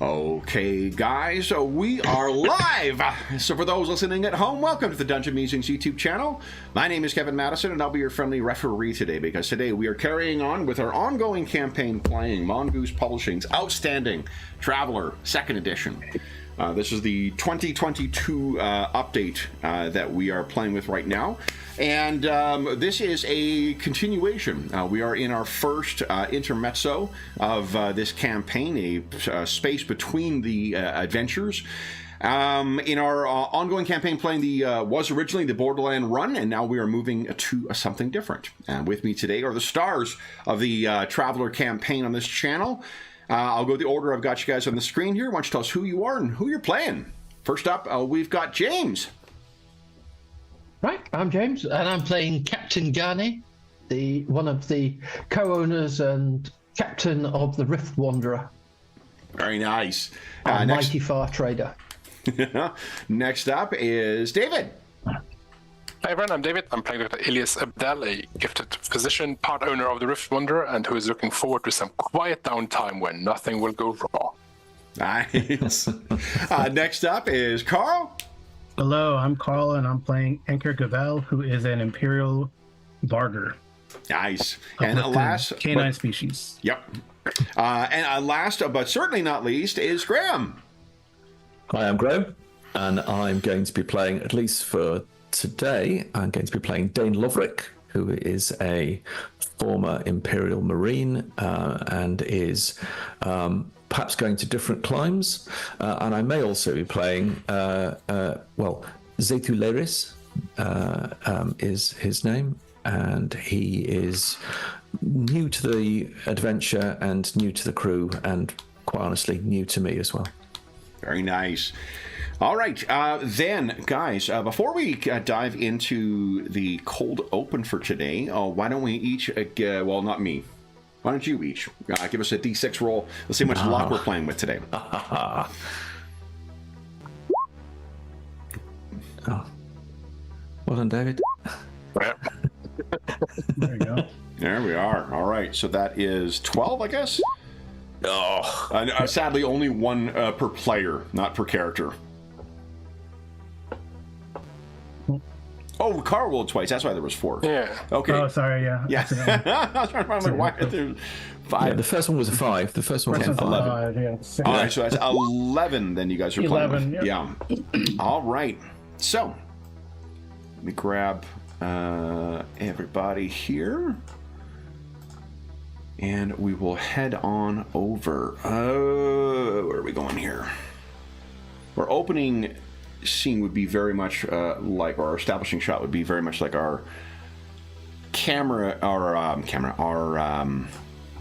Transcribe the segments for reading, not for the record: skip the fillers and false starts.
Okay, guys, so we are live. So for those listening at home, welcome to the Dungeon Musings YouTube channel. My name is Kevin Madison, and I'll be your friendly referee today, because today we are carrying on with our ongoing campaign playing Mongoose Publishing's outstanding Traveler 2nd Edition. This is the 2022 update that we are playing with right now. And this is a continuation. We are in our first intermezzo of this campaign, a space between the adventures. In our ongoing campaign playing was originally the Borderland Run, and now we are moving to something different. And with me today are the stars of the Traveler campaign on this channel. I'll go the order I've got you guys on the screen here. Why don't you tell us who you are and who you're playing? First up, we've got James. Right, I'm James, and I'm playing Captain Gani, one of the co-owners and captain of the Rift Wanderer. Very nice. Mighty Far Trader. Next up is David. Hi everyone, I'm David. I'm playing Dr. Elias Abdel, a gifted physician, part owner of the Rift Wanderer, and who is looking forward to some quiet downtime when nothing will go wrong. Nice. Next up is Carl. Hello, I'm Carl, and I'm playing Anker Gavel, who is an Imperial Barger. Nice. And last... Canine species. Yep. And last, but certainly not least, is Graham. Hi, I'm Graham, and I'm going to be playing, at least for today, I'm going to be playing Dane Loverick, who is a former Imperial Marine and is perhaps going to different climes. And I may also be playing, Zetu Leris is his name, and he is new to the adventure and new to the crew, and quite honestly, new to me as well. Very nice. All right, then, guys, before we dive into the cold open for today, why don't we each, well, not me. Why don't you each give us a D6 roll? Let's see how much luck we're playing with today. Oh. Well done, David. There you go. There we are. All right, so that is 12, I guess? Oh. Sadly, only one per player, not per character. Oh, Carl rolled twice. That's why there was 4. Yeah. Okay. Oh, sorry, yeah. Yeah. I was trying to find why there's 5. Yeah, the first one was a 5. The first one was 11. Yeah. All right, so that's 11. Then you guys are 11, playing with. Yeah. All right. So let me grab everybody here, and we will head on over. Where are we going here? Our opening scene would be very much like, or our establishing shot would be very much like our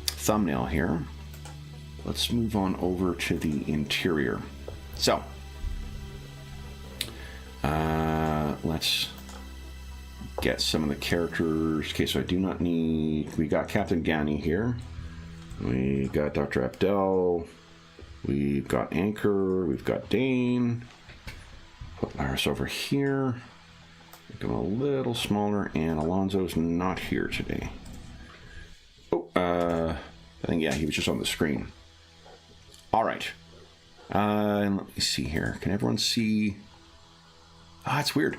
thumbnail here. Let's move on over to the interior. So let's get some of the characters. Okay, so I do not need... We got Captain Gani here. We got Dr. Abdel. We've got Anchor. We've got Dane. Put Laris over here. Make him a little smaller, and Alonzo's not here today. Oh, I think, yeah, he was just on the screen. All right. And let me see here. Can everyone see? Ah, it's weird.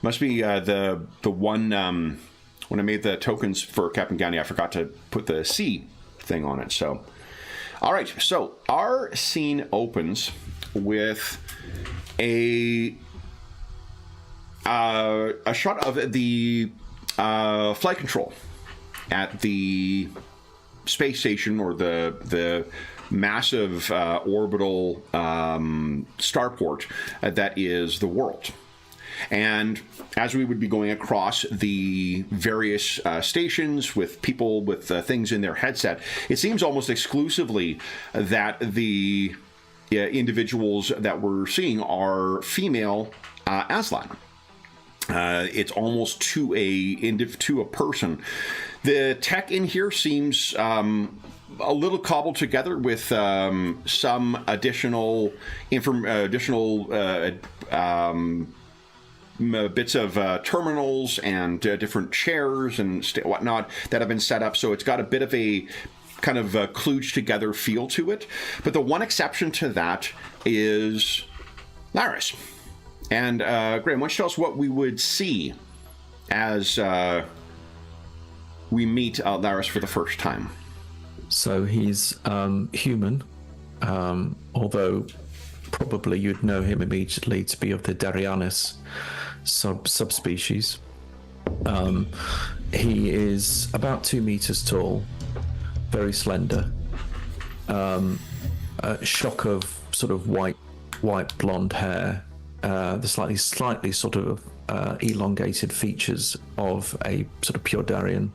Must be the one, when I made the tokens for Captain Gani, I forgot to put the C thing on it. So, all right. So our scene opens with a shot of the flight control at the space station, or the massive orbital starport that is the world. And as we would be going across the various stations with people with things in their headset, it seems almost exclusively that the individuals that we're seeing are female Aslan. It's almost to a person. The tech in here seems a little cobbled together with some additional bits of terminals and different chairs and whatnot that have been set up. So it's got a bit of a kind of kludged together feel to it. But the one exception to that is Laris. And Graham, why don't you tell us what we would see as we meet Laris for the first time? So he's human, although probably you'd know him immediately to be of the Darianis subspecies. He is about 2 meters tall, very slender, a shock of sort of white blonde hair, the slightly sort of elongated features of a sort of pure Darian.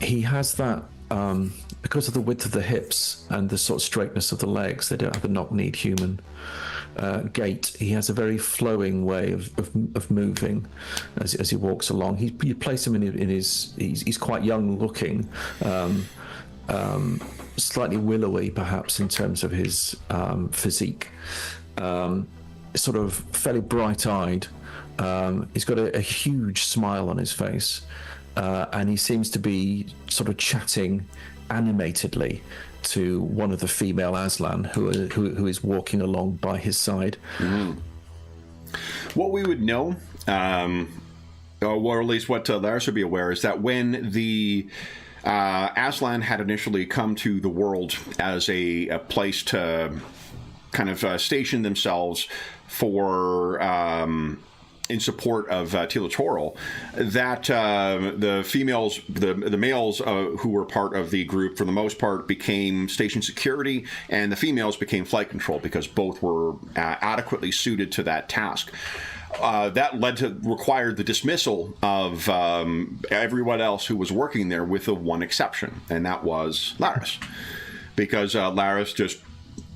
He has that, because of the width of the hips and the sort of straightness of the legs, they don't have the knock-kneed human gait. He has a very flowing way of moving as he walks along. You place him in his he's quite young looking, slightly willowy perhaps in terms of his physique, sort of fairly bright-eyed. He's got a huge smile on his face, and he seems to be sort of chatting animatedly to one of the female Aslan who is walking along by his side. Mm. What we would know, or at least what Laris would be aware, is that when the Aslan had initially come to the world as a place to kind of station themselves for in support of Tila Toril, that the females, the males who were part of the group, for the most part, became station security, and the females became flight control because both were adequately suited to that task. That required the dismissal of everyone else who was working there, with the one exception, and that was Laris, because Laris, just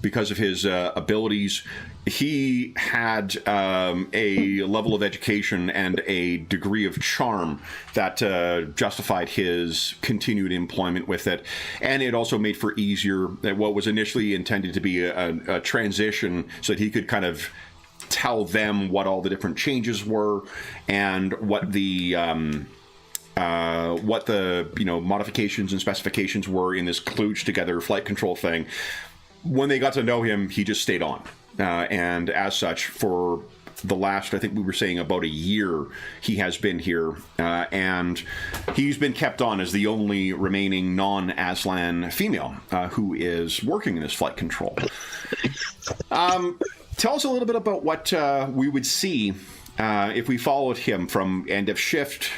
because of his abilities, he had a level of education and a degree of charm that justified his continued employment with it. And it also made for easier, what was initially intended to be a transition, so that he could kind of tell them what all the different changes were and what the modifications and specifications were in this kludged together flight control thing. When they got to know him, he just stayed on. And as such, for the last, I think we were saying about a year, he has been here. And he's been kept on as the only remaining non-Aslan female who is working in this flight control. Tell us a little bit about what we would see if we followed him from end of shift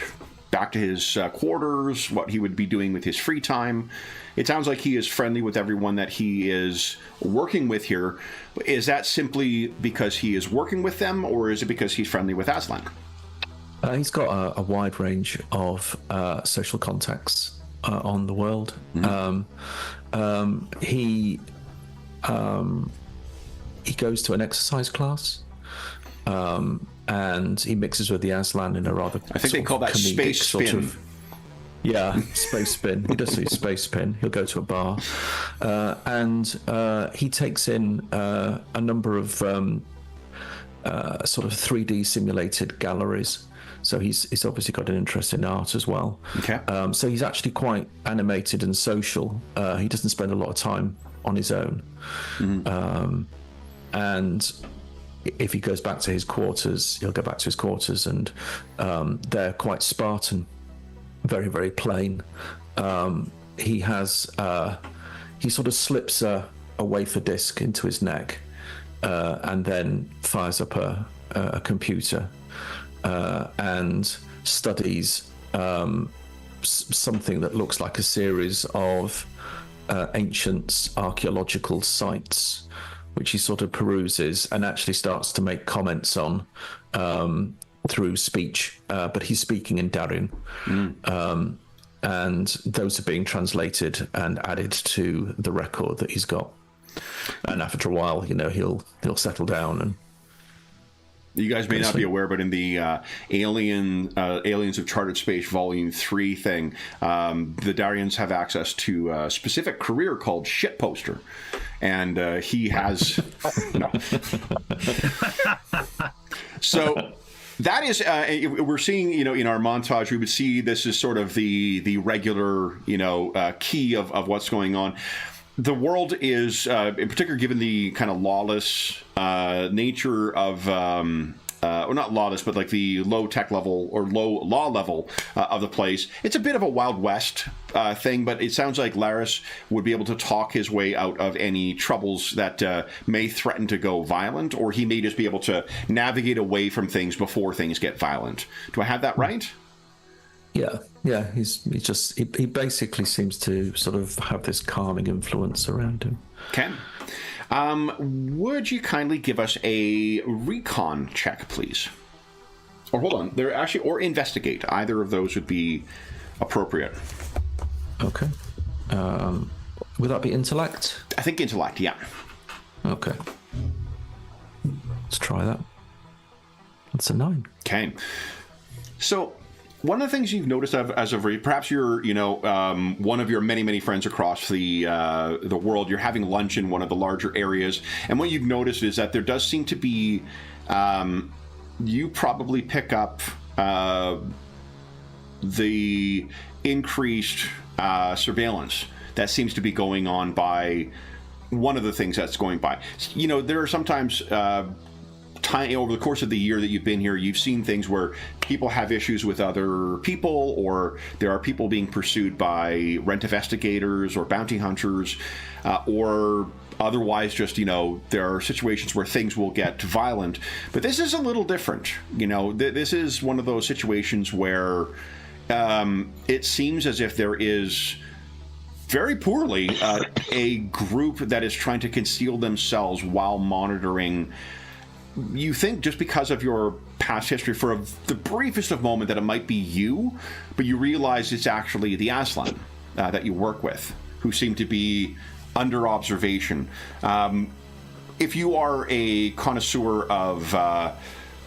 back to his quarters, what he would be doing with his free time. It sounds like he is friendly with everyone that he is working with here. Is that simply because he is working with them, or is it because he's friendly with Aslan? He's got a wide range of social contacts on the world. Mm-hmm. He goes to an exercise class, and he mixes with the Aslan in a rather, I think they call that space spin. Yeah, space spin. He does do space spin. He'll go to a bar, and he takes in a number of sort of 3D simulated galleries. So he's obviously got an interest in art as well. Okay. So he's actually quite animated and social. He doesn't spend a lot of time on his own. Mm-hmm. And if he goes back to his quarters, he'll go back to his quarters, and they're quite Spartan. Very, very plain. He has, he sort of slips a wafer disc into his neck, and then fires up a computer and studies something that looks like a series of ancient archaeological sites, which he sort of peruses and actually starts to make comments on through speech, but he's speaking in Darian. And those are being translated and added to the record that he's got. And after a while, he'll settle down. And you guys may not be aware, but in the Aliens of Charted Space Volume 3 thing, the Darians have access to a specific career called shitposter. And he has... no. So... That is, we're seeing, in our montage, we would see this is sort of the regular, key of what's going on. The world is, in particular, given the kind of lawless nature of, or not lawless, but like the low tech level or low law level of the place. It's a bit of a Wild West thing, but it sounds like Laris would be able to talk his way out of any troubles that may threaten to go violent, or he may just be able to navigate away from things before things get violent. Do I have that right? Yeah. He basically seems to sort of have this calming influence around him. Okay. Would you kindly give us a recon check, please? Or hold on, or investigate. Either of those would be appropriate. Okay. Would that be intellect? I think intellect, yeah. Okay. Let's try that. That's a 9. Okay. So, one of the things you've noticed perhaps you're, one of your many, many friends across the world, you're having lunch in one of the larger areas, and what you've noticed is that there does seem to be, you probably pick up the increased surveillance that seems to be going on by one of the things that's going by. There are sometimes over the course of the year that you've been here, you've seen things where people have issues with other people, or there are people being pursued by rent investigators or bounty hunters, or otherwise just, there are situations where things will get violent. But this is a little different. This is one of those situations where it seems as if there is very poorly a group that is trying to conceal themselves while monitoring. You think just because of your past history for the briefest of moment that it might be you, but you realize it's actually the Aslan that you work with, who seem to be under observation. If you are a connoisseur of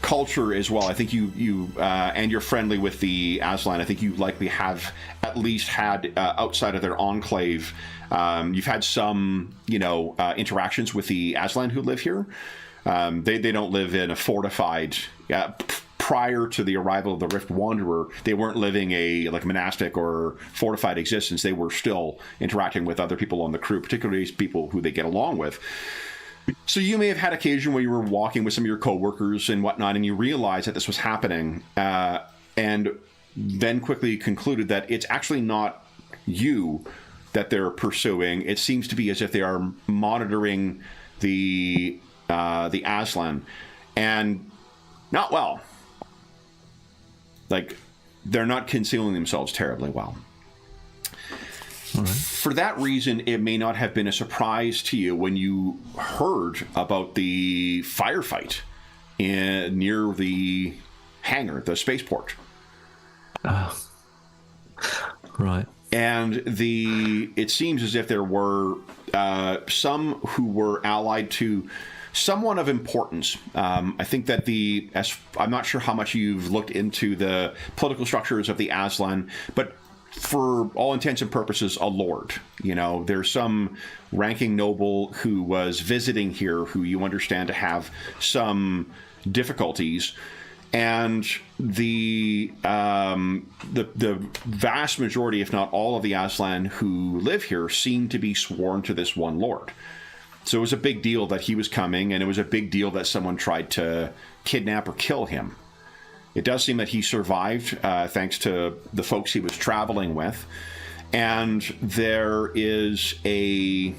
culture as well, I think you and you're friendly with the Aslan, I think you likely have at least had outside of their enclave, you've had some interactions with the Aslan who live here. They don't live in a fortified. Prior to the arrival of the Rift Wanderer, they weren't living a monastic or fortified existence. They were still interacting with other people on the crew, particularly people who they get along with. So you may have had occasion where you were walking with some of your coworkers and whatnot, and you realized that this was happening, and then quickly concluded that it's actually not you that they're pursuing. It seems to be as if they are monitoring the Aslan, and not well. Like, they're not concealing themselves terribly well. All right. For that reason, it may not have been a surprise to you when you heard about the firefight near the hangar, the spaceport. Right. And it seems as if there were some who were allied to someone of importance. I think that I'm not sure how much you've looked into the political structures of the Aslan, but for all intents and purposes, a lord. There's some ranking noble who was visiting here who you understand to have some difficulties. And the vast majority, if not all of the Aslan who live here, seem to be sworn to this one lord. So it was a big deal that he was coming, and it was a big deal that someone tried to kidnap or kill him. It does seem that he survived thanks to the folks he was traveling with. And there is there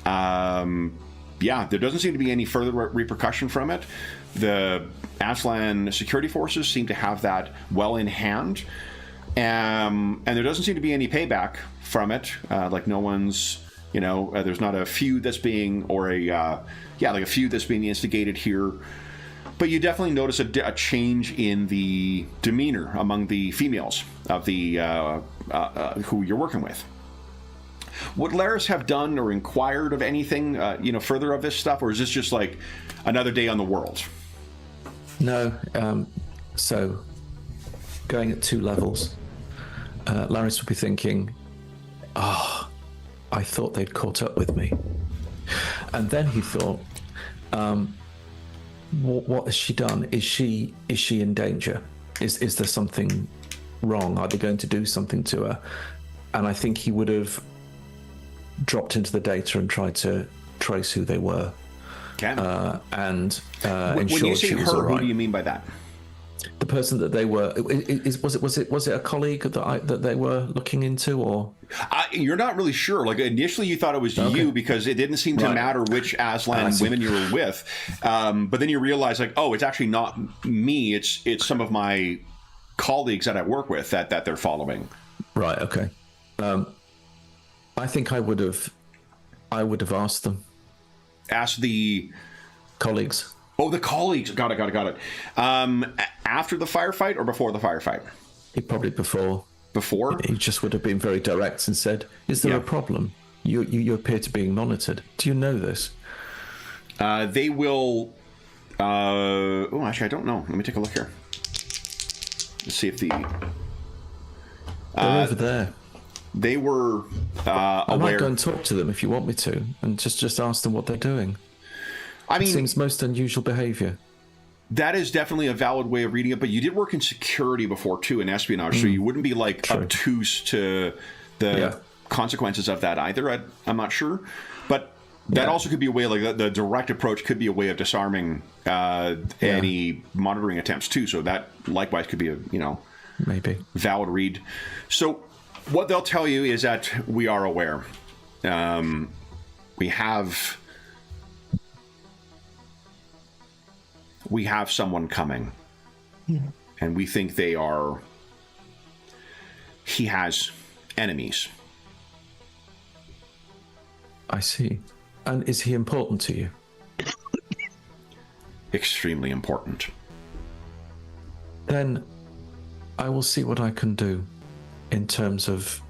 doesn't seem to be any further repercussion from it. The Aslan security forces seem to have that well in hand. And there doesn't seem to be any payback from it. Like no one's, there's not a feud that's being, or a feud that's being instigated here. But you definitely notice a change in the demeanor among the females of the who you're working with. Would Laris have done or inquired of anything, further of this stuff, or is this just like another day on the world? No. So, going at 2 levels, Laris would be thinking, I thought they'd caught up with me. And then he thought, what has she done? Is she in danger? Is there something wrong? Are they going to do something to her? And I think he would have dropped into the data and tried to trace who they were. Okay. And when you ensure say she was her, all who right. do you mean by that? The person that they were, was it a colleague that they were looking into, or? You're not really sure. Like initially, you thought it was you because it didn't seem to matter which Aslan women you were with. But then you realize, like, oh, it's actually not me. It's some of my colleagues that I work with that they're following. Right. Okay. I think I would have asked them. Ask the colleagues. Oh, the colleagues. Got it. After the firefight or before the firefight? Probably before. Before? He just would have been very direct and said, "Is there a problem? You appear to be being monitored. Do you know this?" They will. Oh, actually, I don't know. Let me take a look here. Let's see if the. They're over there. They were aware. I might go and talk to them if you want me to, and just ask them what they're doing. I mean, it seems most unusual behavior. That is definitely a valid way of reading it, but you did work in security before too, in espionage, so you wouldn't be like obtuse to the consequences of that either. I'm not sure, but that also could be a way, like the direct approach could be a way of disarming any monitoring attempts too. So that likewise could be a maybe valid read. So what they'll tell you is that we are aware. We have someone coming, and we think he has enemies. I see. And is he important to you? Extremely important. Then I will see what I can do in terms of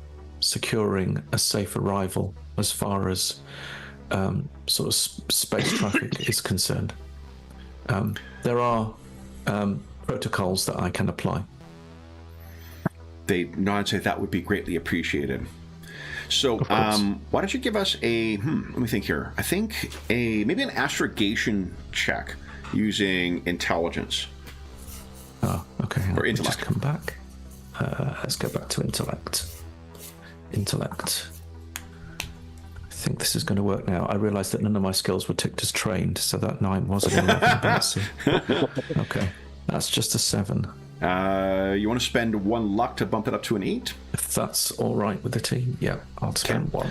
securing a safe arrival as far as sort of space traffic is concerned. There are protocols that I can apply. They nod and say that would be greatly appreciated. So why don't you give us a, let me think here. I think maybe an astrogation check using intelligence. Oh, okay. Or intellect. Just come back. Let's go back to intellect. Intellect. I think this is going to work now. I realised that none of my skills were ticked as trained, so that 9 wasn't enough. Okay, that's just a 7. You want to spend 1 luck to bump it up to an 8? If that's all right with the team, yeah, I'll spend 1.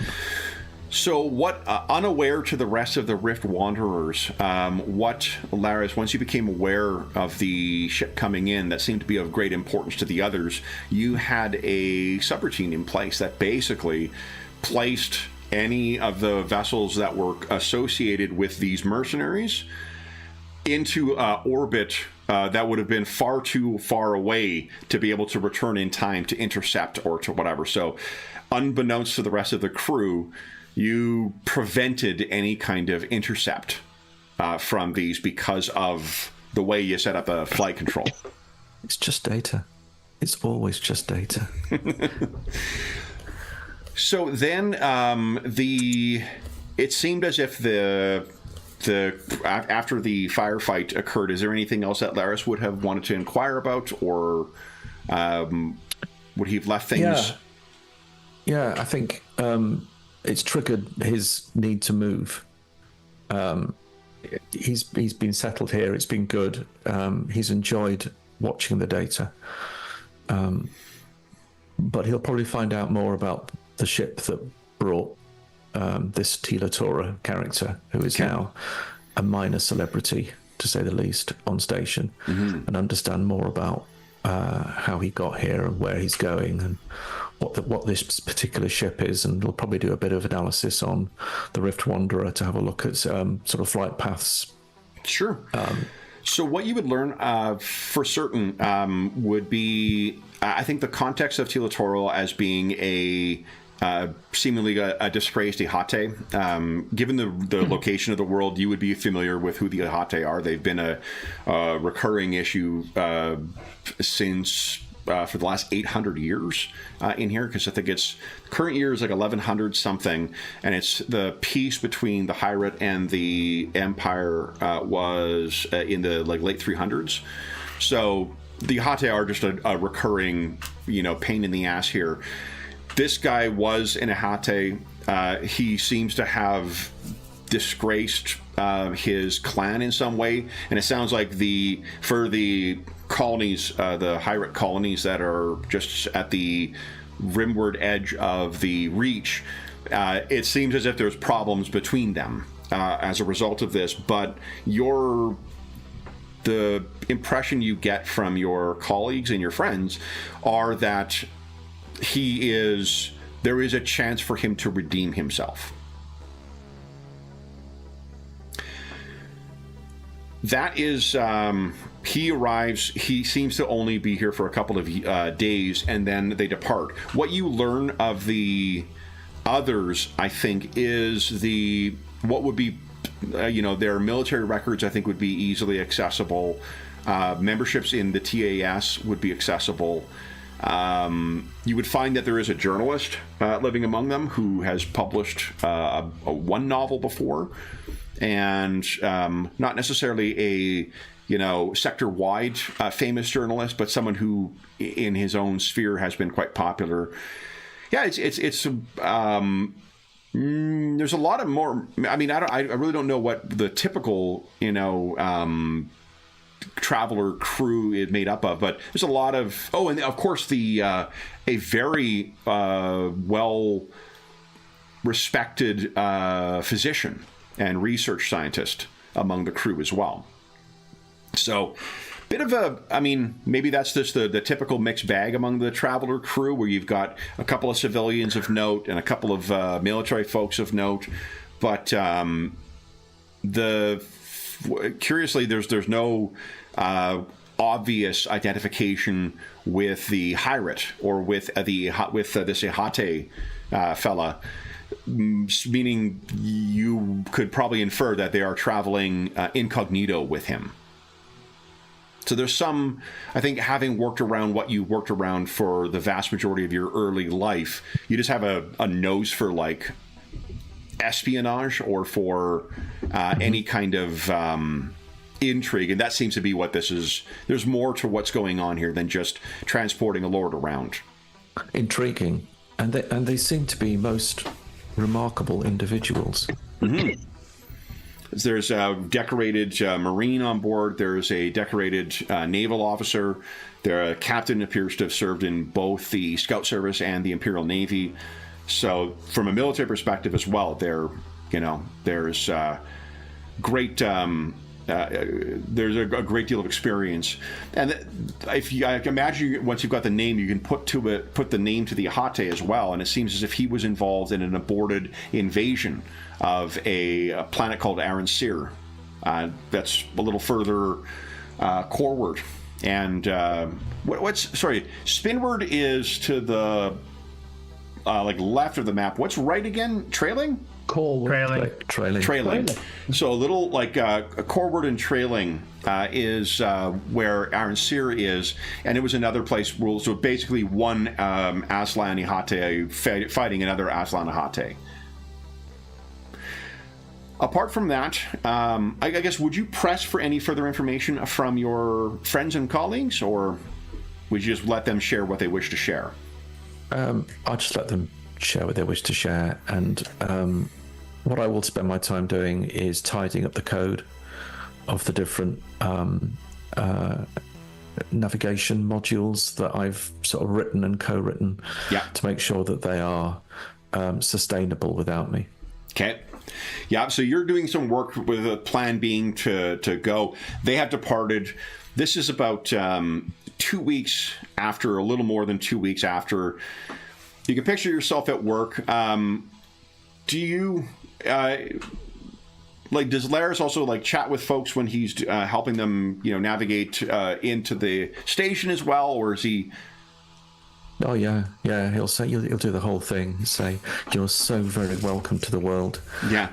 So what, unaware to the rest of the Rift Wanderers, what, Laris, once you became aware of the ship coming in that seemed to be of great importance to the others, you had a subroutine in place that basically placed any of the vessels that were associated with these mercenaries into orbit that would have been far too far away to be able to return in time to intercept or to whatever. So unbeknownst to the rest of the crew, you prevented any kind of intercept from these because of the way you set up a flight control. It's just data. It's always just data. So then it seemed as if after the firefight occurred, is there anything else that Laris would have wanted to inquire about, or would he have left things? Yeah, I think it's triggered his need to move. He's been settled here. It's been good. He's enjoyed watching the data. But he'll probably find out more about the ship that brought this Tila Tora character, who is now a minor celebrity, to say the least, on station, and understand more about how he got here and where he's going and what this particular ship is. And we'll probably do a bit of analysis on the Rift Wanderer to have a look at sort of flight paths. Sure. So what you would learn for certain would be, I think, the context of Tila Tora as being seemingly a dispraised Ihate. Given the location of the world, you would be familiar with who the Ihate are. They've been a recurring issue since for the last 800 years in here, because I think it's current year is like 1100 something, and it's the peace between the Hyrate and the Empire was in the like late 300s. So the Hate are just a recurring, pain in the ass here. This guy was in a Hate. He seems to have disgraced his clan in some way, and it sounds like for the colonies, the Hyrate colonies that are just at the rimward edge of the Reach, it seems as if there's problems between them as a result of this. But the impression you get from your colleagues and your friends are that there is a chance for him to redeem himself. That is, he arrives, he seems to only be here for a couple of days, and then they depart. What you learn of the others, I think, is what would be, their military records, I think, would be easily accessible. Memberships in the TAS would be accessible. You would find that there is a journalist living among them who has published one novel before, and not necessarily a sector-wide famous journalist, but someone who in his own sphere has been quite popular. Yeah, it's there's a lot of more. I mean, I really don't know what the typical traveler crew is made up of, but there's a lot of and of course a very well respected physician and research scientist among the crew as well. So bit of maybe that's just the typical mixed bag among the traveler crew, where you've got a couple of civilians of note and a couple of military folks of note, but curiously there's no obvious identification with the Hyrate or with this Hate fella, meaning you could probably infer that they are traveling incognito with him. So there's some, I think, having worked around what you worked around for the vast majority of your early life, you just have a nose for like espionage or for any kind of intrigue, and that seems to be what this is. There's more to what's going on here than just transporting a lord around. Intriguing, and they seem to be most remarkable individuals. Mm-hmm. There's a decorated Marine on board. There's a decorated naval officer. Their captain appears to have served in both the Scout Service and the Imperial Navy. So, from a military perspective as well, there's great. There's a great deal of experience, and I imagine once you've got the name, you can put the name to the Hate as well. And it seems as if he was involved in an aborted invasion of a planet called Aransir. That's a little further coreward, and Spinward is to the left of the map. What's right again? Trailing. Trailing. So a little like coreward and trailing is where Aransir is, and it was another place. So basically, one Aslani Hate fighting another Aslani Hate. Apart from that, I guess, would you press for any further information from your friends and colleagues, or would you just let them share what they wish to share? I'll just let them share what they wish to share, and what I will spend my time doing is tidying up the code of the different navigation modules that I've sort of written and co-written, to make sure that they are sustainable without me. Okay. Yeah, so you're doing some work with a plan being to go. They have departed. This is about 2 weeks after, a little more than 2 weeks after. You can picture yourself at work. Do you does Laris also chat with folks when he's helping them navigate into the station as well, or is he? Oh yeah. He'll say he'll do the whole thing. He'll say, "You're so very welcome to the world. Yeah.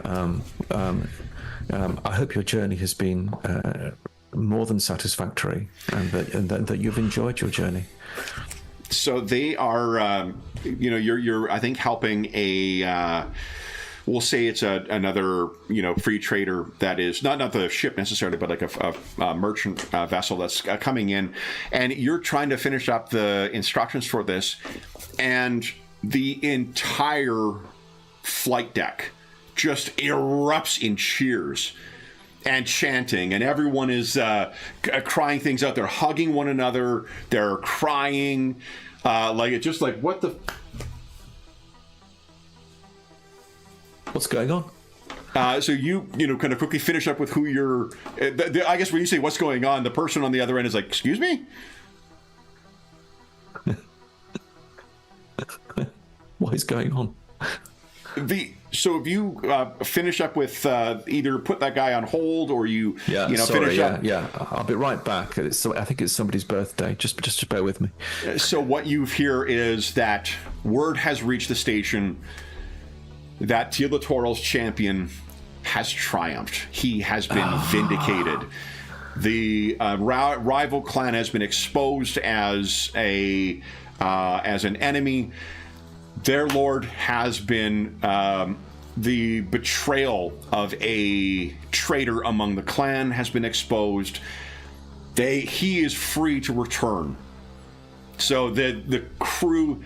I hope your journey has been more than satisfactory, and that you've enjoyed your journey. So they are, you're I think helping a. We'll say it's another, free trader that is not the ship necessarily, but like a merchant vessel that's coming in, and you're trying to finish up the instructions for this, and the entire flight deck just erupts in cheers and chanting, and everyone is crying things out. They're hugging one another. They're crying, like it's just like what the. What's going on? So you kind of quickly finish up with who you're. I guess when you say what's going on, the person on the other end is like, "Excuse me." What is going on? So if you finish up with either put that guy on hold or you sorry, finish up. Yeah, I'll be right back. I think it's somebody's birthday. Just bear with me. So what you hear is that word has reached the station that Teodotoral's champion has triumphed. He has been vindicated. The rival clan has been exposed as an enemy. Their lord has been the betrayal of a traitor among the clan has been exposed. He is free to return. So the crew,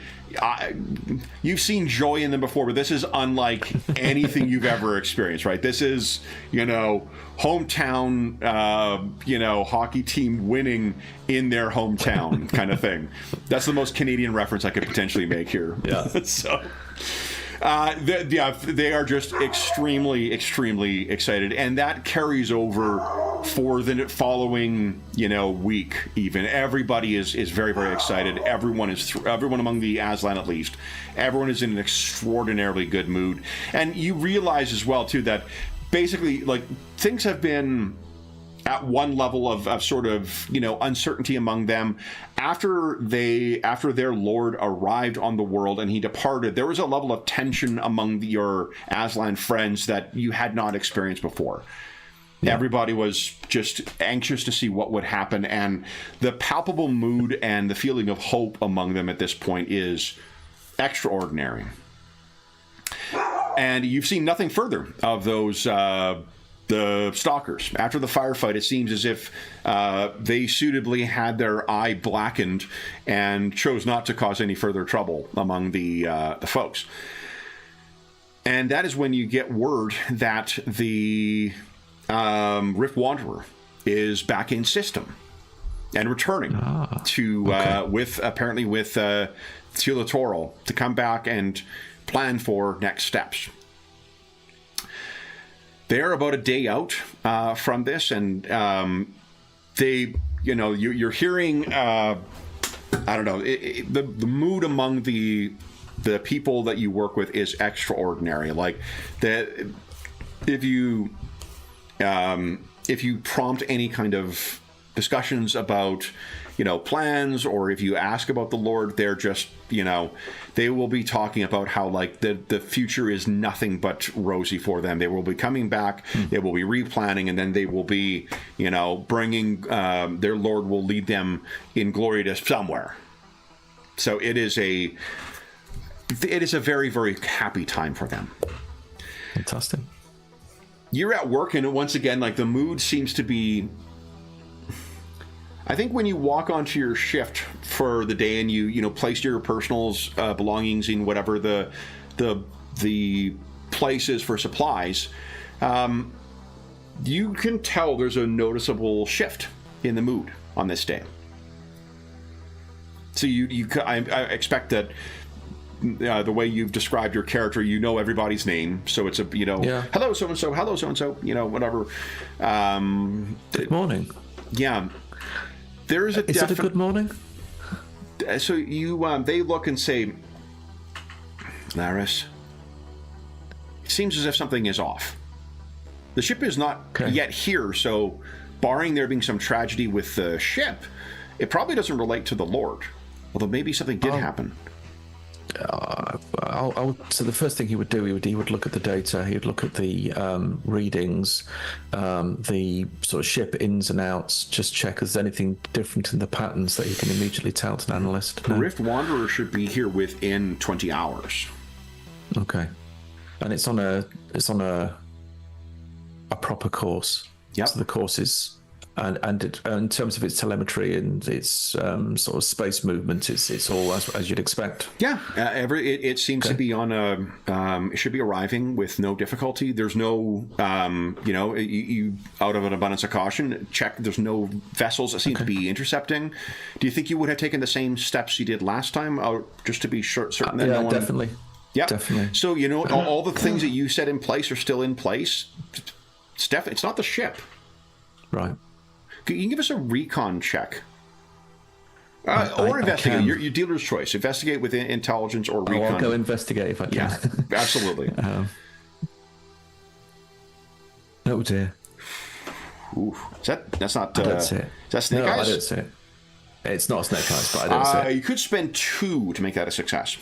you've seen joy in them before, but this is unlike anything you've ever experienced, right? This is, hometown, hockey team winning in their hometown kind of thing. That's the most Canadian reference I could potentially make here. Yeah. So, they are just extremely, extremely excited, and that carries over for the following, week. Even everybody is very, very excited. Everyone among the Aslan, at least, everyone is in an extraordinarily good mood, and you realize as well too that basically, like, things have been at one level of sort of, uncertainty among them. After their lord arrived on the world and he departed, there was a level of tension among your Aslan friends that you had not experienced before. Yeah. Everybody was just anxious to see what would happen, and the palpable mood and the feeling of hope among them at this point is extraordinary. And you've seen nothing further of those the stalkers. After the firefight, it seems as if they suitably had their eye blackened and chose not to cause any further trouble among the folks. And that is when you get word that the Rift Wanderer is back in system and returning with Teodotoral to come back and plan for next steps. They're about a day out from this, and you're hearing, I don't know, the mood among the people that you work with is extraordinary. Like if you prompt any kind of discussions about, plans, or if you ask about the Lord, they're just, they will be talking about how, like, the future is nothing but rosy for them. They will be coming back, they will be replanning, and then they will be, bringing, their Lord will lead them in glory to somewhere. So it is a very, very happy time for them. Fantastic. You're at work, and once again, like, the mood seems to be... I think when you walk onto your shift for the day and you place your personal belongings in whatever the place is for supplies, you can tell there's a noticeable shift in the mood on this day. So I expect that the way you've described your character, everybody's name, so it's a hello so and so, hello so and so, whatever. Good morning. Yeah. There is a Is it a good morning? So they look and say, Laris, it seems as if something is off. The ship is not yet here, so barring there being some tragedy with the ship, it probably doesn't relate to the Lord. Although maybe something did happen. So the first thing he would do, he would look at the data. He would look at the readings, the sort of ship ins and outs. Just check if there's anything different in the patterns that he can immediately tell to an analyst. The Rift Wanderer should be here within 20 hours. Okay, and it's on a proper course. Yep. So the course is. And in terms of its telemetry and its sort of space movement, it's all as you'd expect. Yeah, it seems to be on a. It should be arriving with no difficulty. There's no, you out of an abundance of caution, check. There's no vessels that seem to be intercepting. Do you think you would have taken the same steps you did last time, just to be certain that no one? Definitely. Yeah, definitely. So all the things that you set in place are still in place. It's not the ship, right? You can give us a recon check. Or investigate. Your dealer's choice. Investigate with intelligence or recon. I'll go investigate if I can. Yeah, absolutely. Oh dear. Ooh, that's not. I don't see it. Is that Snake No, Eyes? I don't see it. It's not Snake Eyes, but I don't see it. You could spend 2 to make that a success.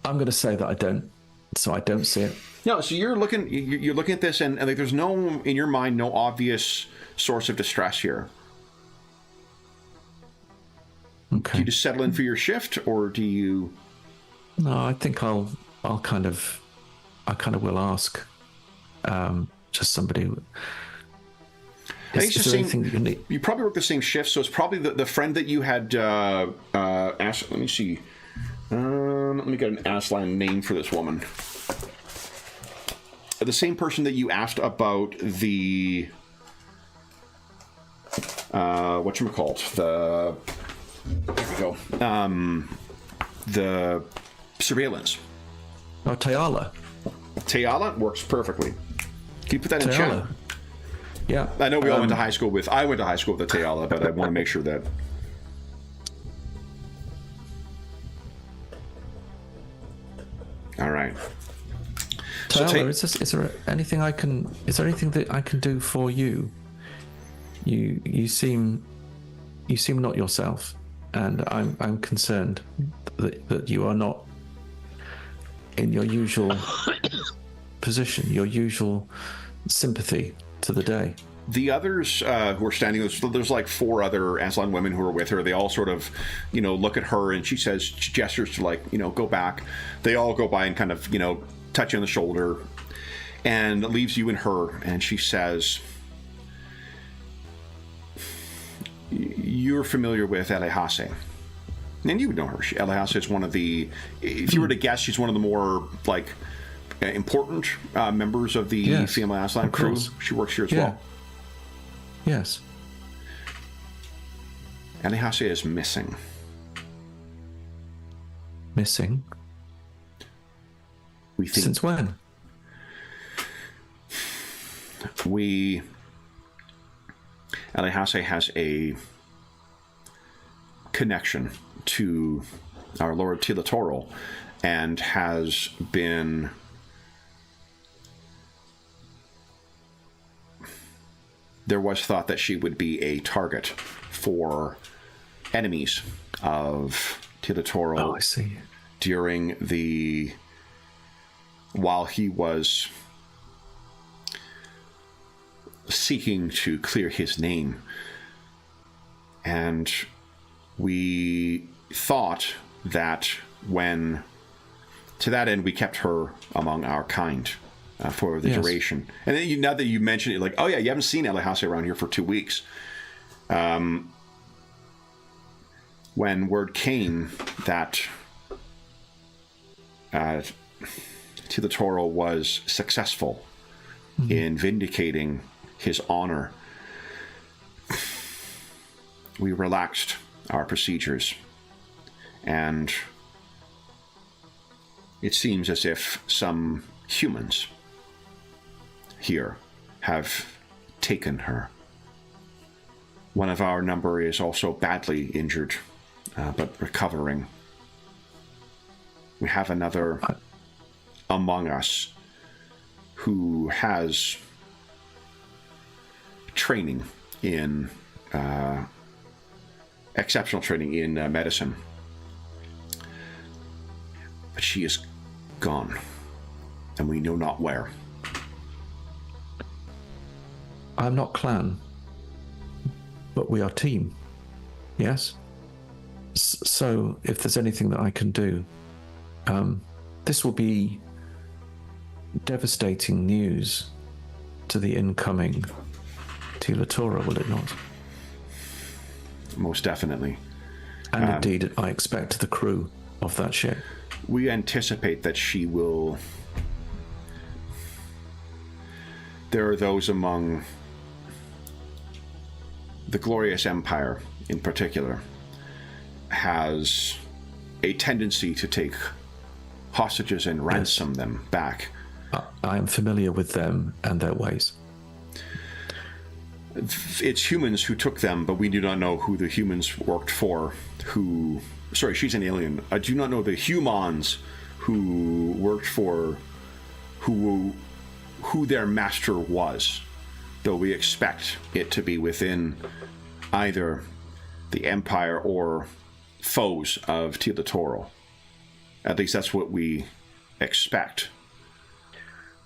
I'm going to say that I don't. So I don't see it. No, so you're looking at this, and like there's no, in your mind, no obvious source of distress here. Okay. Do you just settle in for your shift, or do you? No, I think I'll kind of will ask. Just somebody. I think it's just anything that you need? You probably work the same shift, so it's probably the friend that you had asked. Let me see. Let me get an Aslan name for this woman. The same person that you asked about the whatchamacallit, there we go. The surveillance. Oh, Tayala. Tayala works perfectly. Can you put that in Tayala. chat? Yeah. I know we all went to high school with. I went to high school with the Tayala, but I want to make sure that. All right. Tayala, is there anything I can? Is there anything that I can do for you? You seem not yourself, and I'm concerned that you are not in your usual position, your usual sympathy to the day. The others who are standing, there's like 4 other Aslan women who are with her. They all sort of, look at her, and she gestures to go back. They all go by and kind of, touch you on the shoulder, and leaves you and her. And she says, "You're familiar with Elehase." And you would know her. Elehase is one of the, if you were to guess, she's one of the more important members of the female Aslan crew. She works here as well. Yes. Elehase is missing. Missing? We think. Since when? Elehase has a connection to our Lord Tilatoro, and has been there was thought that she would be a target for enemies of Tilatoro. Oh, I see. While he was seeking to clear his name. And we thought that to that end, we kept her among our kind for the duration. And then now that you mention it, oh yeah, you haven't seen Elehase around here for 2 weeks. When word came that Tilatoro was successful in vindicating his honor, we relaxed our procedures, and it seems as if some humans here have taken her. One of our number is also badly injured, but recovering. We have another among us who has training in exceptional training in medicine. But she is gone, and we know not where. I'm not clan, but we are team. Yes? So, if there's anything that I can do, this will be devastating news to the incoming Tila Tora, will it not? Most definitely. And indeed, I expect the crew of that ship. We anticipate that she will... There are those among the Glorious Empire, in particular, has a tendency to take hostages and ransom them back. I am familiar with them and their ways. It's humans who took them, but we do not know who the humans worked for. Sorry, she's an alien. I do not know the humans who worked for, who their master was, though we expect it to be within either the Empire or foes of Tila Tora. At least that's what we expect.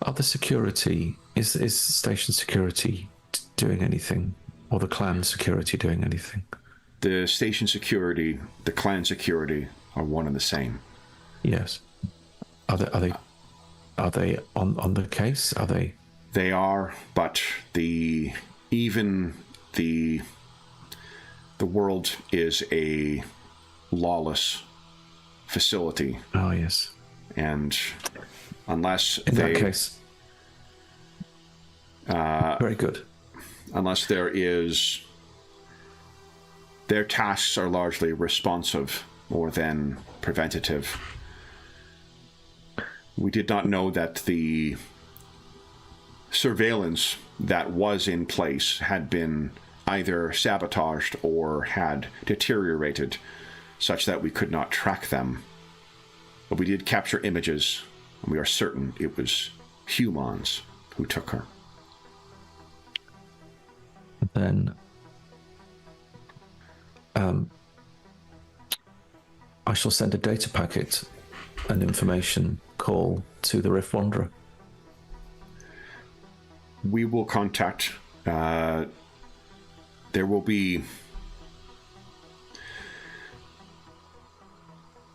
Are the security, is station security doing anything, or the clan security doing anything? The station security, the clan security are one and the same. Yes. Are they on the case? Are they? They are, but the world is a lawless facility. Oh yes. And unless in that case, very good. Unless there is, their tasks are largely responsive more than preventative. We did not know that the surveillance that was in place had been either sabotaged or had deteriorated such that we could not track them. But we did capture images, and we are certain it was humans who took her. Then I shall send a data packet, an information call to the Rift Wanderer. We will contact... there will be...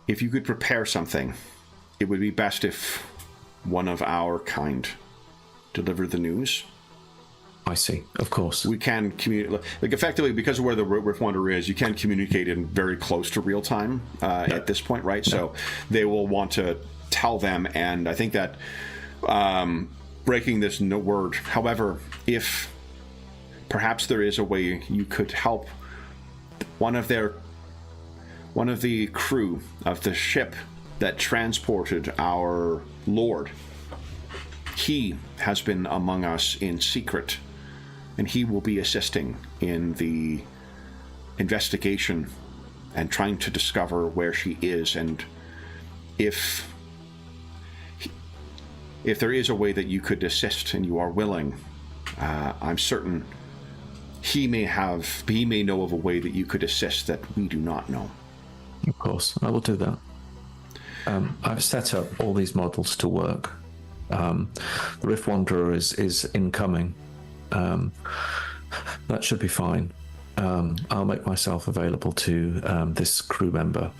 If you could prepare something, it would be best if one of our kind delivered the news. I see, of course. We can communicate, like effectively, because of where the Rift Wanderer is, you can communicate in very close to real time at this point, right? No. So they will want to tell them, and I think that breaking this word, however, if perhaps there is a way you could help one of the crew of the ship that transported our Lord. He has been among us in secret, and he will be assisting in the investigation and trying to discover where she is. And if there is a way that you could assist and you are willing, I'm certain he may know of a way that you could assist that we do not know. Of course, I will do that. I've set up all these models to work. The Rift Wanderer is incoming. That should be fine. I'll make myself available to this crew member.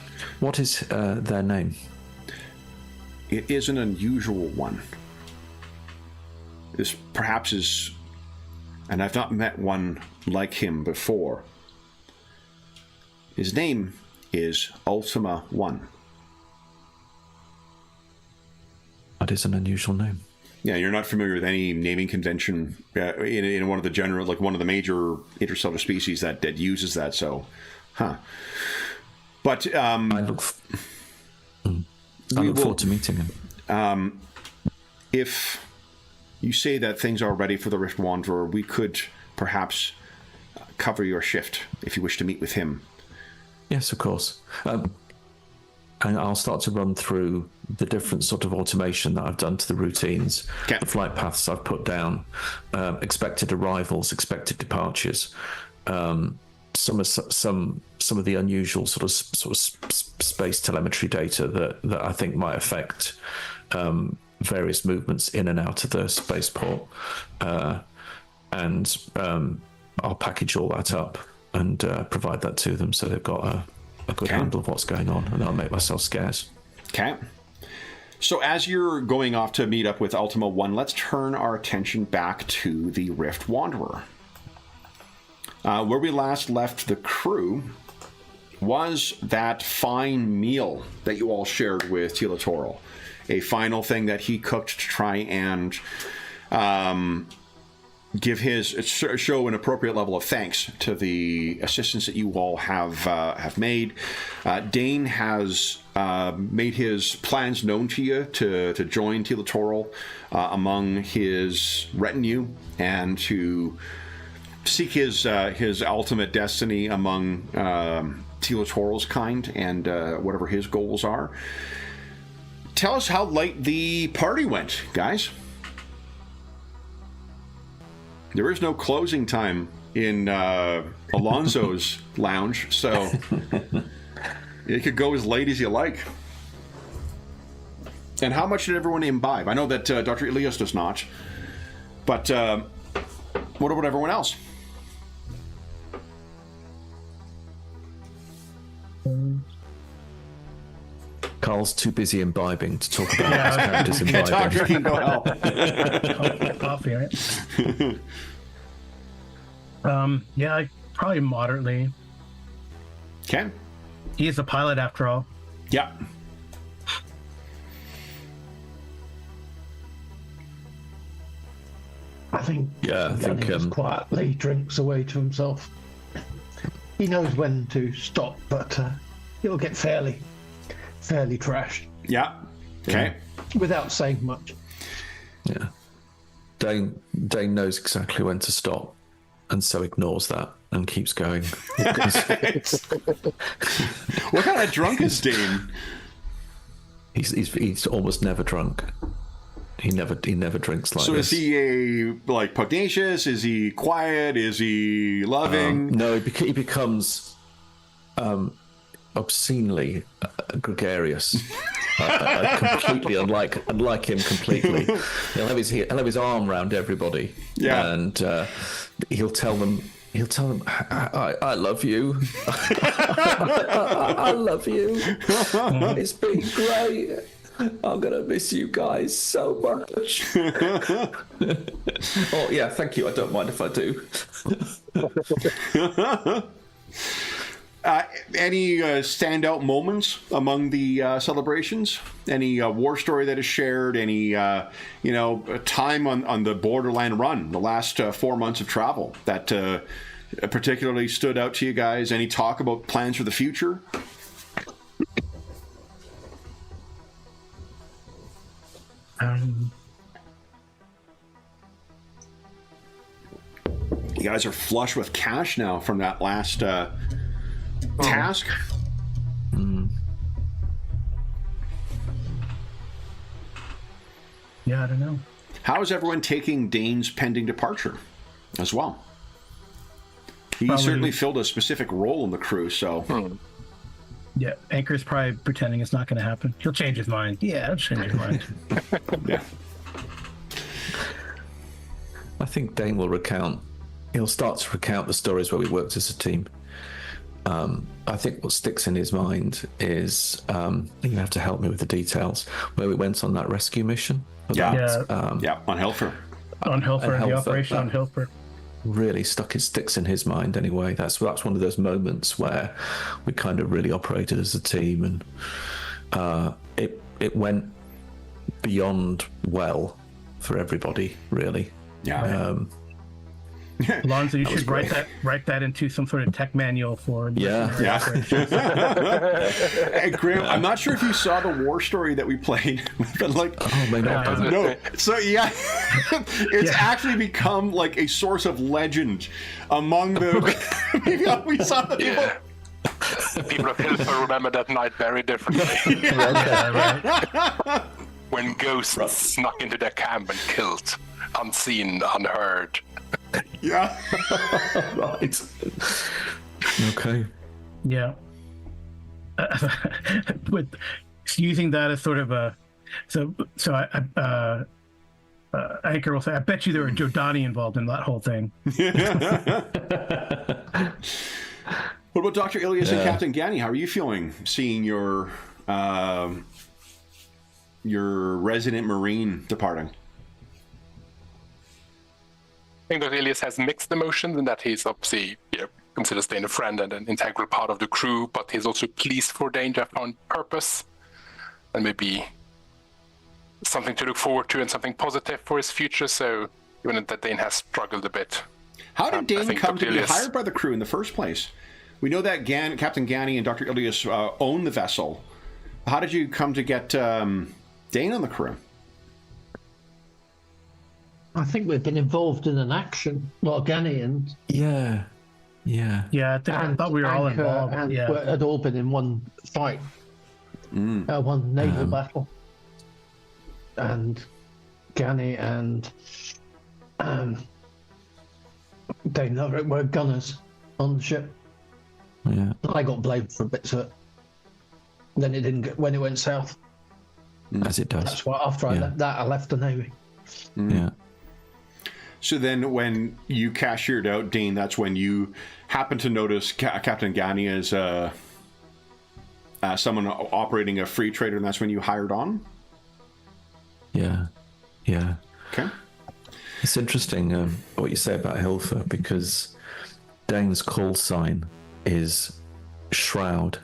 What is their name? It is an unusual one. This perhaps is, and I've not met one like him before. His name is Ultima One. That is an unusual name. Yeah, you're not familiar with any naming convention in one of the general, like one of the major interstellar species that uses that. So, But I look forward to meeting him. If you say that things are ready for the Rift Wanderer, we could perhaps cover your shift if you wish to meet with him. Yes, of course. And I'll start to run through the different sort of automation that I've done to the routines, the flight paths I've put down, expected arrivals, expected departures, some of the unusual sort of space telemetry data that I think might affect various movements in and out of the spaceport, and I'll package all that up and provide that to them so they've got a good handle of what's going on, and I'll make myself scarce. Okay. So as you're going off to meet up with Ultima 1, let's turn our attention back to the Rift Wanderer. Where we last left the crew was that fine meal that you all shared with Tila Toril. A final thing that he cooked to try and show an appropriate level of thanks to the assistance that you all have made. Dane has made his plans known to you to join Tila Toril among his retinue and to seek his ultimate destiny among Tila Toril's kind and whatever his goals are. Tell us how late the party went, guys. There is no closing time in Alonso's lounge, so it could go as late as you like. And how much did everyone imbibe? I know that Dr. Elias does not, but what about everyone else? Carl's too busy imbibing to talk about his characters imbibing. Talk drinking, go help. Coffee, right? Yeah, probably moderately. Okay. He is a pilot after all. Yeah. I think Gunny just quietly drinks away to himself. He knows when to stop, but he'll get fairly trashed. Yeah. Okay. Without saying much. Yeah. Dane knows exactly when to stop, and so ignores that and keeps going. What kind of drunk is Dane? He's almost never drunk. He never drinks like this. So is he pugnacious? Is he quiet? Is he loving? No, he becomes obscenely gregarious. Completely unlike him completely. He'll have his arm around everybody. Yeah. And he'll tell them, I love you. I love you. It's been great. I'm gonna miss you guys so much. Oh yeah, thank you. I don't mind if I do. Any standout moments among the celebrations? Any war story that is shared? Any time on the Borderland Run, the last 4 months of travel that particularly stood out to you guys? Any talk about plans for the future? You guys are flush with cash now from that last task. Yeah, I don't know. How is everyone taking Dane's pending departure as well? He certainly filled a specific role in the crew, so... Yeah, Anchor's probably pretending it's not going to happen. He'll change his mind. Yeah, he'll change his mind. Yeah. I think Dane he'll start to recount the stories where we worked as a team. I think what sticks in his mind is, you have to help me with the details, where we went on that rescue mission. On Helfer. On Helfer, the operation on Helfer. Really sticks in his mind anyway. That's one of those moments where we kind of really operated as a team, and it went beyond well for everybody, really. Yeah. Alonzo, you should write that into some sort of tech manual for Hey, Graham, I'm not sure if you saw the war story that we played, but no. So yeah, it's actually become like a source of legend among the. We saw the people. People of Hilfer remember that night very differently. When ghosts snuck into their camp and killed, unseen, unheard. Yeah. Right. Okay. Yeah. With using that as sort of a Anchor will say, I bet you there were Jordani involved in that whole thing. What about Dr. Ilias and Captain Gani? How are you feeling seeing your resident Marine departing? I think that Ilias has mixed emotions in that he's obviously considers Dane a friend and an integral part of the crew, but he's also pleased for Dane to have found purpose and maybe something to look forward to and something positive for his future. So even that Dane has struggled a bit. How did Dane come to be Ilias... hired by the crew in the first place? We know that Captain Gani and Dr. Ilias own the vessel. How did you come to get Dane on the crew? I think we've been involved in an action, well, Gani and Yeah. I thought we were all Anchor involved. and Yeah. had all been in one fight, one naval battle. And Gani and Dane Loverick were gunners on the ship. Yeah. I got blamed for bits of it. Then it didn't get when it went south. As it does. That's why after I left that, I left the Navy. Yeah. So then when you cashiered out Dane, that's when you happened to notice Captain Gani as someone operating a free trader, and that's when you hired on? Yeah. Okay. It's interesting what you say about Hilfer, because Dane's call sign is Shroud.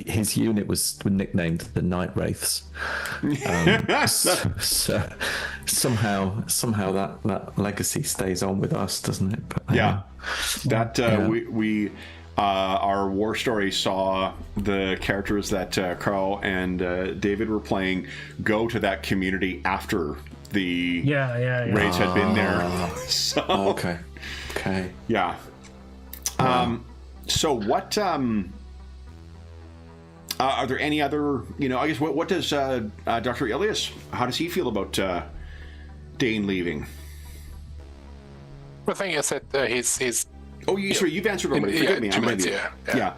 His unit was nicknamed the Night Wraiths. So somehow that legacy stays on with us, doesn't it? But, we our war story saw the characters that Carl and David were playing go to that community after the raids had been there. So, okay. Yeah. So what are there any other, I guess what does Dr. Ilias, how does he feel about Dane leaving? The thing is that he's sorry, you've answered already. Forgive me. 2 minutes, Yeah.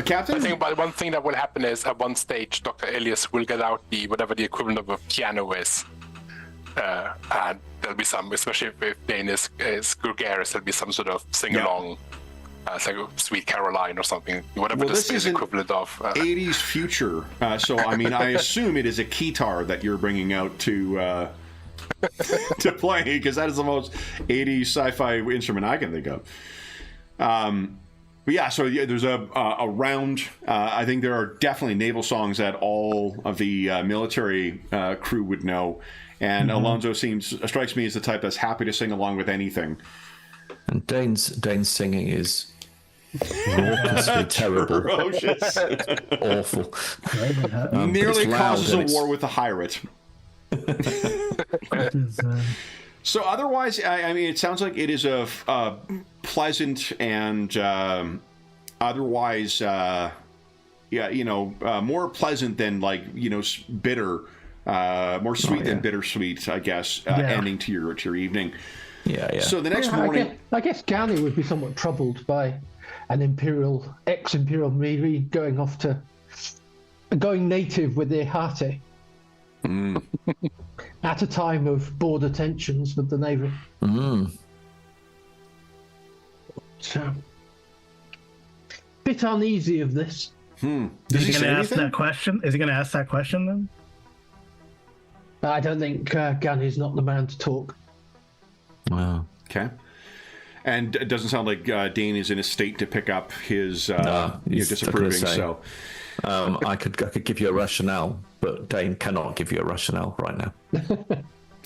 Captain? I think about one thing that will happen is at one stage Dr. Ilias will get out whatever the equivalent of a piano is. And there'll be some, especially if Dane is gregarious, there'll be some sort of sing-along. It's like a Sweet Caroline or something, whatever this is equivalent of. 80s future, so I mean, I assume it is a keytar that you're bringing out to to play, because that is the most 80s sci-fi instrument I can think of. But yeah, so there's a round. I think there are definitely naval songs that all of the military crew would know, and Alonzo strikes me as the type that's happy to sing along with anything. And Dane's singing is raucously terrible. Ferocious. Awful. Nearly causes a war with the Hirate. So otherwise, I mean, it sounds like it is a pleasant and otherwise, more pleasant than bitter, more sweet than bittersweet, I guess, ending to your evening. Yeah. So the next morning, I guess Gani would be somewhat troubled by an ex-imperial Marine going native with their Hate at a time of border tensions with the Navy. So, bit uneasy of this. Is he going to ask that question? Is he going to ask that question then? I don't think Gani's not the man to talk. Wow. Okay. And it doesn't sound like Dane is in a state to pick up his disapproving. So I could give you a rationale, but Dane cannot give you a rationale right now.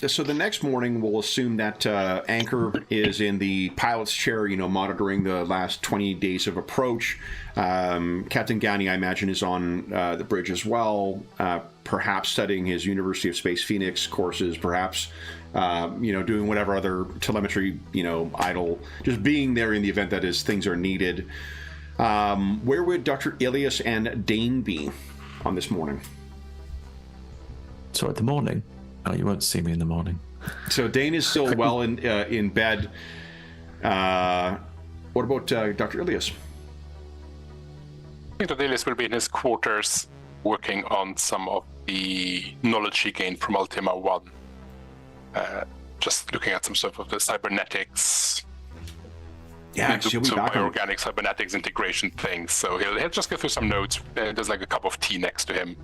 So the next morning, we'll assume that Anchor is in the pilot's chair, monitoring the last 20 days of approach. Captain Gani, I imagine, is on the bridge as well, perhaps studying his University of Space Phoenix courses, perhaps, doing whatever other telemetry, idle, just being there in the event that his things are needed. Where would Dr. Ilias and Dane be on this morning? So at the morning? Oh, you won't see me in the morning. So Dane is still well in bed. What about Dr. Ilias? I think that Elias will be in his quarters working on some of the knowledge he gained from Ultima 1. Just looking at some sort of the cybernetics. Yeah, she'll be back on. Organic cybernetics integration things. So he'll just go through some notes. There's like a cup of tea next to him.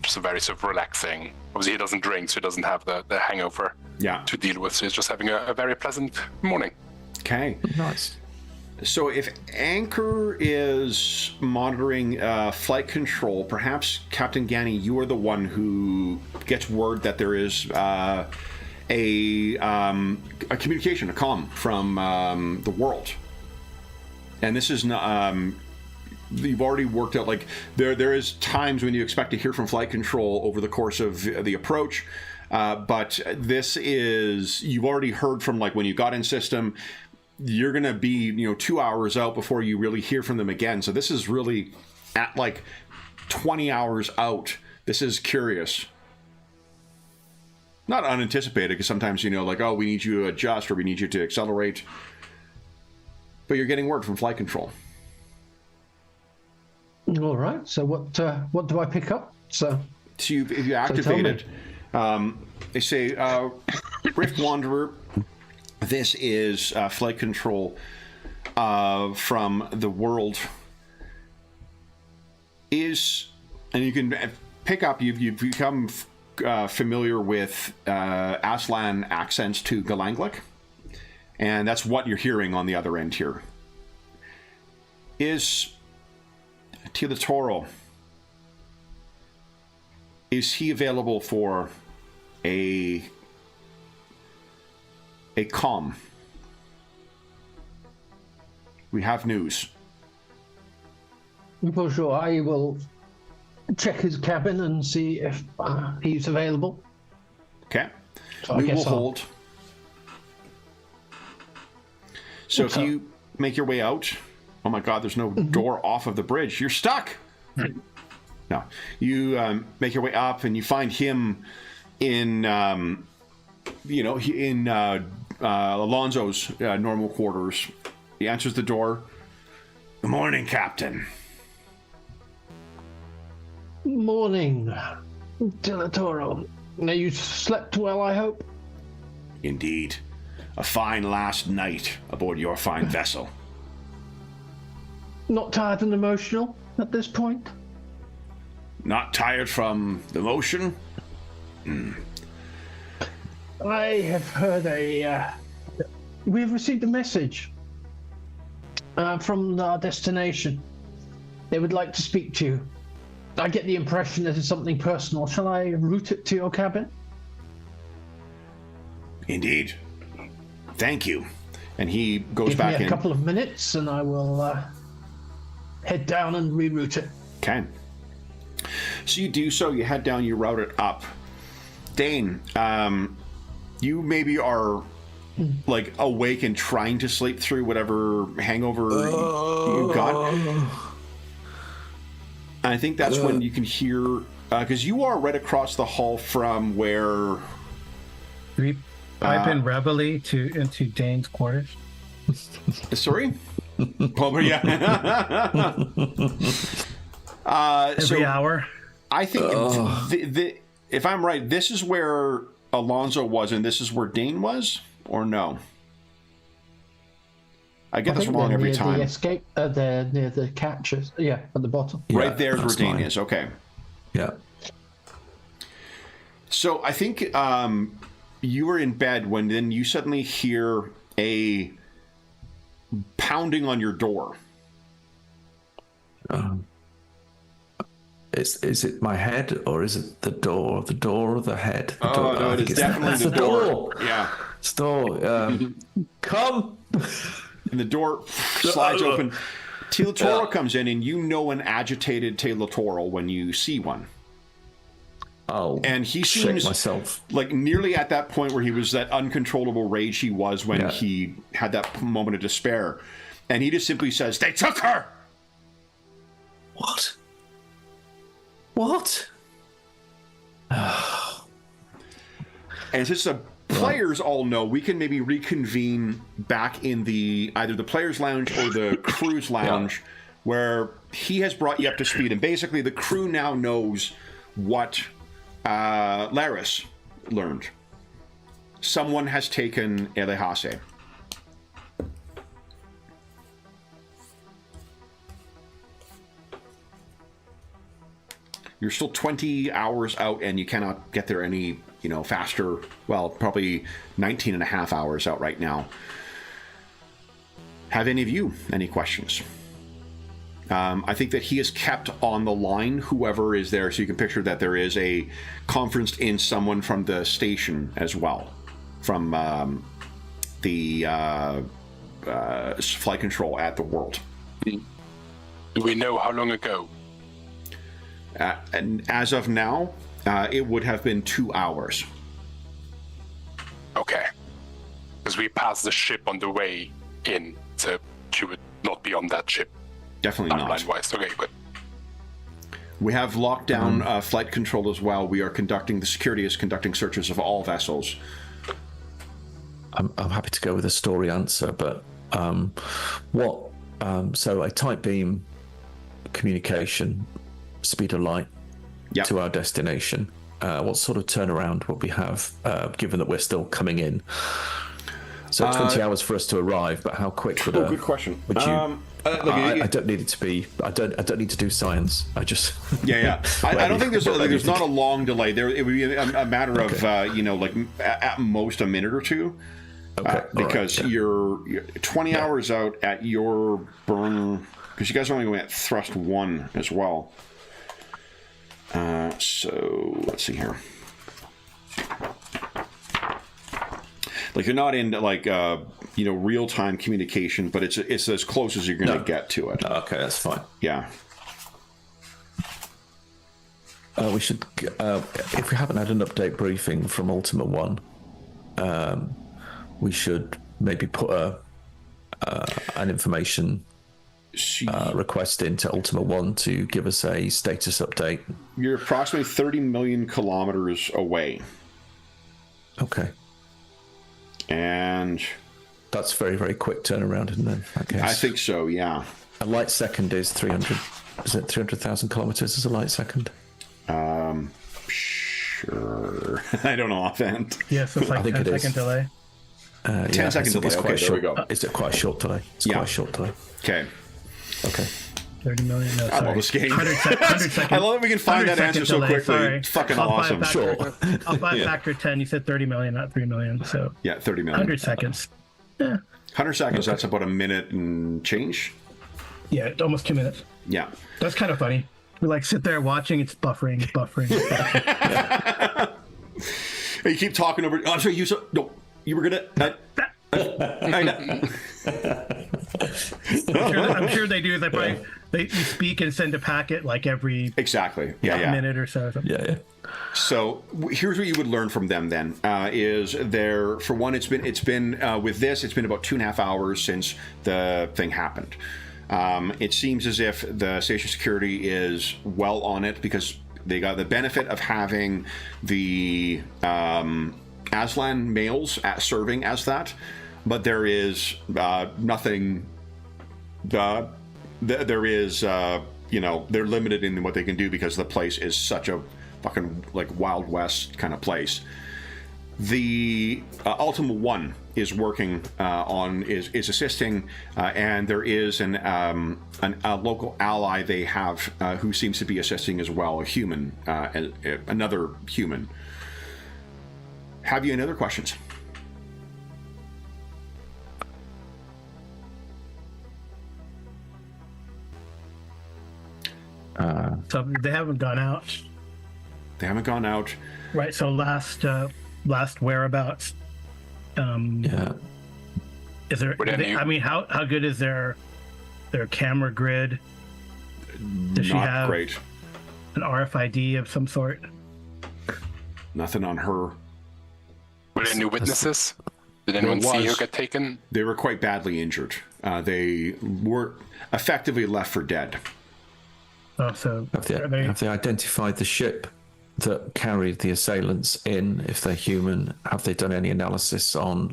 Just a very sort of relaxing. Obviously, he doesn't drink, so he doesn't have the hangover to deal with. So he's just having a very pleasant morning. Okay. Nice. So if Anchor is monitoring flight control, perhaps Captain Gani, you are the one who gets word that there is a communication, a comm from the world. And this is not... you've already worked out, like, there is times when you expect to hear from flight control over the course of the approach, but this is... You've already heard from, like, when you got in system... You're going to be, 2 hours out before you really hear from them again. So this is really at like 20 hours out. This is curious. Not unanticipated, because sometimes, like, oh, we need you to adjust or we need you to accelerate. But you're getting word from flight control. All right. So what do I pick up? So if you activate it, they say, Rift Wanderer... This is flight control from the world. And you can pick up, you've become familiar with Aslan accents to Galanglic, and that's what you're hearing on the other end here. Is Tilatoro, is he available for a comm? We have news. For sure, I will check his cabin and see if he's available. Okay. So we will hold. So if you make your way out, oh my God, there's no door off of the bridge. You're stuck. No, you make your way up and you find him in, Alonso's normal quarters. He answers the door. Good morning, Captain. Morning, Tilatoro. Now you slept well, I hope? Indeed. A fine last night aboard your fine vessel. Not tired and emotional at this point? Not tired from the motion? I have heard we've received a message from our destination. They would like to speak to you. I get the impression that it's something personal. Shall I route it to your cabin? Indeed. Thank you. And he goes Give back me in. a couple of minutes and I will head down and reroute it. Okay. So you do so. You head down, you route it up. Dane, you maybe are like awake and trying to sleep through whatever hangover you got. And I think that's when you can hear, because you are right across the hall from where... We pipe in reveille into Dane's quarters. Sorry? Probably, yeah. Every hour. I think, if I'm right, this is where Alonso was, and this is where Dane was, or no? I get this wrong every time. The escape, near the catches, at the bottom. Yeah, right there's where Dane is. Okay. Yeah. So I think you were in bed when then you suddenly hear a pounding on your door. Is it my head or is it the door? The door or the head? The door. No, it is definitely the door. Yeah. It's the door. Come. And the door slides open. Tilatoro comes in, and you know an agitated Tilatoro when you see one. Oh, and he seems myself like nearly at that point where he was that uncontrollable rage he was when he had that moment of despair. And he just simply says, "They took her!" What? What? And it's just a players all know, we can maybe reconvene back in either the players' lounge or the crew's lounge, where he has brought you up to speed, and basically the crew now knows what Laris learned. Someone has taken Elehase. You're still 20 hours out, and you cannot get there any, faster. Well, probably 19 and a half hours out right now. Have any of you any questions? I think that he has kept on the line whoever is there, so you can picture that there is a conference in someone from the station as well, from the flight control at the World. Do we know how long ago? And as of now, it would have been 2 hours. Okay. Because we passed the ship on the way in, so she would not be on that ship. Definitely not. Timeline-wise, okay, good. We have locked down flight control as well. The security is conducting searches of all vessels. I'm happy to go with a story answer, but so a tight beam communication, speed of light to our destination. What sort of turnaround would we have, given that we're still coming in? So 20 hours for us to arrive, but how quick would? Good question. Would you? I don't need it to be. I don't need to do science. I just. Yeah. I don't think there's not a long delay. It would be a matter of at most a minute or two. Okay. Because you're 20 hours out at your burn. Because you guys are only going at thrust 1 as well. So let's see here. You're not in real-time communication, but it's as close as you're going to get to it. Okay, that's fine. Yeah. We should, if we haven't had an update briefing from Ultima One, we should maybe put an information request into Ultima One to give us a status update. You're approximately 30 million kilometers away. Okay. And that's very, very quick turnaround, isn't it? I guess. I think so, yeah. A light second is 300. Is it 300,000 kilometers as a light second? Sure. I don't know offhand. Yeah, so it's like 10-second delay. 10-second delay. Okay, there we go. Is it quite a short delay? It's quite a short delay. Okay. 30 million. No, I love this game. 100 seconds. I love that we can find that answer so quickly. Sorry. It's fucking awesome. Sure. I'll buy factor 10. You said 30 million, not 3 million. So yeah, 30 million. 100 seconds. Yeah. 100 seconds. That's about a minute and change. Yeah, almost 2 minutes. Yeah. That's kind of funny. We sit there watching. It's buffering. You keep talking over. Oh, I'm sorry. You were gonna. I'm sure they do. They speak and send a packet every minute or so. Yeah. So here's what you would learn from them then is there, for one, it's been with this, it's been about 2.5 hours since the thing happened. It seems as if the station security is well on it because they got the benefit of having the Aslan males serving as that, but there is nothing. There is they're limited in what they can do because the place is such a fucking Wild West kind of place. The Ultima One is working is assisting, and there is a local ally they have who seems to be assisting as well, a human, another human. Have you any other questions? So they haven't gone out. They haven't gone out. Right. So last whereabouts. Yeah. Is there? How good is their camera grid? Does she have great. An RFID of some sort? Nothing on her. Were there any witnesses? Did anyone see her get taken? They were quite badly injured. They were effectively left for dead. Oh, so have they identified the ship that carried the assailants in, if they're human? Have they done any analysis on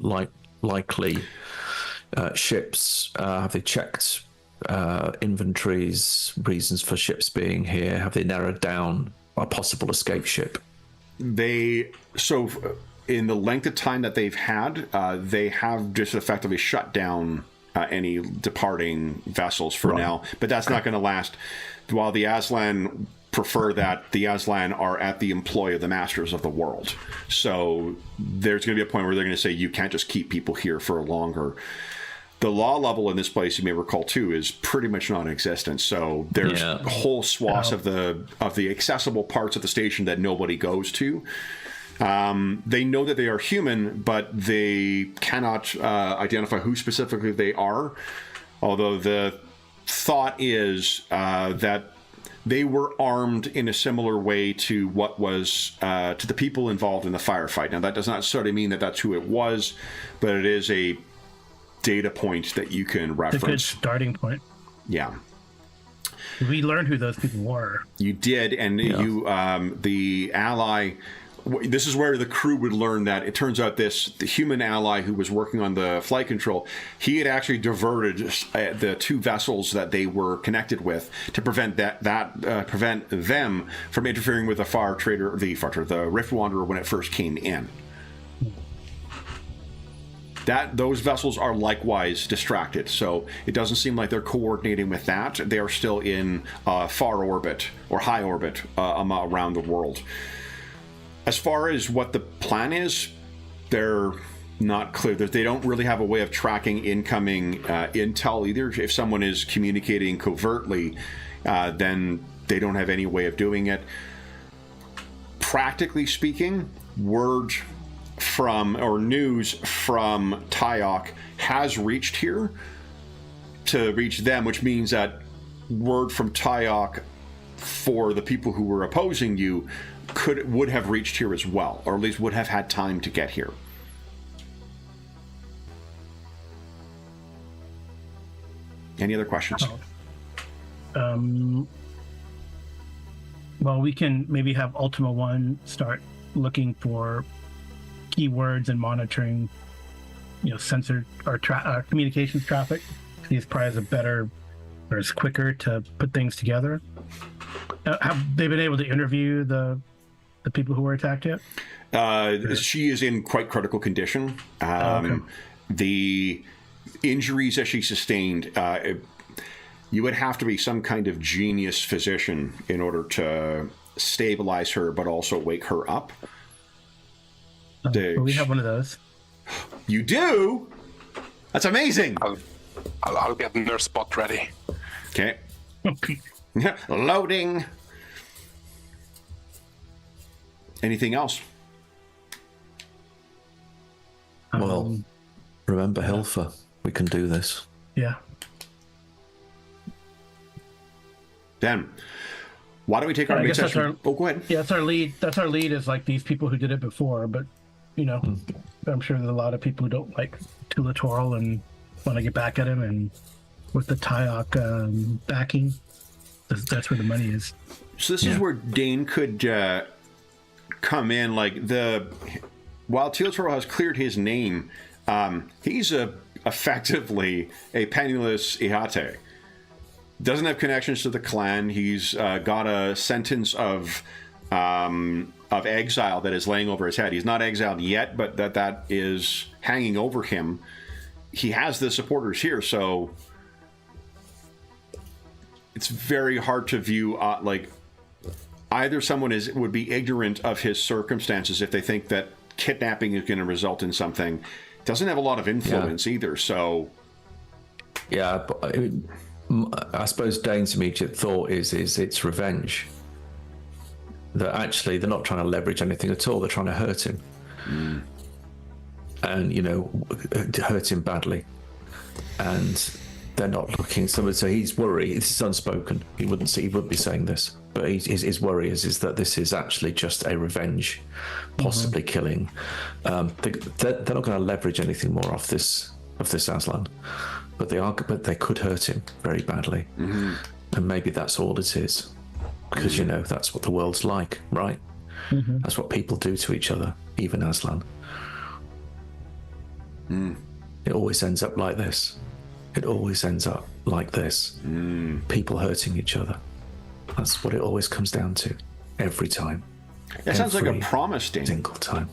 likely ships? Have they checked inventories, reasons for ships being here? Have they narrowed down a possible escape ship? In the length of time that they've had, they have just effectively shut down any departing vessels for now, but that's not going to last. While the Aslan prefer that, the Aslan are at the employ of the masters of the world. So there's going to be a point where they're going to say, you can't just keep people here for longer. The law level in this place, you may recall too, is pretty much non-existent. So there's whole swaths of the accessible parts of the station that nobody goes to. They know that they are human, but they cannot identify who specifically they are. Although the thought is that they were armed in a similar way to what was to the people involved in the firefight. Now, that does not necessarily mean that that's who it was, but it is a data point that you can reference. It's a good starting point. Yeah. We learned who those people were. You did, and you, the ally. This is where the crew would learn that it turns out the human ally who was working on the flight control, he had actually diverted the two vessels that they were connected with to prevent prevent them from interfering with the Rift Wanderer when it first came in. Those vessels are likewise distracted, so it doesn't seem like they're coordinating with that. They are still in far orbit or high orbit around the world. As far as what the plan is, they're not clear. They don't really have a way of tracking incoming intel either. If someone is communicating covertly, then they don't have any way of doing it. Practically speaking, news from Tyok has reached here to reach them, which means that word from Tyok for the people who were opposing you would have reached here as well, or at least would have had time to get here. Any other questions? Well, we can maybe have Ultima One start looking for keywords and monitoring, censored or communications traffic. These probably is a better or is quicker to put things together. Have they been able to interview the people who were attacked yet? She is in quite critical condition. Okay. The injuries that she sustained, you would have to be some kind of genius physician in order to stabilize her, but also wake her up. Well, we have one of those. You do? That's amazing. I'll get the nurse spot ready. Okay. Loading. Anything else? Well, remember Hilfa. We can do this. Yeah. Then, why don't we take our mid session? Go ahead. Yeah, that's our lead. That's our lead is like these people who did it before, but I'm sure there's a lot of people who don't like Tulatorl and want to get back at him, and with the Tyok backing, that's where the money is. So this is where Dane could come in. While Tulatorl has cleared his name, he's effectively a penniless Ihate. Doesn't have connections to the clan. He's got a sentence of exile that is laying over his head. He's not exiled yet, but that is hanging over him. He has the supporters here, so it's very hard to view either someone would be ignorant of his circumstances if they think that kidnapping is going to result in something. Doesn't have a lot of influence either, so yeah. But I suppose Dane's immediate thought is it's revenge. That actually they're not trying to leverage anything at all. They're trying to hurt him, and hurt him badly. And they're not looking. So he's worried. This is unspoken. He wouldn't be saying this, but his worry is that this is actually just a revenge, possibly killing. They're not going to leverage anything more off this Aslan, but they could hurt him very badly, and maybe that's all it is, because that's what the world's like, right? That's what people do to each other, even Aslan. It always ends up like this. It always ends up like this. People hurting each other. That's what it always comes down to. Every time. That sounds like a Every promise, Dane. single time.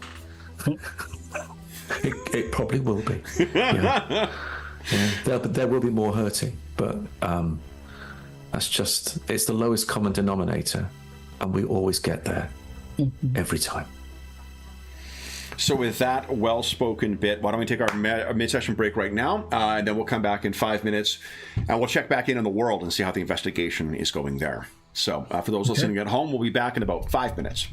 It probably will be. Yeah. There will be more hurting, but it's the lowest common denominator, and we always get there every time. So with that well-spoken bit, why don't we take our mid-session break right now, and then we'll come back in 5 minutes, and we'll check back in the world and see how the investigation is going there. So for those listening at home, we'll be back in about 5 minutes.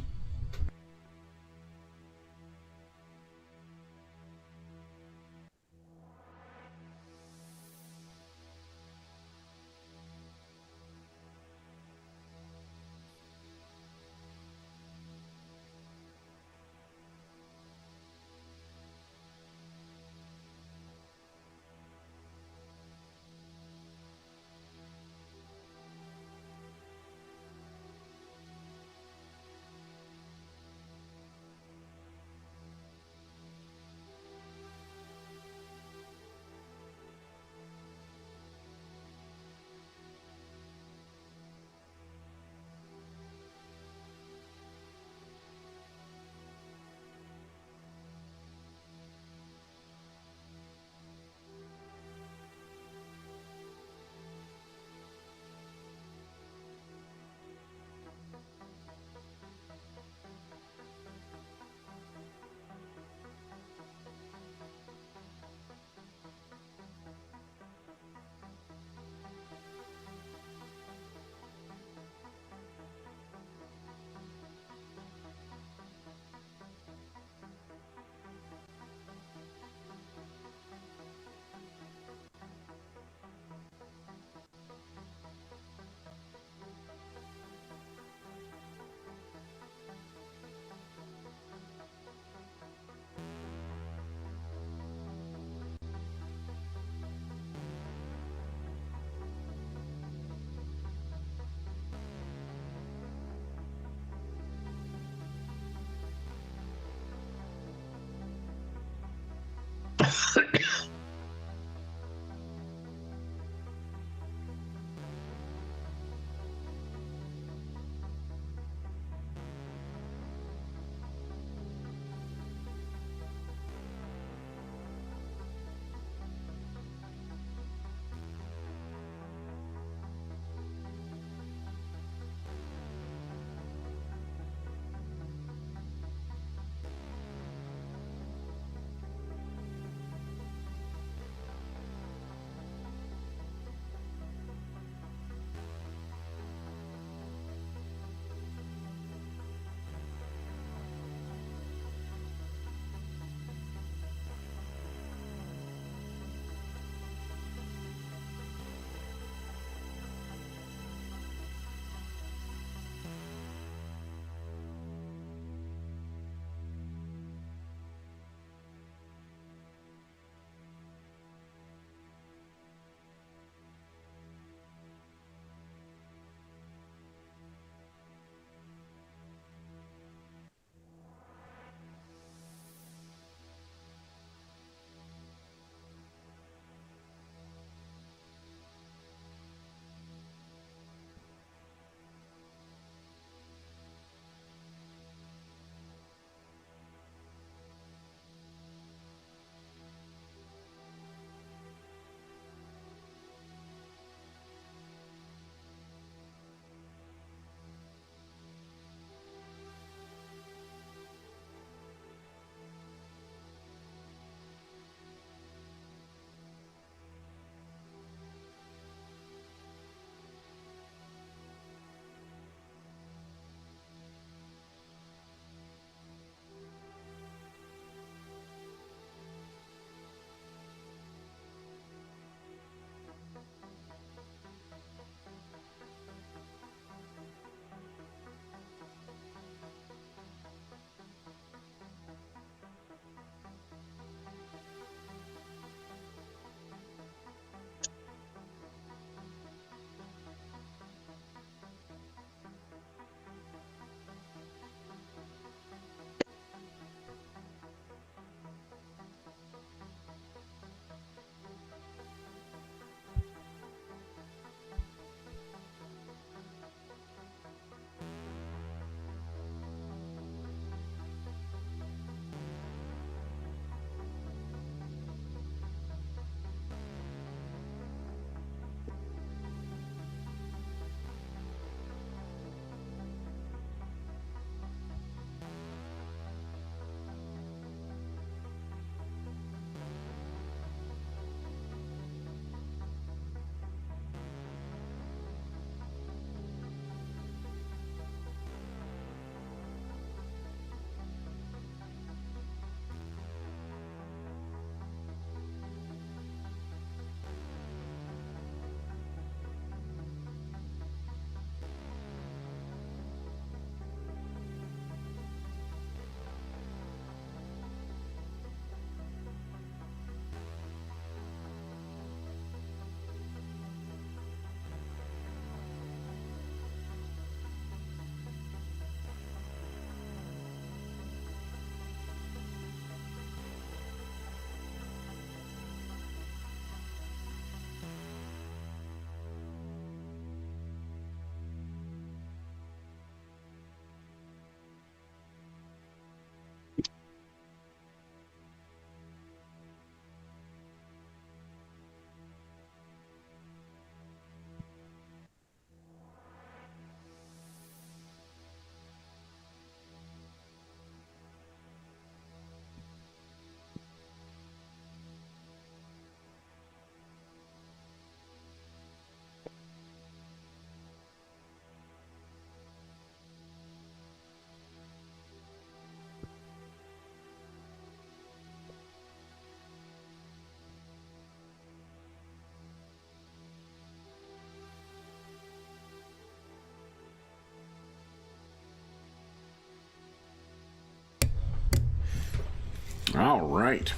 All right.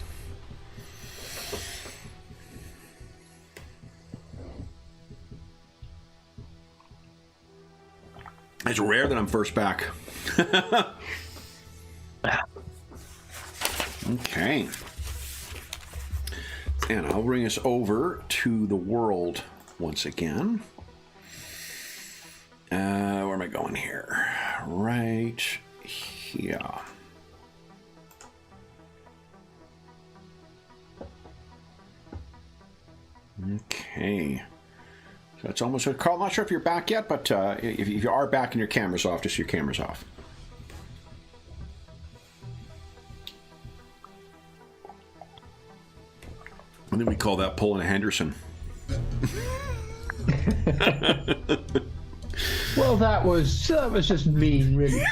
It's rare that I'm first back. Okay. And I'll bring us over to the world once again. Where am I going here? Right here. Okay. So it's almost... Carl, I'm not sure if you're back yet, but if you are back and your camera's off, just your camera's off. I think we call that pulling a Henderson. Well, that was just mean, really.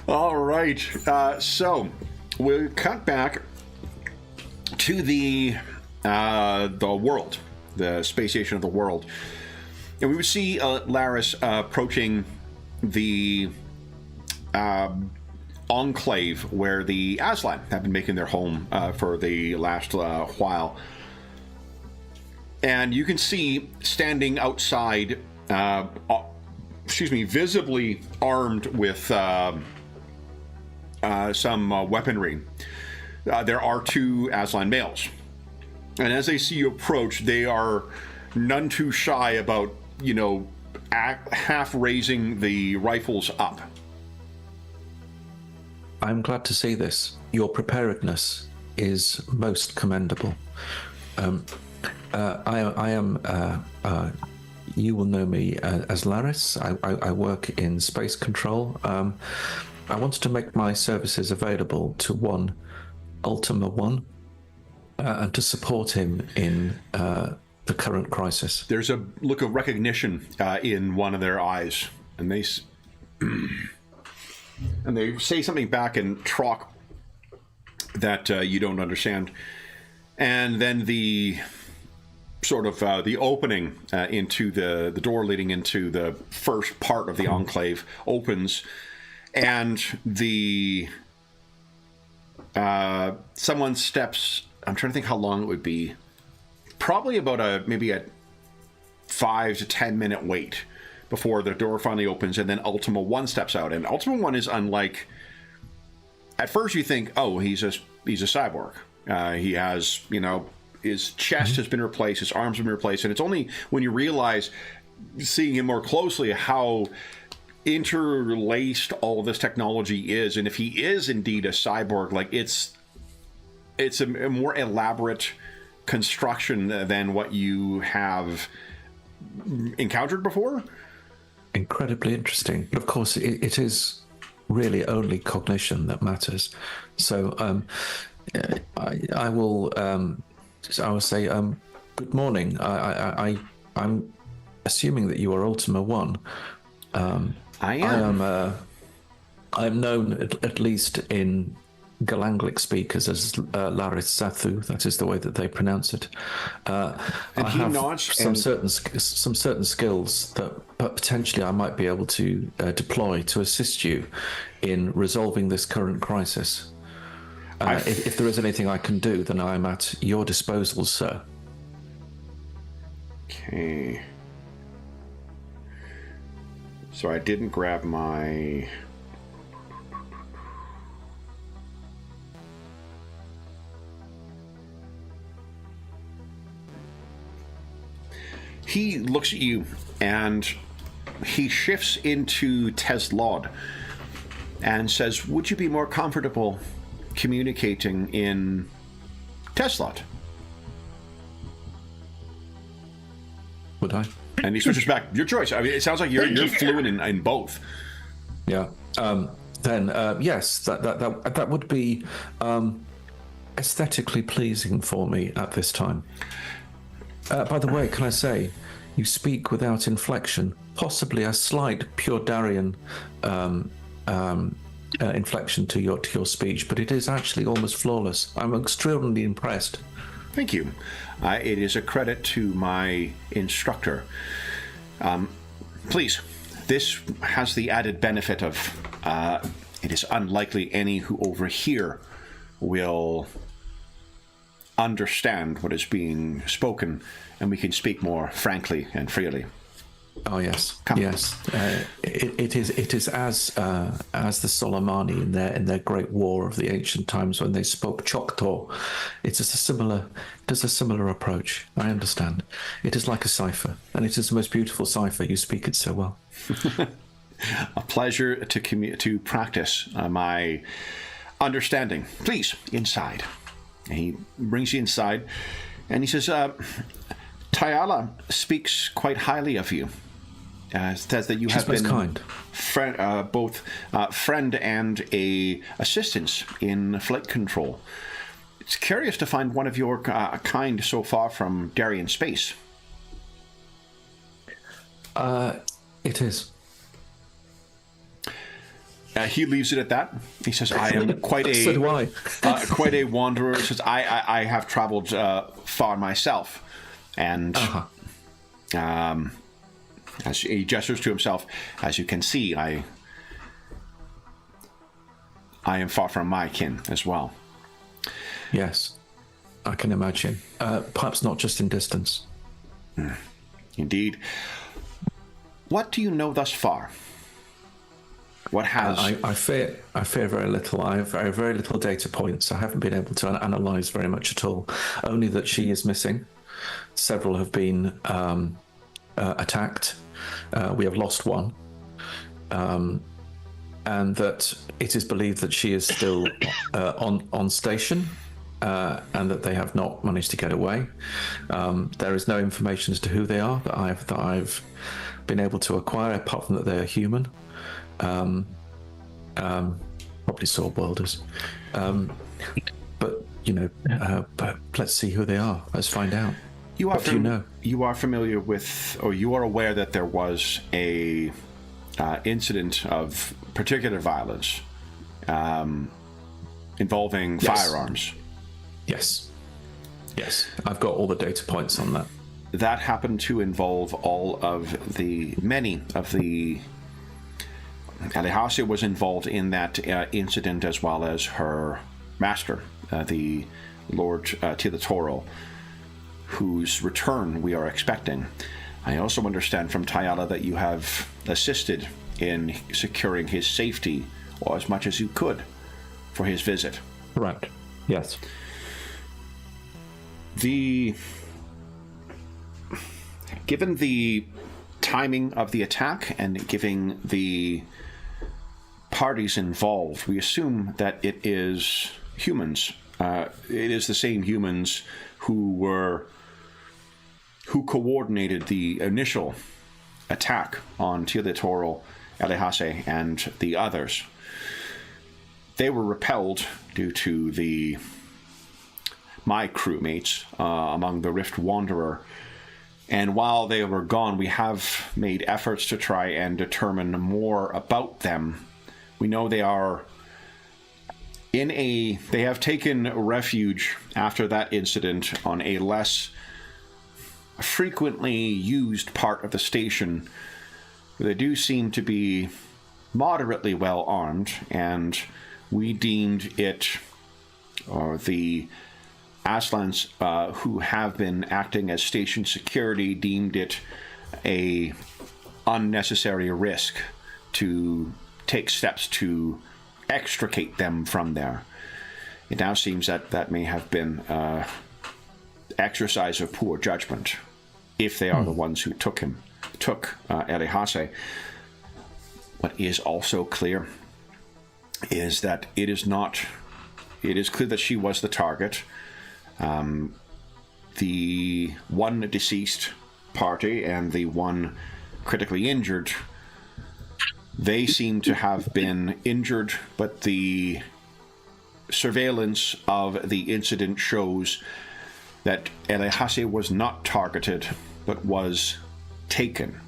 All right. So we'll cut back to the world, the space station of the world, and we would see Laris approaching the enclave where the Aslan have been making their home for the last while. And you can see standing outside, visibly armed with some weaponry. There are two Aslan males. And as they see you approach, they are none too shy about, half raising the rifles up. I'm glad to see this. Your preparedness is most commendable. I am. You will know me as Laris. I work in space control. I wanted to make my services available to Ultima One, and to support him in the current crisis. There's a look of recognition in one of their eyes, and they say something back in Trock that you don't understand. And then the sort of the opening into the door leading into the first part of the enclave opens, and the someone steps. I'm trying to think how long it would be. Probably about maybe a 5 to 10 minute wait before the door finally opens, and then Ultima One steps out. And Ultima One is unlike. At first, you think, oh, he's a cyborg. He has, his chest has been replaced, his arms have been replaced, and it's only when you realize, seeing him more closely, how interlaced all this technology is, and if he is indeed a cyborg, like it's a more elaborate construction than what you have encountered before. Incredibly interesting, but of course, it is really only cognition that matters. So, I will say, good morning. I'm assuming that you are Ultima One. I am. I am known, at least in Galanglic speakers, as Laris Zathu. That is the way that they pronounce it. And I he have nods some certain skills that potentially I might be able to deploy to assist you in resolving this current crisis. If there is anything I can do, then I'm at your disposal, sir. Okay. So I didn't grab my... He looks at you, and he shifts into Teslod and says, would you be more comfortable communicating in Teslod? Would I? And he switches back. Your choice. I mean, it sounds like you're fluent in both. Yeah. Then yes, that would be aesthetically pleasing for me at this time. By the way, can I say, you speak without inflection, possibly a slight pure Darien inflection to your speech, but it is actually almost flawless. I'm extremely impressed. Thank you. It is a credit to my instructor. Please, this has the added benefit of it is unlikely any who over here will understand what is being spoken, and we can speak more frankly and freely. Oh yes, Come. yes. It is as the Soleimani in their great war of the ancient times when they spoke Choctaw. It is a similar approach. I understand. It is like a cipher, and it is the most beautiful cipher. You speak it so well. A pleasure to practice my understanding. Please, inside. And he brings you inside, and he says, Tayala speaks quite highly of you. Says that you have been kind. Both friend and a assistance in flight control. It's curious to find one of your kind so far from Darien space. It is. He leaves it at that. He says, "I am quite a So do I. quite a wanderer." He says, "I have traveled far myself, and as he gestures to himself, as you can see, I am far from my kin as well." Yes, I can imagine. Perhaps not just in distance. Indeed. What do you know thus far? What has... I fear very little. I have very little data points. I haven't been able to analyse very much at all. Only that she is missing. Several have been attacked. We have lost one. And that it is believed that she is still on station, and that they have not managed to get away. There is no information as to who they are that I've been able to acquire, apart from that they are human. Probably sword wielders. But but let's see who they are. Let's find out. What do you know? You are familiar with, or you are aware that there was a incident of particular violence involving firearms. Yes. I've got all the data points on that. That happened to involve many of the Alejandra was involved in that incident, as well as her master, the Lord Tilatoro, whose return we are expecting. I also understand from Tayala that you have assisted in securing his safety, or as much as you could, for his visit. Correct. Yes. Given the timing of the attack and given the parties involved, we assume that it is humans. It is the same humans who coordinated the initial attack on Tilatoro, Elehase, and the others. They were repelled due to my crewmates among the Rift Wanderer. And while they were gone, we have made efforts to try and determine more about them. We know they are they have taken refuge after that incident on a less frequently used part of the station. They do seem to be moderately well armed, and we deemed it, or the Aslans who have been acting as station security, deemed it a unnecessary risk to take steps to extricate them from there. It now seems that may have been exercise of poor judgment, if they are the ones who took Elehase. What is also clear is that it is clear that she was the target. The one deceased party and the one critically injured, they seem to have been injured, but the surveillance of the incident shows that Elehase was not targeted, but was taken.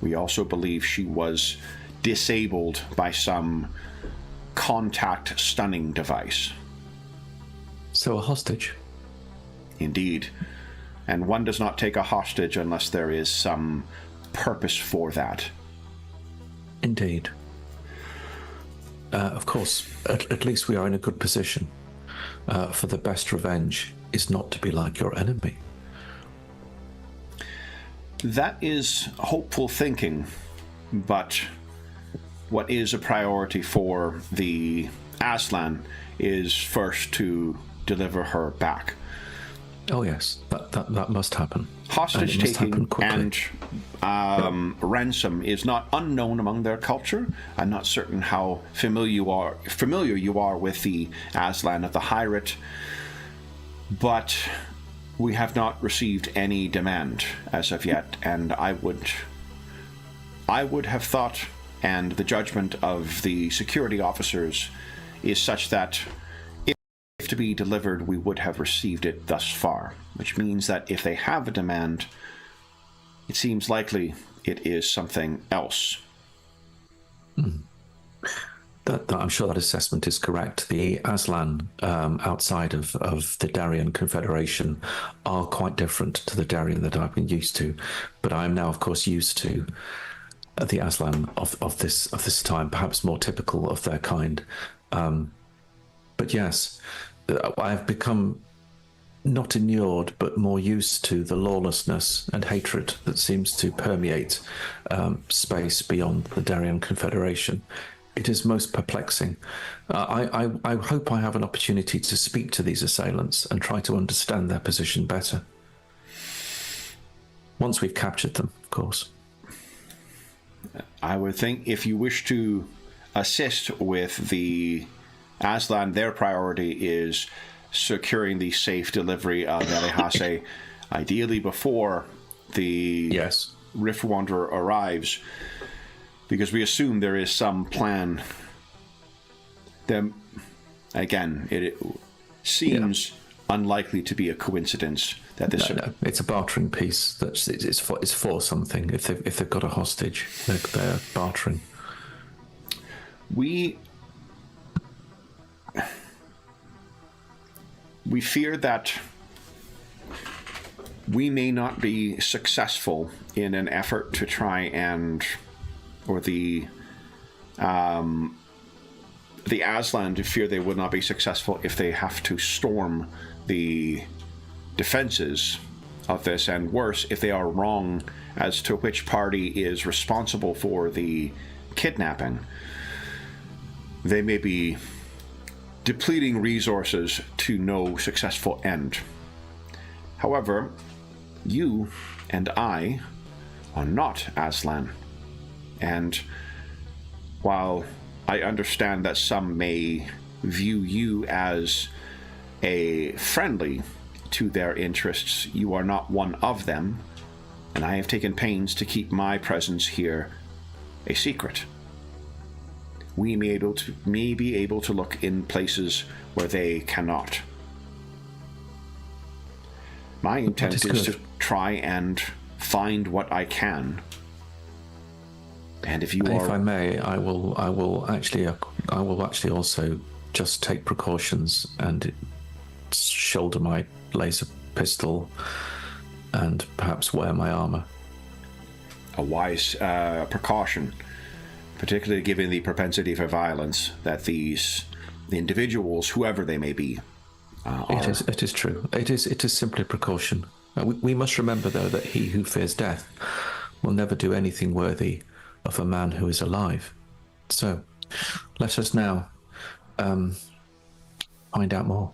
We also believe she was disabled by some contact stunning device. So a hostage? Indeed. And one does not take a hostage unless there is some purpose for that. Indeed. of course, at least we are in a good position. For the best revenge is not to be like your enemy. That is hopeful thinking, but what is a priority for the Aslan is first to deliver her back. Oh yes, that must happen. Hostage taking and ransom is not unknown among their culture. I'm not certain how familiar you are with the Aslan of the Hyrate, but we have not received any demand as of yet, and I would have thought, and the judgment of the security officers is such that if to be delivered, we would have received it thus far, which means that if they have a demand, it seems likely it is something else. I'm sure that assessment is correct. The Aslan outside of the Darien Confederation are quite different to the Darien that I've been used to, but I am now, of course, used to the Aslan of this time, perhaps more typical of their kind. But yes, I have become not inured, but more used to the lawlessness and hatred that seems to permeate space beyond the Darien Confederation. It is most perplexing. I hope I have an opportunity to speak to these assailants and try to understand their position better. Once we've captured them, of course. I would think if you wish to assist with the Aslan, their priority is securing the safe delivery of Elehase, ideally before the Rift Wanderer arrives, because we assume there is some plan. Then, again, it seems unlikely to be a coincidence that this. No, it's a bartering piece. It's for something. If they've got a hostage, they're bartering. We fear that we may not be successful in an effort to try and, or the Aslan to fear they would not be successful if they have to storm the defenses of this, and worse, if they are wrong as to which party is responsible for the kidnapping. They may be depleting resources to no successful end. However, you and I are not Aslan, and while I understand that some may view you as a friendly to their interests, you are not one of them, and I have taken pains to keep my presence here a secret. We may be able to look in places where they cannot. My intent is to try and find what I can. And if I may, I will actually also just take precautions and shoulder my laser pistol and perhaps wear my armor. A wise precaution, particularly given the propensity for violence that these individuals, whoever they may be, are. It is true. It is simply a precaution. We must remember, though, that he who fears death will never do anything worthy of a man who is alive. So, let us now find out more.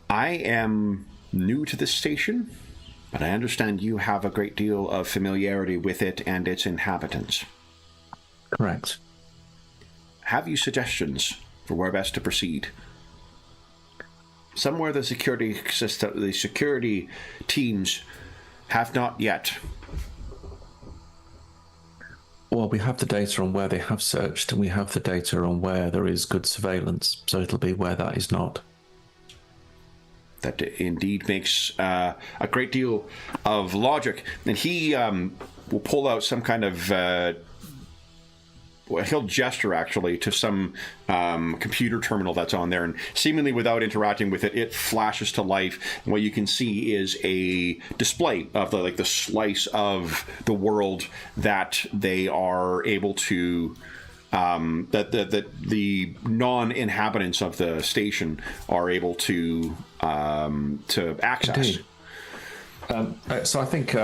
I am new to this station, but I understand you have a great deal of familiarity with it and its inhabitants. Correct. Have you suggestions for where best to proceed? Somewhere the security teams have not yet. Well, we have the data on where they have searched, and we have the data on where there is good surveillance, so it'll be where that is not. That indeed makes a great deal of logic. And he will pull out some kind of... he'll gesture, actually, to some computer terminal that's on there, and seemingly without interacting with it, it flashes to life. And what you can see is a display of the slice of the world that they are able to that the non-inhabitants of the station are able to access. So I think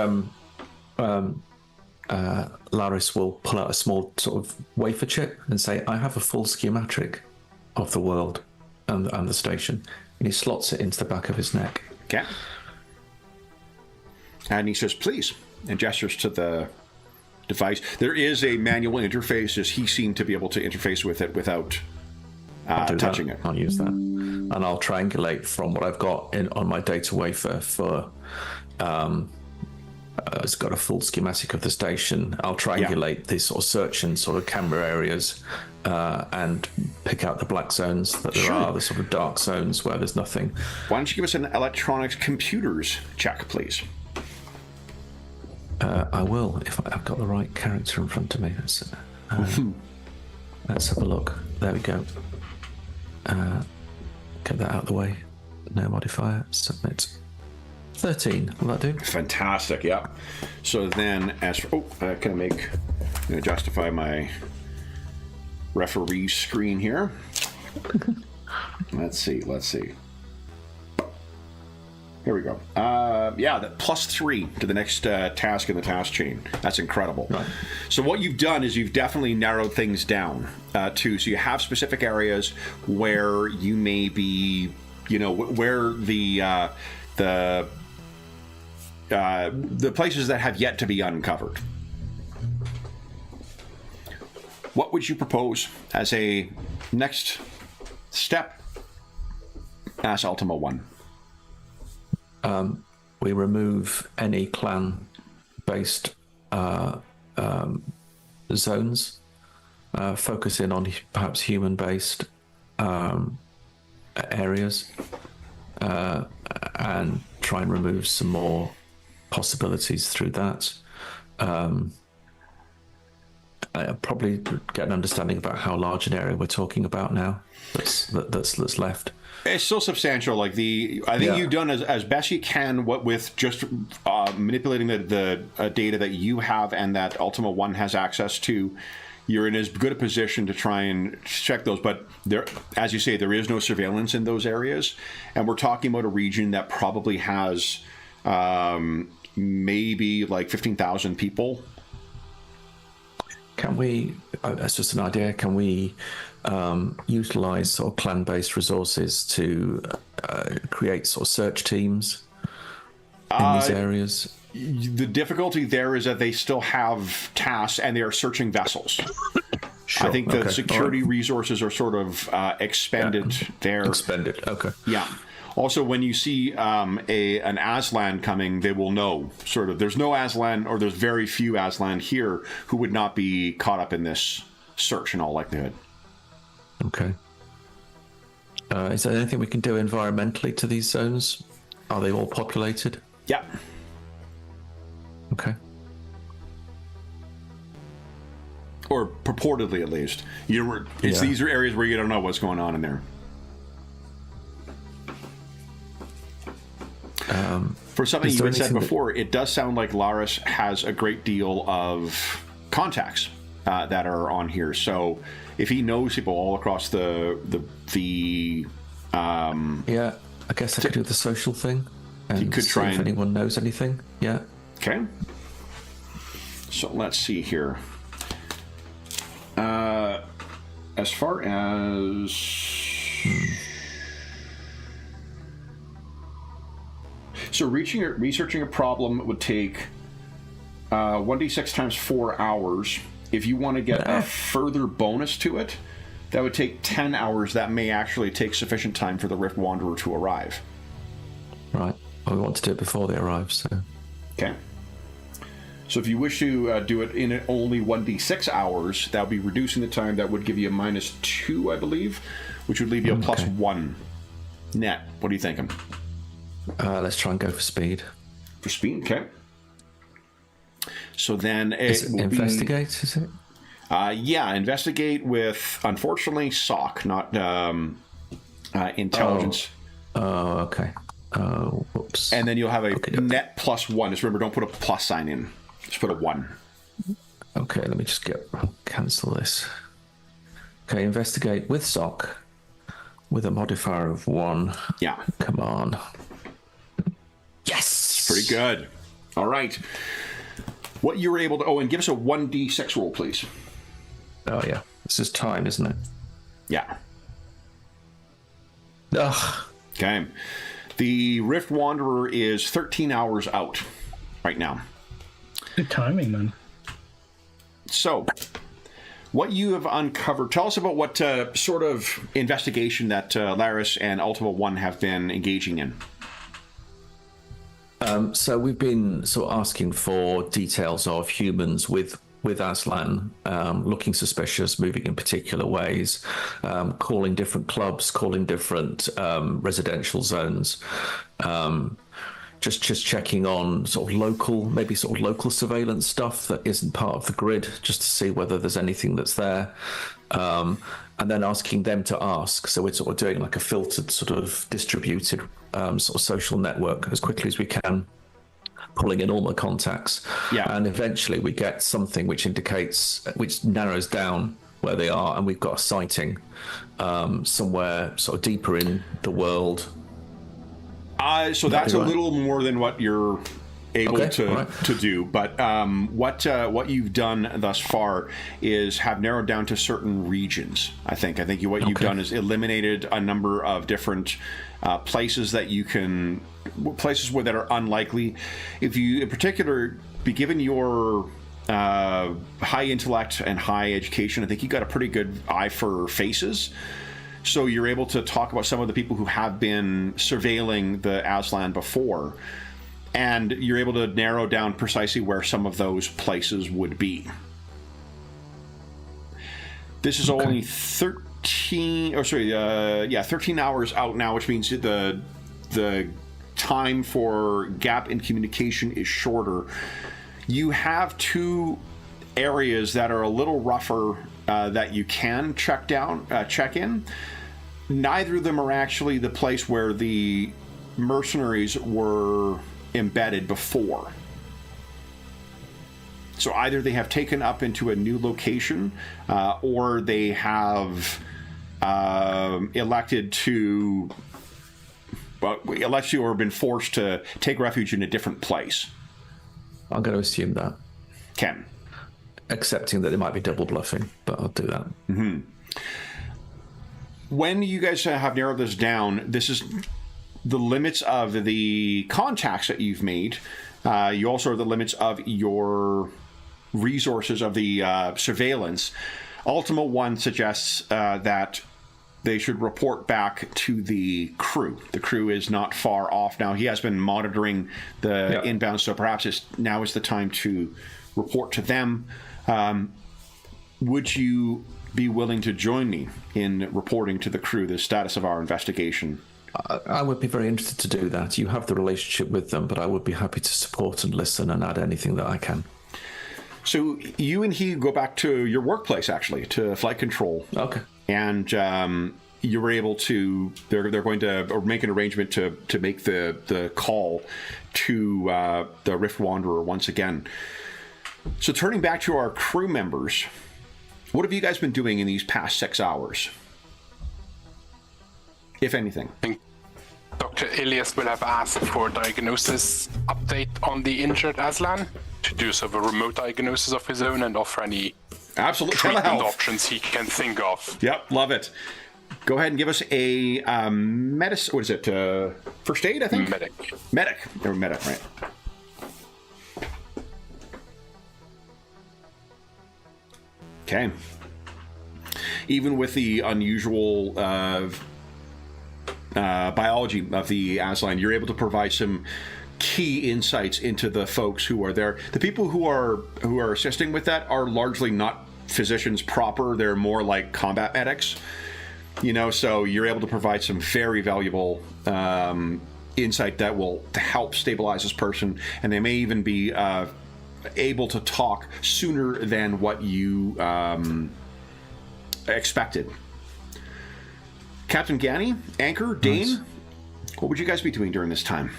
Laris will pull out a small sort of wafer chip and say, "I have a full schematic of the world and the station," and he slots it into the back of his neck. Okay. And he says, "Please," and gestures to the device. There is a manual interface, as he seemed to be able to interface with it without touching it. I'll use that, and I'll triangulate from what I've got on my data wafer for. It's got a full schematic of the station. I'll triangulate these sort of search and sort of camera areas, and pick out the black zones that there are, the sort of dark zones where there's nothing. Why don't you give us an electronics computers check, please? I will, if I've got the right character in front of me. Let's have a look. There we go. Get that out of the way. No modifier. Submit. 13. Will that do? Fantastic. Yeah. So then, can I make? I'm going to justify my referee screen here. Let's see. Here we go. That +3 to the next task in the task chain. That's incredible. Right. So what you've done is you've definitely narrowed things down too. So you have specific areas where you may be, where the places that have yet to be uncovered. What would you propose as a next step as Ultima 1? We remove any clan-based zones, focus in on perhaps human-based areas, and try and remove some more possibilities through that. I'll probably get an understanding about how large an area we're talking about now that's left. It's still substantial. I think you've done as best you can with just manipulating the data that you have and that Ultima 1 has access to. You're in as good a position to try and check those, but there, as you say, there is no surveillance in those areas, and we're talking about a region that probably has maybe like 15,000 people. Can we? That's just an idea. Can we utilize sort of clan-based resources to create sort of search teams in these areas? The difficulty there is that they still have tasks and they are searching vessels. Sure. I think the security resources are sort of expended there. Expended, okay. Yeah. Also, when you see an Aslan coming, they will know. Sort of, there's no Aslan, or there's very few Aslan here who would not be caught up in this search in all likelihood. Okay. Is there anything we can do environmentally to these zones? Are they all populated? Yeah. Okay. Or purportedly, at least. These are areas where you don't know what's going on in there. For something you had said before, it does sound like Laris has a great deal of contacts that are on here. So if he knows people all across the I guess I could do the social thing. And you could try if anyone knows anything. Yeah. Okay. So let's see here. As far as so researching a problem would take 1d6 times 4 hours. If you want to get a further bonus to it, that would take 10 hours. That may actually take sufficient time for the Rift Wanderer to arrive. Right. Well, we want to do it before they arrive, so... Okay. So if you wish to do it in only 1d6 hours, that would be reducing the time. That would give you a -2, I believe, which would leave you a +1 net. What are you thinking? Let's try and go for speed. For speed, okay. So then is it investigate, is it? Investigate with, unfortunately, SOC, not intelligence. Oh, okay. Oh, whoops. And then you'll have a net +1. Just remember, don't put a plus sign in. Just put a 1. Okay, let me just cancel this. Okay, investigate with SOC with a modifier of 1. Yeah. Come on. Yes! Pretty good. All right. What you were able to... Oh, and give us a 1d6 roll, please. Oh, yeah. This is time, isn't it? Yeah. Ugh. Okay. The Rift Wanderer is 13 hours out right now. Good timing, then. So, what you have uncovered, tell us about what sort of investigation that Laris and Ultima One have been engaging in. So we've been sort of asking for details of humans with Aslan, looking suspicious, moving in particular ways, calling different clubs, calling different residential zones, just checking on sort of local surveillance stuff that isn't part of the grid, just to see whether there's anything that's there, and then asking them to ask. So we're sort of doing like a filtered, sort of distributed sort of social network as quickly as we can, pulling in all my contacts. Yeah. And eventually we get something which narrows down where they are, and we've got a sighting somewhere sort of deeper in the world. So that's a little more than what you're able to do, but what you've done thus far is have narrowed down to certain regions. I think what you've done is eliminated a number of different places that you can, places where that are unlikely. If you, in particular, be given your high intellect and high education, I think you got a pretty good eye for faces. So you're able to talk about some of the people who have been surveilling the Aslan before, and you're able to narrow down precisely where some of those places would be. This is only 13 hours out now, which means the time for gap in communication is shorter. You have 2 areas that are a little rougher that you can check in. Neither of them are actually the place where the mercenaries were embedded before. So either they have taken up into a new location, or they have elected to or been forced to take refuge in a different place. I'm going to assume that. Ken. Accepting that they might be double bluffing, but I'll do that. Mm-hmm. When you guys have narrowed this down, this is the limits of the contacts that you've made. You also are the limits of your resources of the surveillance. Ultima One suggests that they should report back to the crew. The crew is not far off now. He has been monitoring the inbound, so perhaps now is the time to report to them. Would you be willing to join me in reporting to the crew the status of our investigation? I would be very interested to do that. You have the relationship with them, but I would be happy to support and listen and add anything that I can. So you and he go back to your workplace, actually, to flight control. Okay. And you were able to, they're going to make an arrangement to make the call to the Rift Wanderer once again. So turning back to our crew members, what have you guys been doing in these past 6 hours? If anything. I think Dr. Ilias will have asked for a diagnosis update on the injured Aslan, to do sort of a remote diagnosis of his own and offer any treatment options he can think of. Yep, love it. Go ahead and give us a medicine. What is it? First aid, I think? Medic. Or medic, right. Okay. Even with the unusual biology of the Aslan, you're able to provide some key insights into the folks who are there. The people who are assisting with that are largely not physicians proper. They're more like combat medics, so you're able to provide some very valuable insight that will help stabilize this person, and they may even be able to talk sooner than what you expected. Captain Gani, Anchor, Dane, what would you guys be doing during this time?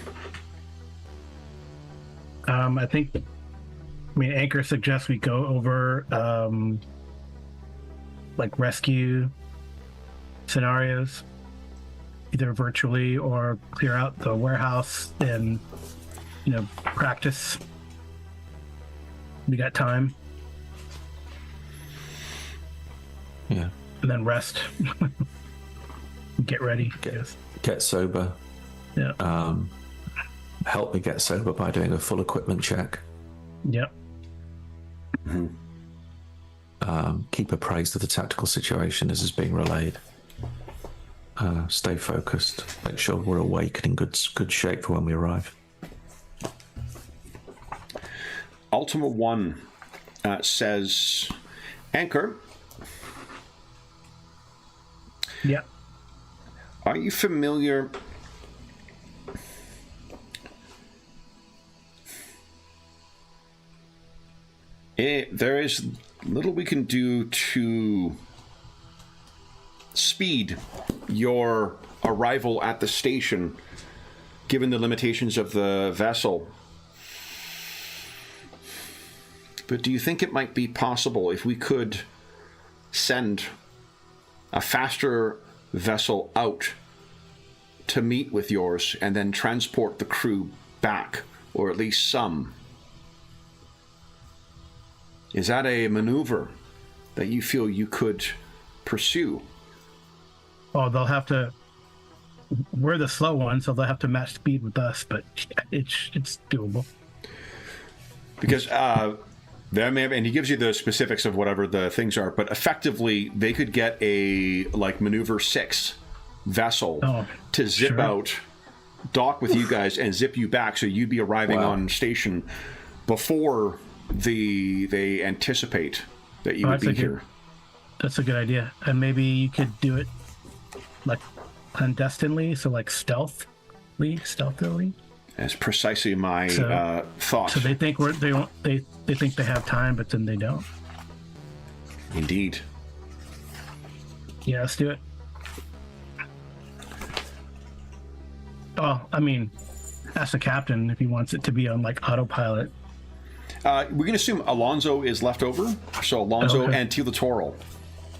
Anchor suggests we go over like rescue scenarios, either virtually or clear out the warehouse and, practice. We got time. Yeah. And then rest. Get ready. Get sober. Yeah. Help me get sober by doing a full equipment check. Yep. Keep appraised of the tactical situation as is being relayed. Stay focused. Make sure we're awake and in good shape for when we arrive. Ultima One says, Anchor, Yeah. are you familiar? There is little we can do to speed your arrival at the station, given the limitations of the vessel. But do you think it might be possible if we could send a faster vessel out to meet with yours and then transport the crew back, or at least some? Is that a maneuver that you feel you could pursue? Oh, they'll have to. We're the slow one, so they'll have to match speed with us. But it's doable. Because there may have, and he gives you the specifics of whatever the things are, but effectively they could get a maneuver 6 vessel to zip out, dock with you guys, and zip you back, so you'd be arriving on station before they anticipate that you would be here. That's a good idea, and maybe you could do it like clandestinely, so like stealthily. That's precisely my thought. So they think they think they have time, but then they don't. Indeed. Yeah, let's do it. Oh, I mean, ask the captain if he wants it to be on like autopilot. We can assume Alonso is left over, so Alonso and Tilatoral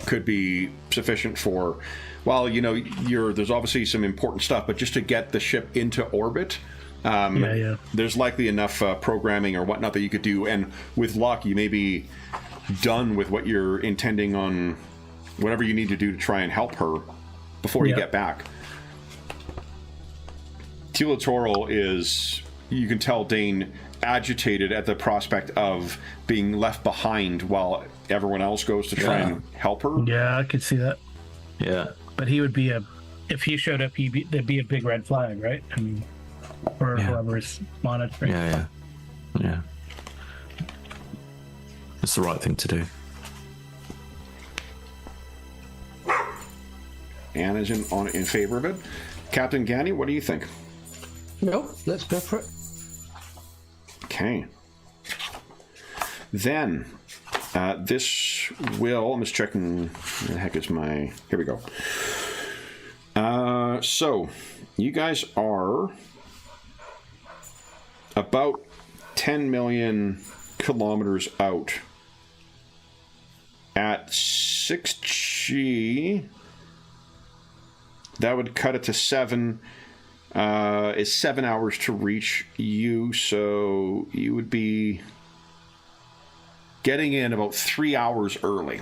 could be sufficient for. Well, there's obviously some important stuff, but just to get the ship into orbit. There's likely enough programming or whatnot that you could do, and with luck, you may be done with what you're intending on, whatever you need to do to try and help her before you get back. Tilatoral is, you can tell Dane, agitated at the prospect of being left behind while everyone else goes to try and help her. Yeah, I could see that. Yeah. But he would be if he showed up, there'd be a big red flag, right? I mean, for whoever's monitoring. Yeah. It's the right thing to do. Anne is in favor of it. Captain Gani, what do you think? No, let's go for it. Okay. Then, this will... I'm just checking... Where the heck is my... Here we go. So, you guys are about 10 million kilometers out. At 6G, that would cut it to 7. It's 7 hours to reach you, so you would be getting in about 3 hours early.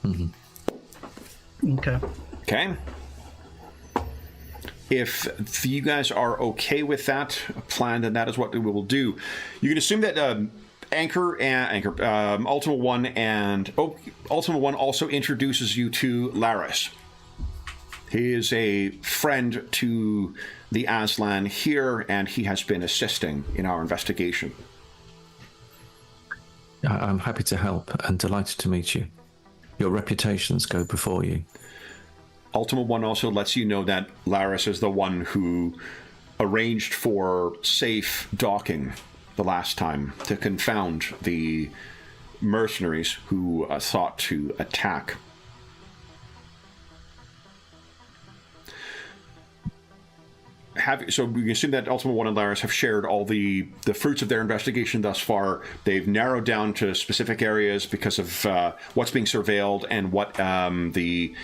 Mm-hmm. Okay. If you guys are okay with that plan, then that is what we will do. You can assume that Ultima One and Ultima One also introduces you to Laris. He is a friend to the Aslan here, and he has been assisting in our investigation. I'm happy to help and delighted to meet you. Your reputations go before you. Ultima One also lets you know that Laris is the one who arranged for safe docking the last time to confound the mercenaries who sought to attack. so we can assume that Ultima One and Laris have shared all the fruits of their investigation thus far. They've narrowed down to specific areas because of what's being surveilled and what the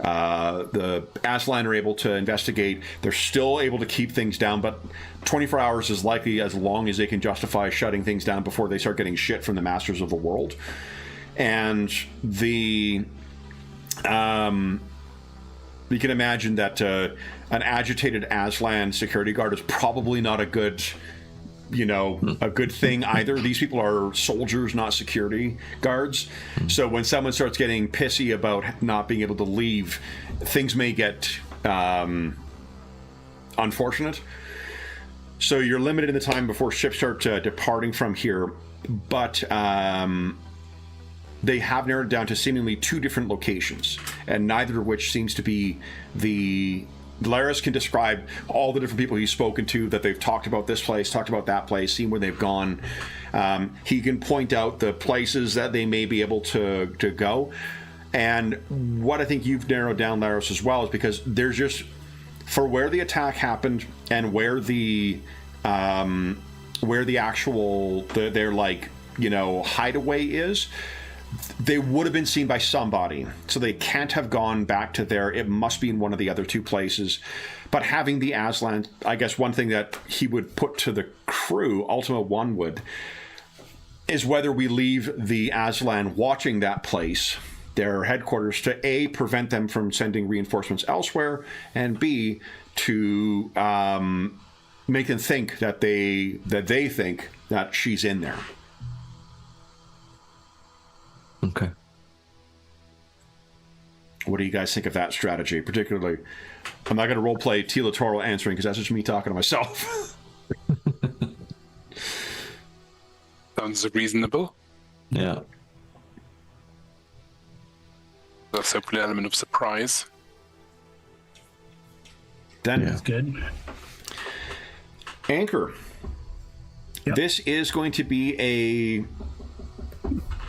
Aslan are able to investigate. They're still able to keep things down, but 24 hours is likely as long as they can justify shutting things down before they start getting shit from the masters of the world. And the you can imagine that an agitated Aslan security guard is probably not a good thing either. These people are soldiers, not security guards. So when someone starts getting pissy about not being able to leave, things may get unfortunate. So you're limited in the time before ships start departing from here, but they have narrowed down to seemingly 2 different locations, and neither of which seems to be the... Laris can describe all the different people he's spoken to, that they've talked about this place, talked about that place, seen where they've gone. He can point out the places that they may be able to go. And what I think you've narrowed down, Laris, as well, is because there's just... For where the attack happened and where the actual... their hideaway is... They would have been seen by somebody, so they can't have gone back to there. It must be in one of the other 2 places. But having the Aslan, I guess one thing that he would put to the crew, Ultima One would, is whether we leave the Aslan watching that place, their headquarters, to A, prevent them from sending reinforcements elsewhere, and B, to make them think that they think that she's in there. Okay. What do you guys think of that strategy? Particularly, I'm not going to roleplay Tila Toro answering because that's just me talking to myself. Sounds reasonable. Yeah. There's hopefully an element of surprise. Then, That's good. Anchor. Yep. This is going to be a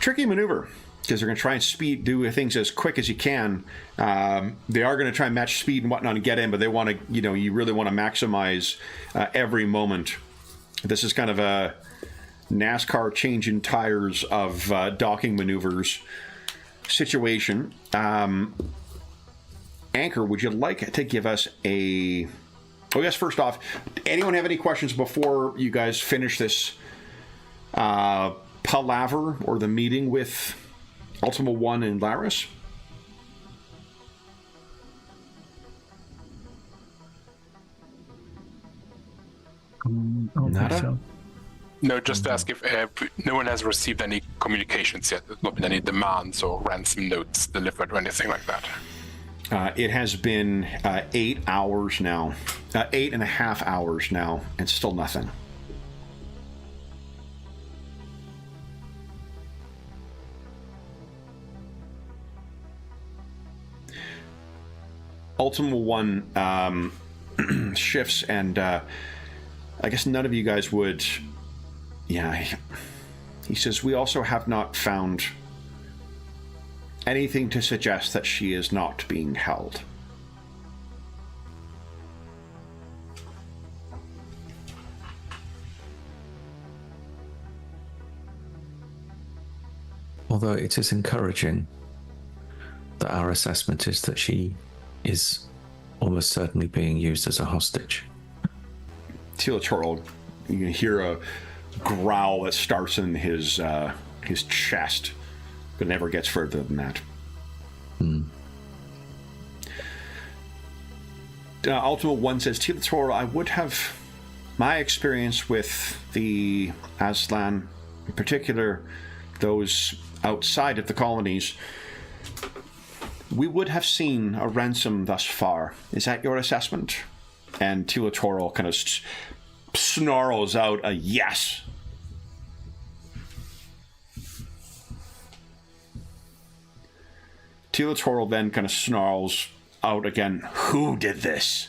tricky maneuver, because they're going to try and do things as quick as you can. They are going to try and match speed and whatnot and get in, but they want to, you really want to maximize every moment. This is kind of a NASCAR changing tires of docking maneuvers situation. Anchor, would you like to give us a... Oh, yes, first off, anyone have any questions before you guys finish this palaver or the meeting with Ultima One and Laris? I don't think so. No, just ask if no one has received any communications yet. There's not been any demands or ransom notes delivered or anything like that. It has been 8 hours now. 8.5 hours now, and still nothing. Ultima One shifts, and I guess none of you guys would... Yeah, he says, we also have not found anything to suggest that she is not being held. Although it is encouraging that our assessment is that she is almost certainly being used as a hostage. Tila Toro, you can hear a growl that starts in his chest, but never gets further than that. Ultima One says, Tila Toro, I would have my experience with the Aslan, in particular those outside of the colonies. We would have seen a ransom thus far. Is that your assessment? And Tila Toro kind of snarls out a yes. Tila Toro then kind of snarls out again, who did this?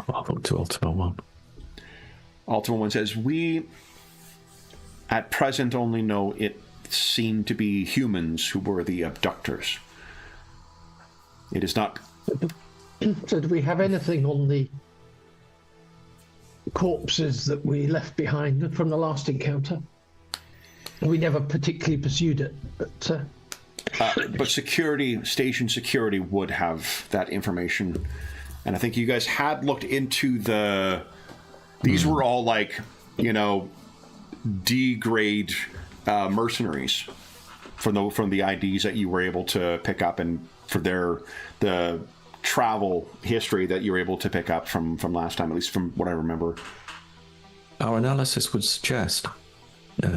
I'll vote to Ultima One. Ultima One says, we at present only know it seemed to be humans who were the abductors. It is not... So do we have anything on the corpses that we left behind from the last encounter? We never particularly pursued it, but... But station security would have that information. And I think you guys had looked into the... These were all like, D-grade mercenaries from the IDs that you were able to pick up, and for the travel history that you were able to pick up from last time, at least from what I remember. Our analysis would suggest,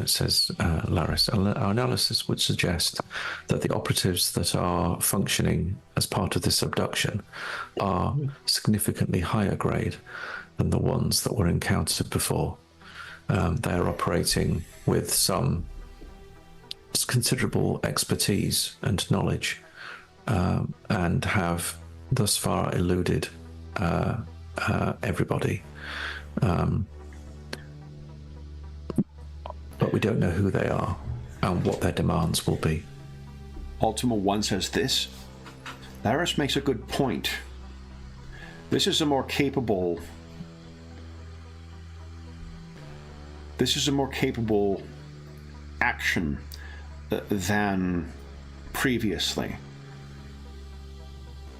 says Laris, our analysis would suggest that the operatives that are functioning as part of this abduction are significantly higher grade than the ones that were encountered before. They are operating with some considerable expertise and knowledge, and have thus far eluded everybody. But we don't know who they are and what their demands will be. Ultima 1 says this. Laris makes a good point. This is a more capable action than previously.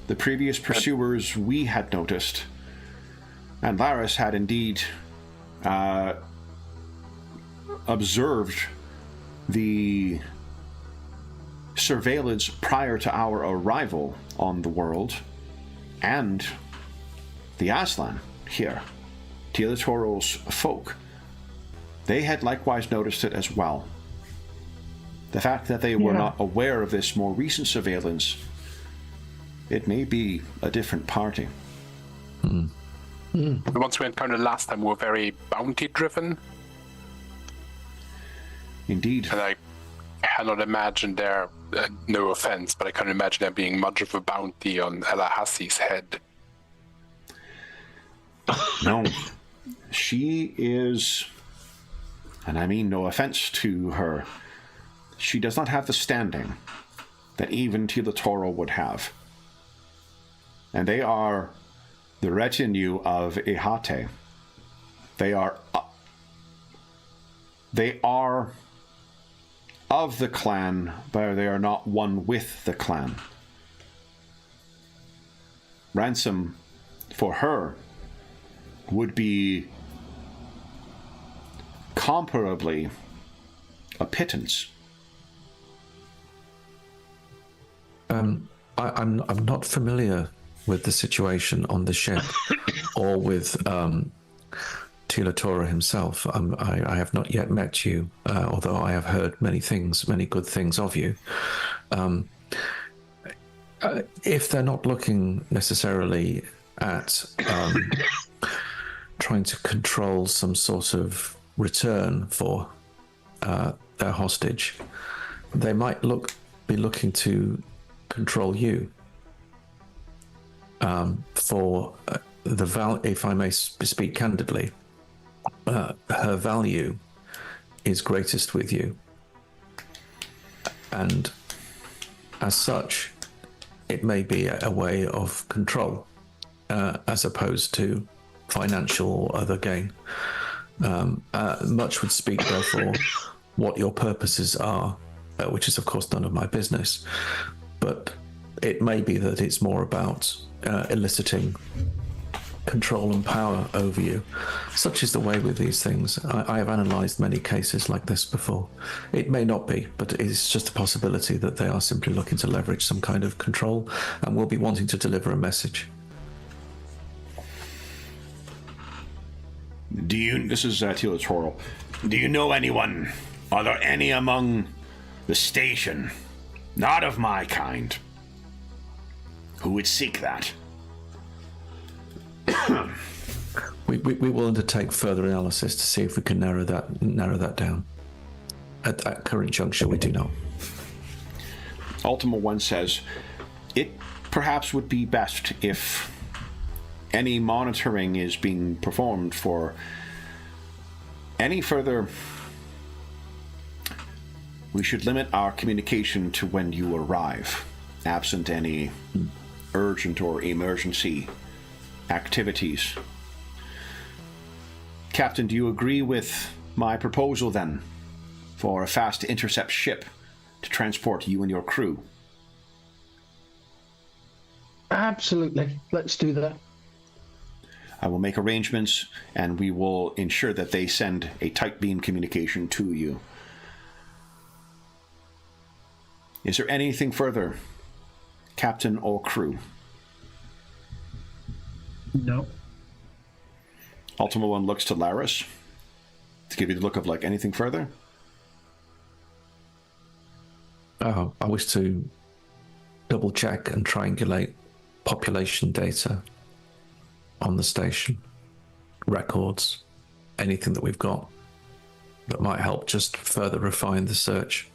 The previous pursuers we had noticed, and Laris had indeed observed the surveillance prior to our arrival on the world, and the Aslan here, Tila Toro's folk. They had likewise noticed it as well. The fact that they were not aware of this more recent surveillance, it may be a different party. The ones we encountered last time were very bounty-driven. Indeed. And I cannot imagine there, no offense, but I can't imagine there being much of a bounty on Elahassi's head. No. She is, and I mean no offense to her, she does not have the standing that even Tila Toro would have. And they are the retinue of Ihate. They are of the clan, but they are not one with the clan. Ransom for her would be comparably a pittance. I'm not familiar with the situation on the ship or with Tila Tora himself. I have not yet met you, although I have heard many good things of you. If they're not looking necessarily at trying to control some sort of return for their hostage, they might be looking to control you for the value. If I may speak candidly, her value is greatest with you, and as such, it may be a way of control as opposed to financial or other gain. Much would speak, therefore, what your purposes are, which is, of course, none of my business. But it may be that it's more about eliciting control and power over you. Such is the way with these things. I have analysed many cases like this before. It may not be, but it's just a possibility that they are simply looking to leverage some kind of control and will be wanting to deliver a message. This is Tila Toro. Do you know anyone? Are there any among the station, not of my kind, who would seek that? We will undertake further analysis to see if we can narrow that down. At that current juncture, we do not. Ultima 1 says, it perhaps would be best if any monitoring is being performed for any further we should limit our communication to when you arrive, absent any urgent or emergency activities. Captain, do you agree with my proposal then for a fast intercept ship to transport you and your crew? Absolutely. Let's do that. I will make arrangements, and we will ensure that they send a tight beam communication to you. Is there anything further, Captain or crew? No. Ultima One looks to Laris to give you the look of like anything further. I wish to double check and triangulate population data on the station, records, anything that we've got that might help just further refine the search.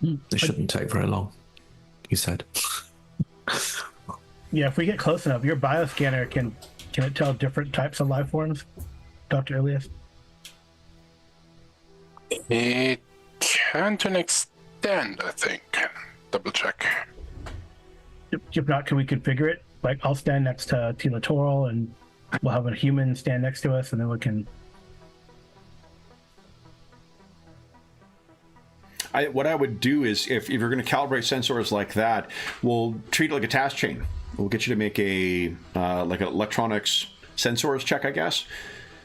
It shouldn't take very long, he said. Yeah, if we get close enough, your bioscanner can it tell different types of life forms, Dr. Elias? It can to an extent, I think. Double check. If not, can we configure it? Like, I'll stand next to Tila Toral, and we'll have a human stand next to us, and then we can... What I would do is, if you're going to calibrate sensors like that, we'll treat it like a task chain. We'll get you to make a like an electronics sensors check, I guess.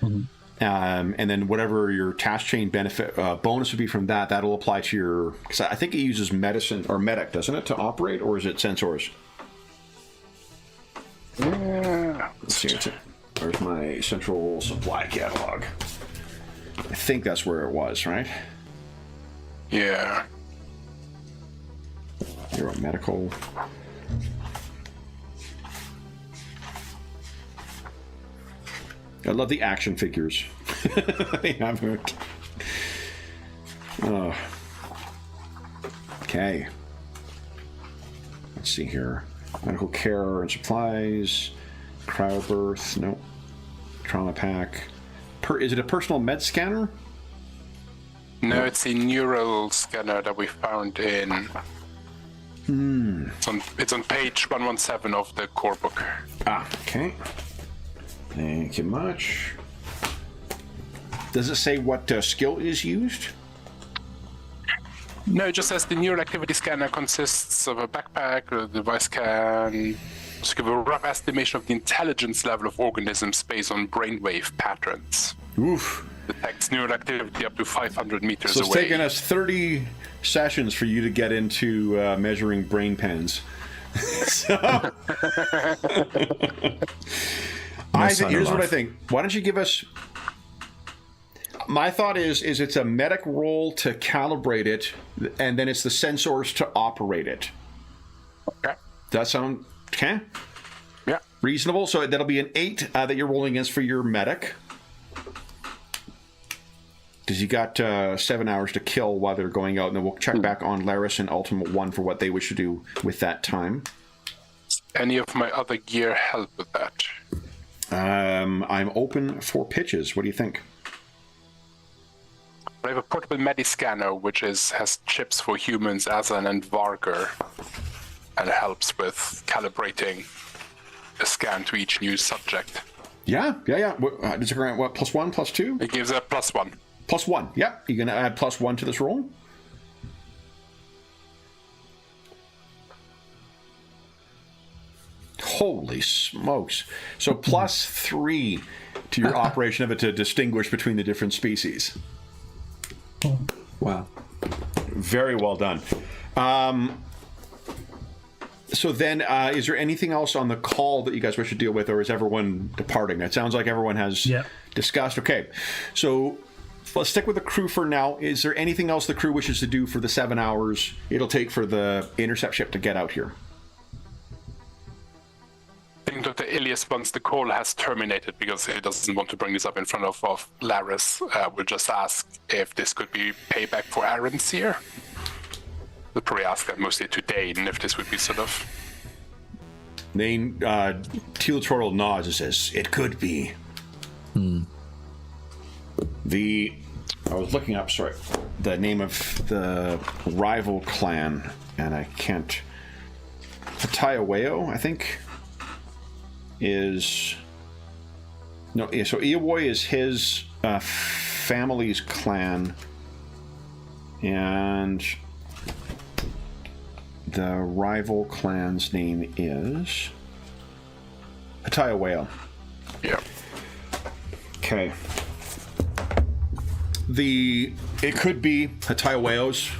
Mm-hmm. And then whatever your task chain benefit bonus would be from that, that'll apply to your... Because I think it uses medicine or medic, doesn't it, to operate, or is it sensors? Yeah. Let's see. Where's my central supply catalog? I think that's where it was, right? Yeah. You're a medical. I love the action figures. They have it. Oh. Okay. Let's see here. Medical care and supplies. Cryobirth. Nope. Trauma pack. Is it a personal med scanner? No, it's a neural scanner that we found in... It's on page 117 of the core book. Ah, okay. Thank you much. Does it say what skill is used? No, it just says the neural activity scanner consists of a backpack, a device can give a rough estimation of the intelligence level of organisms based on brainwave patterns. Oof. Detects neural activity up to 500 meters So it's away. taken us 30 sessions for you to get into measuring brain pens. So... here's what I think. Why don't you give us... My thought is it's a medic role to calibrate it, and then it's the sensors to operate it. Okay. Does that sound okay? Yeah. Reasonable? So that'll be an 8 that you're rolling against for your medic. Because you got 7 hours to kill while they're going out, and then we'll check back on Laris and Ultima One for what they wish to do with that time. Any of my other gear help with that? I'm open for pitches. What do you think? I have a portable Mediscanner, which has chips for humans, Azan and Varger, and helps with calibrating a scan to each new subject. Yeah. Does it grant what, +1, +2? It gives a +1. +1, yep. You're going to add +1 to this roll? Holy smokes. So +3 to your operation of it to distinguish between the different species. Wow. Very well done. So then, is there anything else on the call that you guys wish to deal with, or is everyone departing? It sounds like everyone has discussed. Okay, so let's stick with the crew for now. Is there anything else the crew wishes to do for the 7 hours it'll take for the intercept ship to get out here? I think Dr. Elias, once the call has terminated, because he doesn't want to bring this up in front of Laris, will just ask if this could be payback for Aaron's here. We'll probably ask that mostly to Dane, if this would be sort of... Dane, Teal nods and says, it could be. The I was looking up, sorry, the name of the rival clan, and I can't. Hatayaweo, I think, is. No, yeah, so Iowoi is his family's clan, and the rival clan's name is Hatayaweo. Yeah. Okay. It could be Hatayaweo's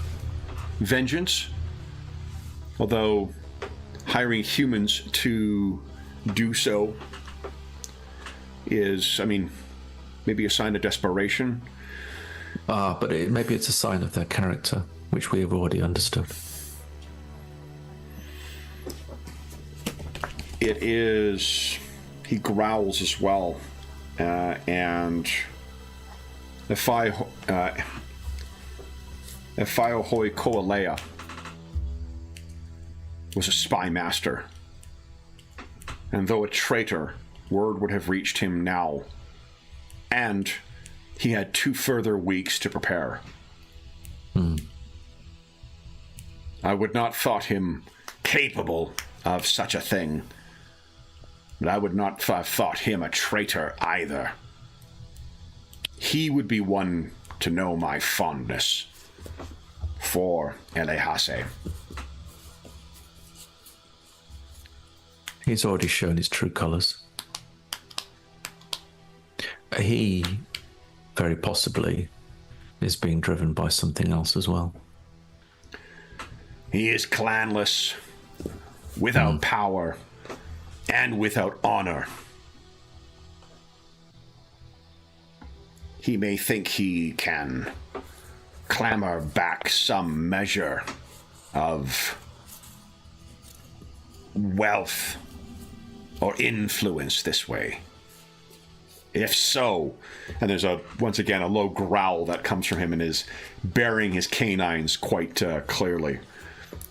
vengeance, although hiring humans to do so is, I mean, maybe a sign of desperation. But maybe it's a sign of their character, which we have already understood. It is. He growls as well, and Efaiohoi Koalea was a spy master, and though a traitor, word would have reached him now, and he had 2 further weeks to prepare. I would not thought him capable of such a thing, but I would not have thought him a traitor either. He would be one to know my fondness for Elehase. He's already shown his true colours. He, very possibly, is being driven by something else as well. He is clanless, without power, and without honor. He may think he can clamor back some measure of wealth or influence this way. If so, and there's once again a low growl that comes from him and is baring his canines quite clearly.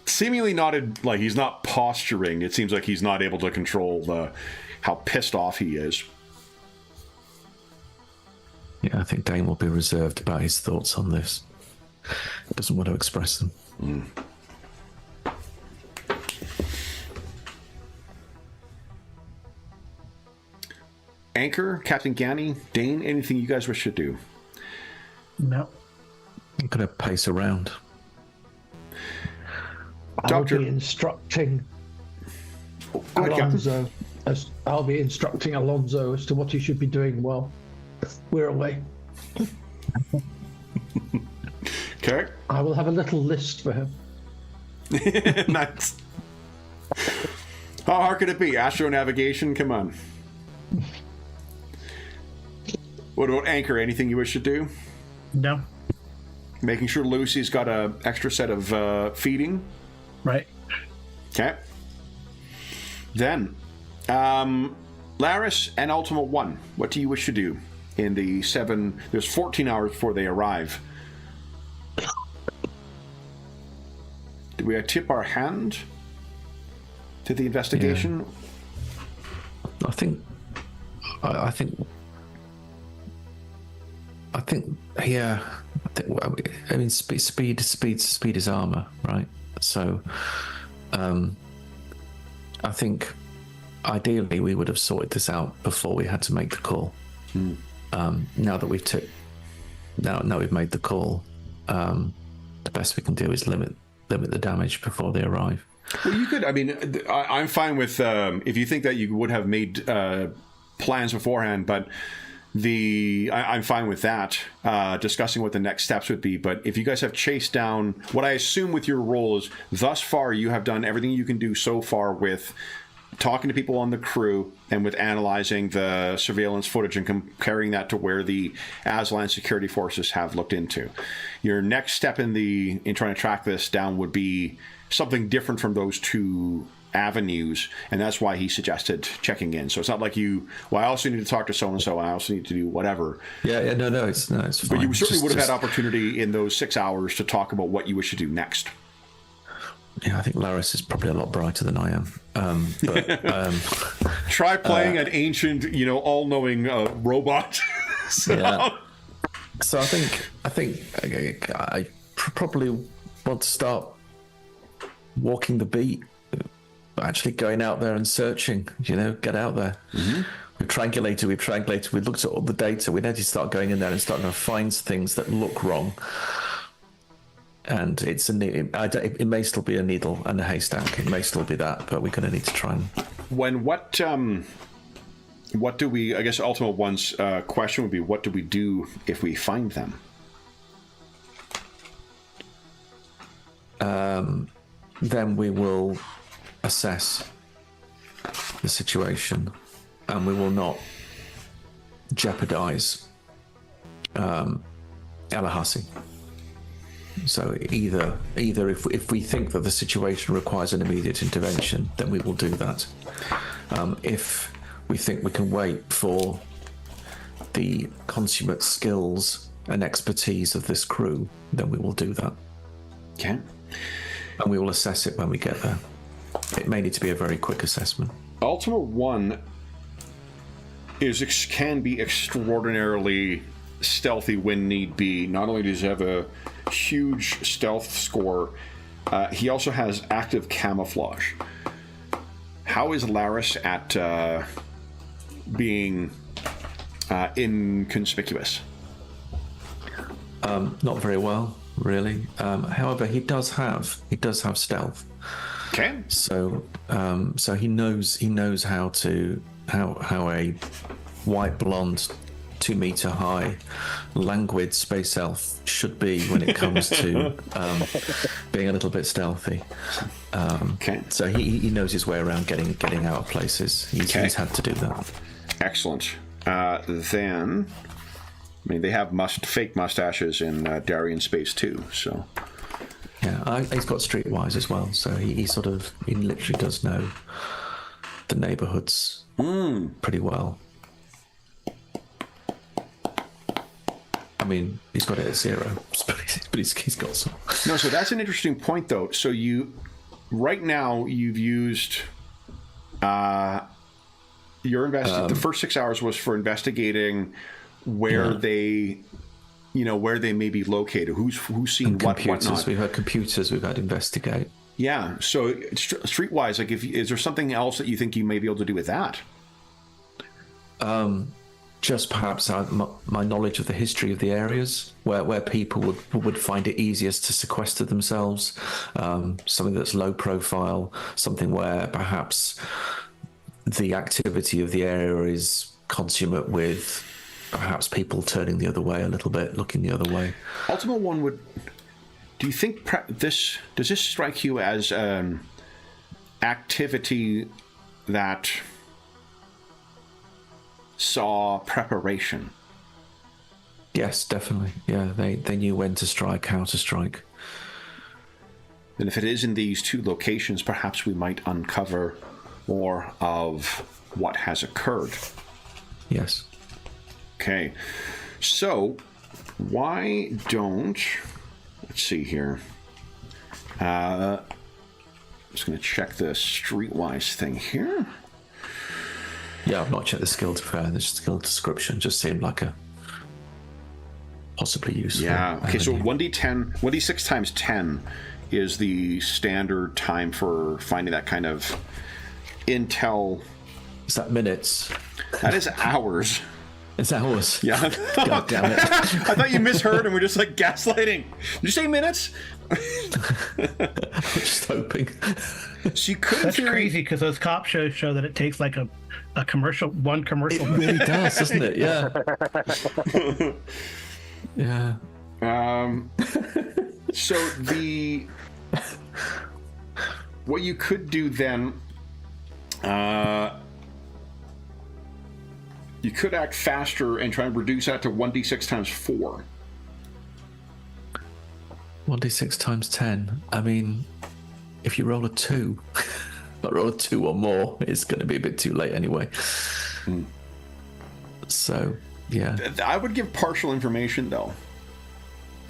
Seemingly not like he's not posturing. It seems like he's not able to control how pissed off he is. Yeah, I think Dane will be reserved about his thoughts on this. Doesn't want to express them. Anchor, Captain Gani, Dane, anything you guys wish to do? No. I'm going to pace around. Doctor- I'll be instructing Go ahead, Captain. Alonso. I'll be instructing Alonso as to what he should be doing while we're away. Okay. I will have a little list for him. Nice. How hard could it be? Astronavigation? Come on. What about Anchor? Anything you wish to do? No. Making sure Lucy's got an extra set of feeding. Right. Okay. Then, Laris and Ultima 1, what do you wish to do in the 7... There's 14 hours before they arrive. Do we tip our hand to the investigation? Yeah. I think, yeah. I mean, speed is armor, right? So, I think ideally we would have sorted this out before we had to make the call. Now that we've made the call, the best we can do is limit the damage before they arrive. Well, you could. I mean, I'm fine with if you think that you would have made plans beforehand, but I'm fine with that. Discussing what the next steps would be. But if you guys have chased down, what I assume with your role is, thus far you have done everything you can do so far with talking to people on the crew and with analyzing the surveillance footage and comparing that to where the Aslan security forces have looked into. Your next step in trying to track this down would be something different from those two avenues, and that's why he suggested checking in. So it's not like I also need to talk to so-and-so, and I also need to do whatever. No, it's fine. But you certainly would have had opportunity in those 6 hours to talk about what you wish to do next. Yeah, I think Laris is probably a lot brighter than I am. Try playing an ancient, all-knowing robot. Yeah. So I think I probably want to start walking the beat, actually going out there and searching. Get out there. Mm-hmm. We've triangulated. We looked at all the data. We need to start going in there and starting to find things that look wrong. And it may still be a needle and a haystack. It may still be that, but we're going to need to try and. What do we? I guess Ultima One's question would be, what do we do if we find them? Then we will assess the situation, and we will not jeopardize Alahasi. So either if we think that the situation requires an immediate intervention, then we will do that. If we think we can wait for the consummate skills and expertise of this crew, then we will do that. Okay. And we will assess it when we get there. It may need to be a very quick assessment. Ultima One can be extraordinarily stealthy when need be. Not only does he have a huge stealth score, he also has active camouflage. How is Laris at being inconspicuous? Not very well, really. However, he does have stealth. Okay. So he knows how a white blonde, 2 meter high, languid space elf should be when it comes to being a little bit stealthy. Okay. So he knows his way around getting out of places. He's had to do that. Excellent. Then, I mean, they have fake mustaches in Darien Space too. So. Yeah, he's got streetwise as well. So he literally does know the neighborhoods pretty well. I mean, he's got it at 0, but he's got some. No, so that's an interesting point, though. So right now, you've used the first 6 hours was for investigating where they may be located, who's seen what, whatnot. We've had computers. We've had investigate. Yeah. So streetwise, like, is there something else that you think you may be able to do with that? Just perhaps my knowledge of the history of the areas where people would find it easiest to sequester themselves, something that's low profile, something where perhaps the activity of the area is consummate with perhaps people turning the other way a little bit, looking the other way. Ultima One would... Do you think does this strike you as activity that saw preparation? Yes, definitely. Yeah, they knew when to strike, how to strike. And if it is in these 2 locations, perhaps we might uncover more of what has occurred. Yes. Okay. So, why don't... Let's see here. I'm just going to check the streetwise thing here. Yeah, I've not checked the skill description. Just seemed like a possibly useful. Yeah. Okay, so 1d6 times 10 is the standard time for finding that kind of intel. Is that minutes? That is hours. It's hours. Yeah. God damn it. I thought you misheard and we're just like gaslighting. Did you say minutes? I'm just hoping. So you could. That's crazy because those cop shows show that it takes like a commercial. It really does, doesn't it? Yeah. Yeah. So what you could do then, you could act faster and try and reduce that to 1d6 times 4. 1d6 times 10. I mean, if you roll a 2, not roll a 2 or more, it's going to be a bit too late anyway. So, yeah. I would give partial information, though.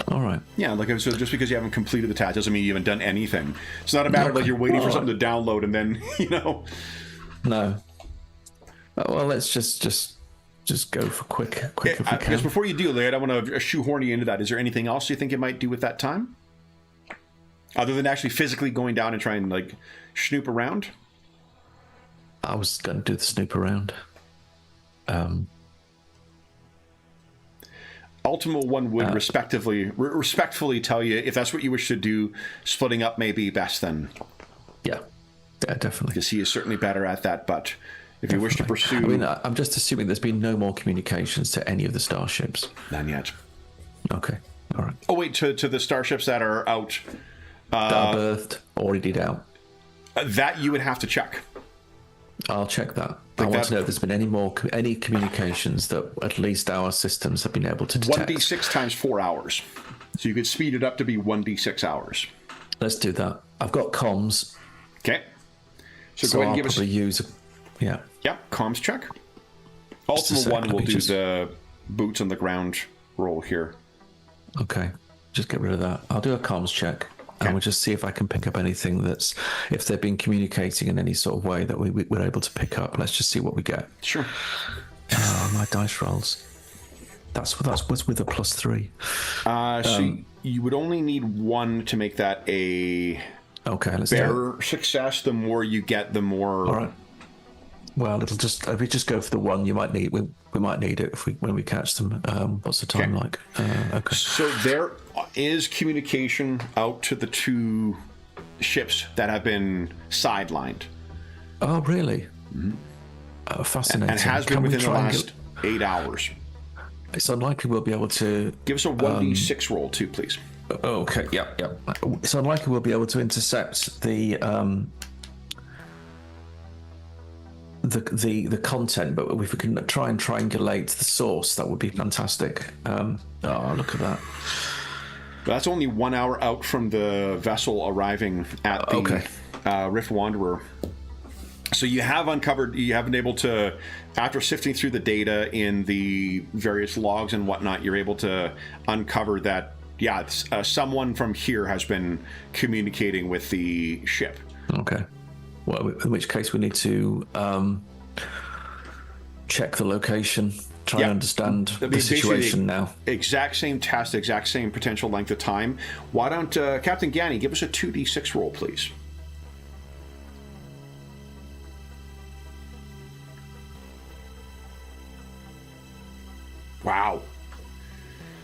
All right. Yeah, like, so just because you haven't completed the task doesn't mean you haven't done anything. It's not a matter of like you're waiting for something to download and then, No. Well, let's just just go for quick if we I can. guess before you do, Laird, I want to shoehorn you into that. Is there anything else you think you might do with that time? Other than actually physically going down and trying to, like, snoop around? I was going to do the snoop around. Ultima 1 would respectfully tell you if that's what you wish to do, splitting up may be best then. Yeah, definitely. Because he is certainly better at that, but if you wish to pursue... I mean, I'm just assuming there's been no more communications to any of the starships. None yet. Okay, all right. Oh, wait, to the starships that are out... that are berthed, already out. That you would have to check. I'll check that. I want to know if there's been any communications that at least our systems have been able to detect. 1d6 times 4 hours. So you could speed it up to be 1d6 hours. Let's do that. I've got comms. Okay. So So go ahead I'll and give us... probably use... Yeah. Yep, comms check. Ultima 1 will do the boots on the ground roll here. Okay. Just get rid of that. I'll do a comms check. And we'll just see if I can pick up anything that's... If they've been communicating in any sort of way that we're able to pick up. Let's just see what we get. Sure. Oh, my dice rolls. That's with a +3. So you would only need 1 to make that a let's do it. better success. The more you get, the more... All right. Well, if we just go for the 1, we might need it when we catch them. What's the time like? Okay. So there is communication out to the 2 ships that have been sidelined. Oh, really? Mm-hmm. Fascinating. And has been within the last 8 hours. It's unlikely we'll be able to... Give us a 1d6 roll too, please. Okay, yeah. It's unlikely we'll be able to intercept the content, but if we can try and triangulate the source, that would be fantastic. Look at that. That's only 1 hour out from the vessel arriving at the Rift Wanderer. So you have been able to, after sifting through the data in the various logs and whatnot, you're able to uncover that, someone from here has been communicating with the ship. Okay. Well, in which case we need to check the location, try and understand the situation now. Exact same test, exact same potential length of time. Why don't Captain Ganny give us a 2d6 roll, please? Wow.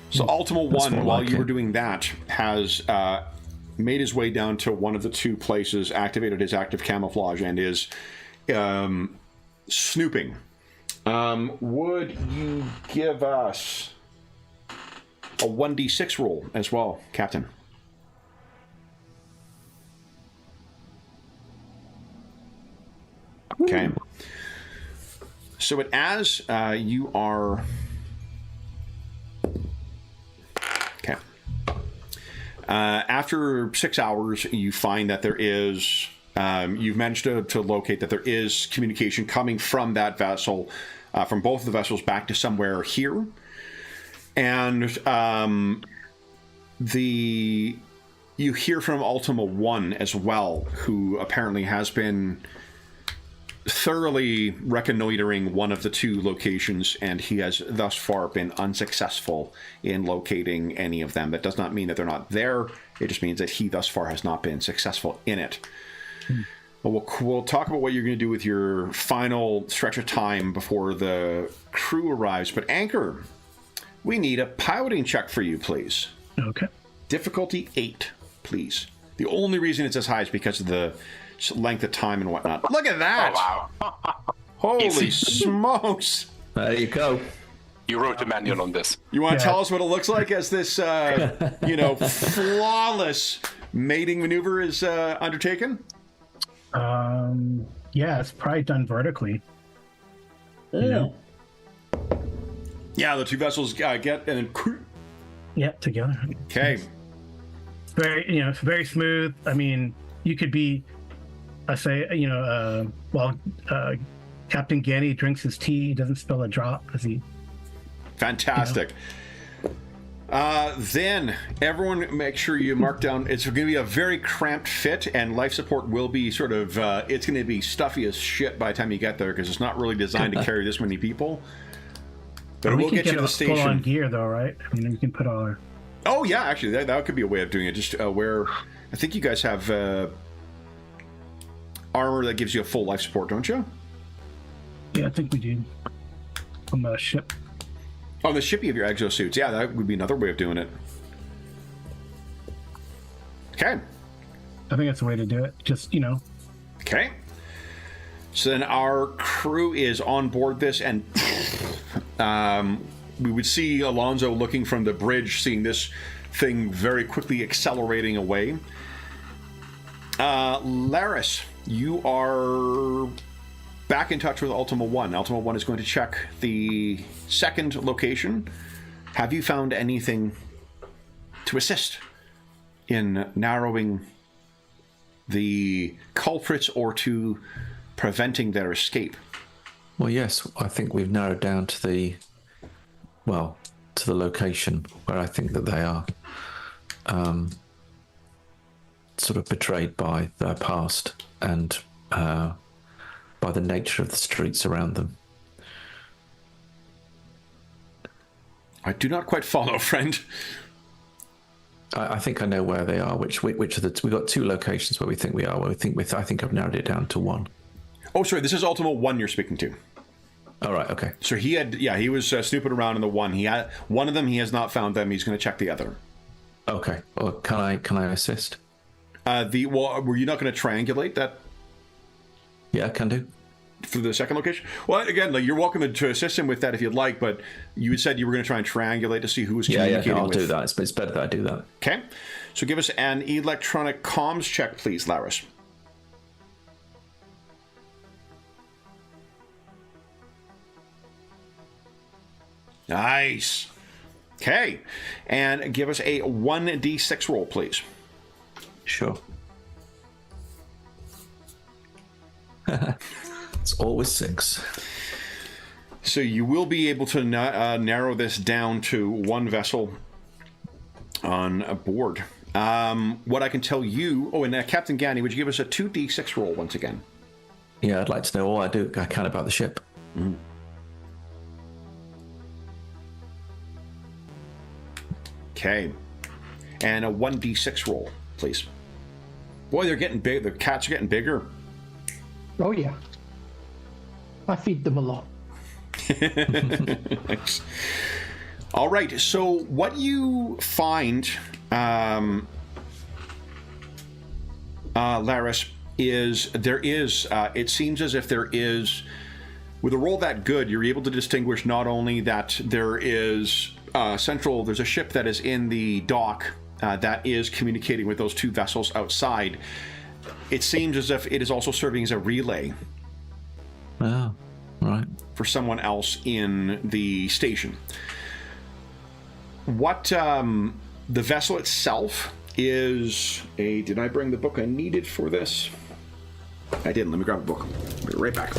So Ultima 1, while you were doing that, has made his way down to one of the 2 places, activated his active camouflage, and is snooping. Would you give us a 1d6 roll as well, Captain? Okay. So as you are... Okay. After 6 hours, you find that there is... you've managed to locate that there is communication coming from that vessel, from both of the vessels back to somewhere here. And you hear from Ultima 1 as well, who apparently has been thoroughly reconnoitering one of the 2 locations, and he has thus far been unsuccessful in locating any of them. That does not mean that they're not there. It just means that he thus far has not been successful in it. Well, we'll talk about what you're going to do with your final stretch of time before the crew arrives. But Anchor, we need a piloting check for you, please. Okay. Difficulty 8, please. The only reason it's as high is because of the length of time and whatnot. Look at that! Oh, wow. Holy Easy. Smokes! There you go. You wrote a manual on this. You want to tell us what it looks like as this, flawless mating maneuver is undertaken? Yeah, it's probably done vertically. You know? Yeah, the 2 vessels get and then... Yeah, together. Okay. It's very smooth. I mean, you could be, while Captain Ganny drinks his tea, he doesn't spill a drop because he... Fantastic. Then everyone make sure you mark down, it's going to be a very cramped fit, and life support will be sort of, it's going to be stuffy as shit by the time you get there, because it's not really designed to carry this many people. But it we will can get you to the full on station. gear though, right? I mean, we can put all our. Oh yeah, actually, that could be a way of doing it. Just where I think you guys have armor that gives you a full life support, don't you? Yeah, I think we do. On the ship. On the ship you have your exosuits. Yeah, that would be another way of doing it. Okay. I think that's the way to do it. Just, Okay. So then our crew is on board this, and we would see Alonzo looking from the bridge, seeing this thing very quickly accelerating away. Laris, you are back in touch with Ultima 1. Ultima 1 is going to check the second location. Have you found anything to assist in narrowing the culprits or to preventing their escape? Well, yes, I think we've narrowed down to the location where I think that they are sort of betrayed by their past and by the nature of the streets around them. I do not quite follow, friend. I think I know where they are. Which are the? We've got two locations where we think we are. Where I think I've narrowed it down to one. Oh, sorry, this is Ultima 1 you're speaking to. All right, okay. So he was snooping around in the one. He had one of them. He has not found them. He's going to check the other. Okay. Well, can I assist? Were you not going to triangulate that Yeah, can do. for the second location? Well, again, you're welcome to assist him with that if you'd like, but you said you were going to try and triangulate to see who was communicating I'll with. do that. It's better that I do that. Okay. So give us an electronic comms check, please, Laris. Nice. Okay. And give us a 1d6 roll, please. Sure. It's always 6. So you will be able to narrow this down to one vessel on board. What I can tell you... Oh, and Captain Gani, would you give us a 2d6 roll once again? Yeah, I'd like to know all I can about the ship. Mm. Okay. And a 1d6 roll, please. Boy, they're getting big. The cats are getting bigger. Oh, yeah. I feed them a lot. Thanks. All right. So what you find, Laris, is there is, it seems as if there is, with a roll that good, you're able to distinguish not only that there is there's a ship that is in the dock that is communicating with those two vessels outside. It seems as if it is also serving as a relay. Oh, right. For someone else in the station. What the vessel itself is a... Did I bring the book I needed for this? I didn't. Let me grab a book. I'll be right back.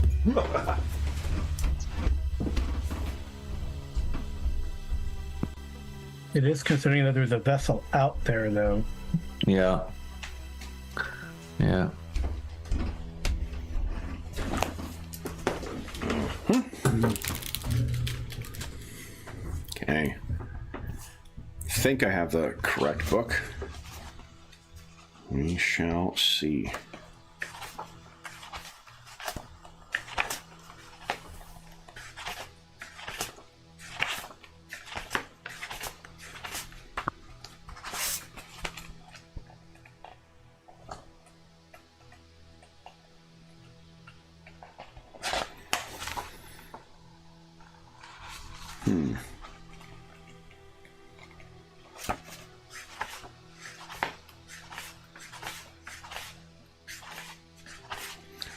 It is considering that there's a vessel out there, though. Yeah. Yeah. Okay. I think I have the correct book. We shall see.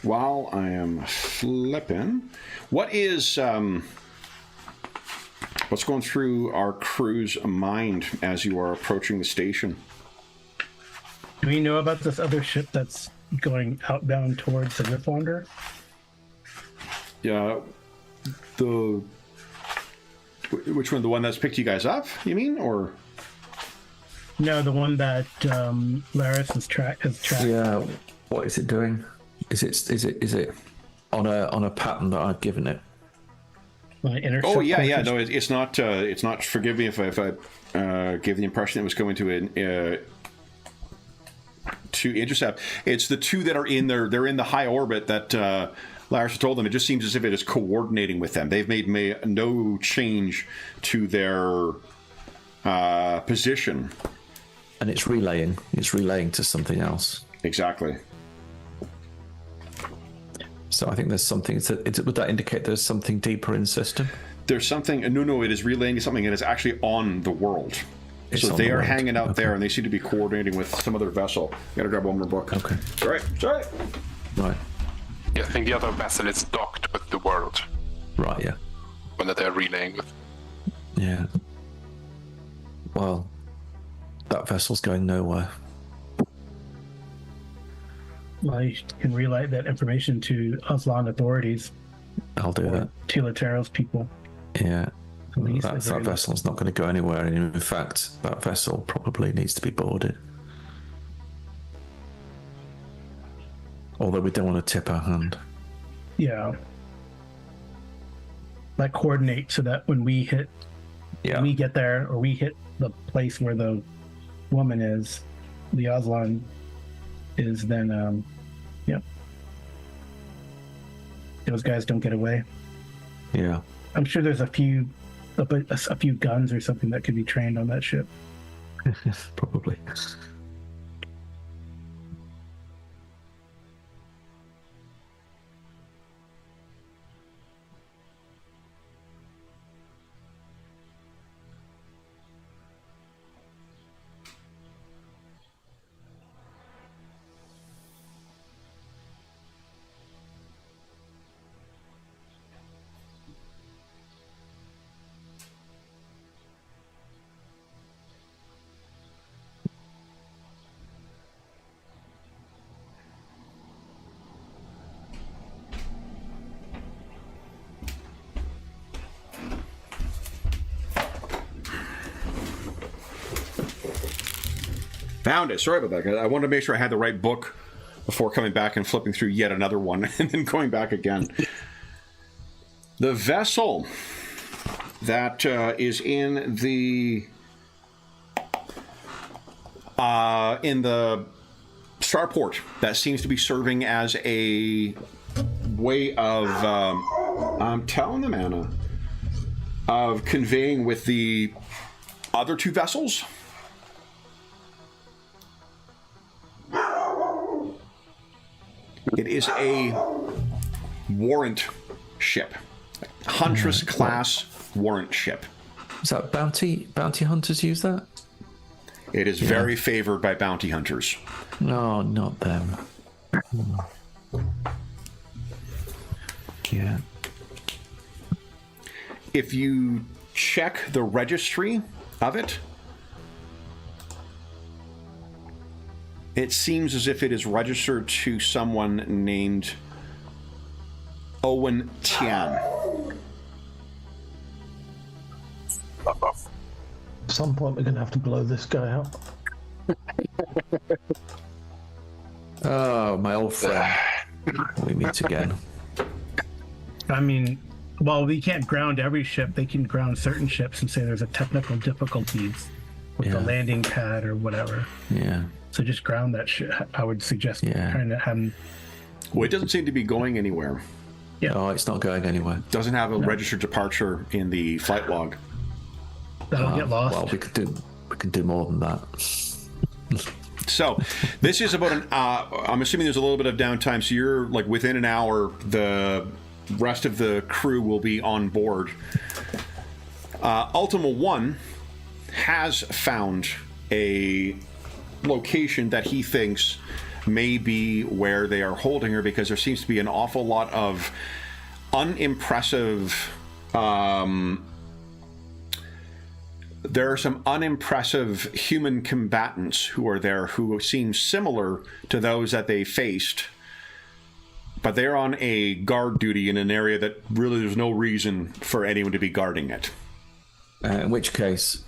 While I am flipping, what's going through our crew's mind as you are approaching the station? Do we know about this other ship that's going outbound towards the Rift Wanderer? Yeah, which one? The one that's picked you guys up? You mean, or? No, the one that Laris has tracked. Yeah. What is it doing? Is it on a pattern that I've given it? My inner Oh yeah, yeah. subconscious- No, it's not. It's not. Forgive me if I gave the impression it was going to intercept. It's the two that are in there. They're in the high orbit that Lars told them. It just seems as if it is coordinating with them. They've made no change to their position. And it's relaying. It's relaying to something else. Exactly. So I think there's something. Would that indicate there's something deeper in the system? There's something. No. It is relaying something, and it's actually on the world. So they are hanging out there, and they seem to be coordinating with some other vessel. Gotta grab one more book. Okay. Sorry. Right. Yeah, I think the other vessel is docked with the world. Right. Yeah. One that they're relaying with. Yeah. Well, that vessel's going nowhere. Well, you can relay that information to Aslan authorities, I'll do that. to Latero's people. Yeah. Police, That vessel's not going to go anywhere. And in fact, that vessel probably needs to be boarded. Although we don't want to tip our hand. Yeah. Like coordinate so that when we hit, Yeah. when we get there, or we hit the place where the woman is, the Aslan is, then, those guys don't get away. Yeah. I'm sure there's a few guns or something that could be trained on that ship. Probably. Found it. Sorry about that. I wanted to make sure I had the right book before coming back and flipping through yet another one and then going back again. The vessel that is in the starport that seems to be serving as a way of I'm telling them, Anna, of conveying with the other two vessels. It is a warrant ship, Huntress class warrant ship. Is that bounty hunters use that? It is very favored by bounty hunters. No, not them. Yeah. If you check the registry of it, it seems as if it is registered to someone named Owen Tian. At some point, we're going to have to blow this guy up. Oh, my old friend. We meet again. I mean, well, we can't ground every ship. They can ground certain ships and say there's a technical difficulties with the landing pad or whatever. Yeah. So just ground that shit. I would suggest trying to have. Well, it doesn't seem to be going anywhere. Yeah. Oh, it's not going anywhere. Doesn't have a registered departure in the flight log. That'll get lost. Well, we can do more than that. So this is about an I'm assuming there's a little bit of downtime, so you're like within an hour the rest of the crew will be on board. Ultima 1 has found a location that he thinks may be where they are holding her, because there seems to be an awful lot of unimpressive there are some unimpressive human combatants who are there who seem similar to those that they faced, but they're on a guard duty in an area that really there's no reason for anyone to be guarding it. In which case,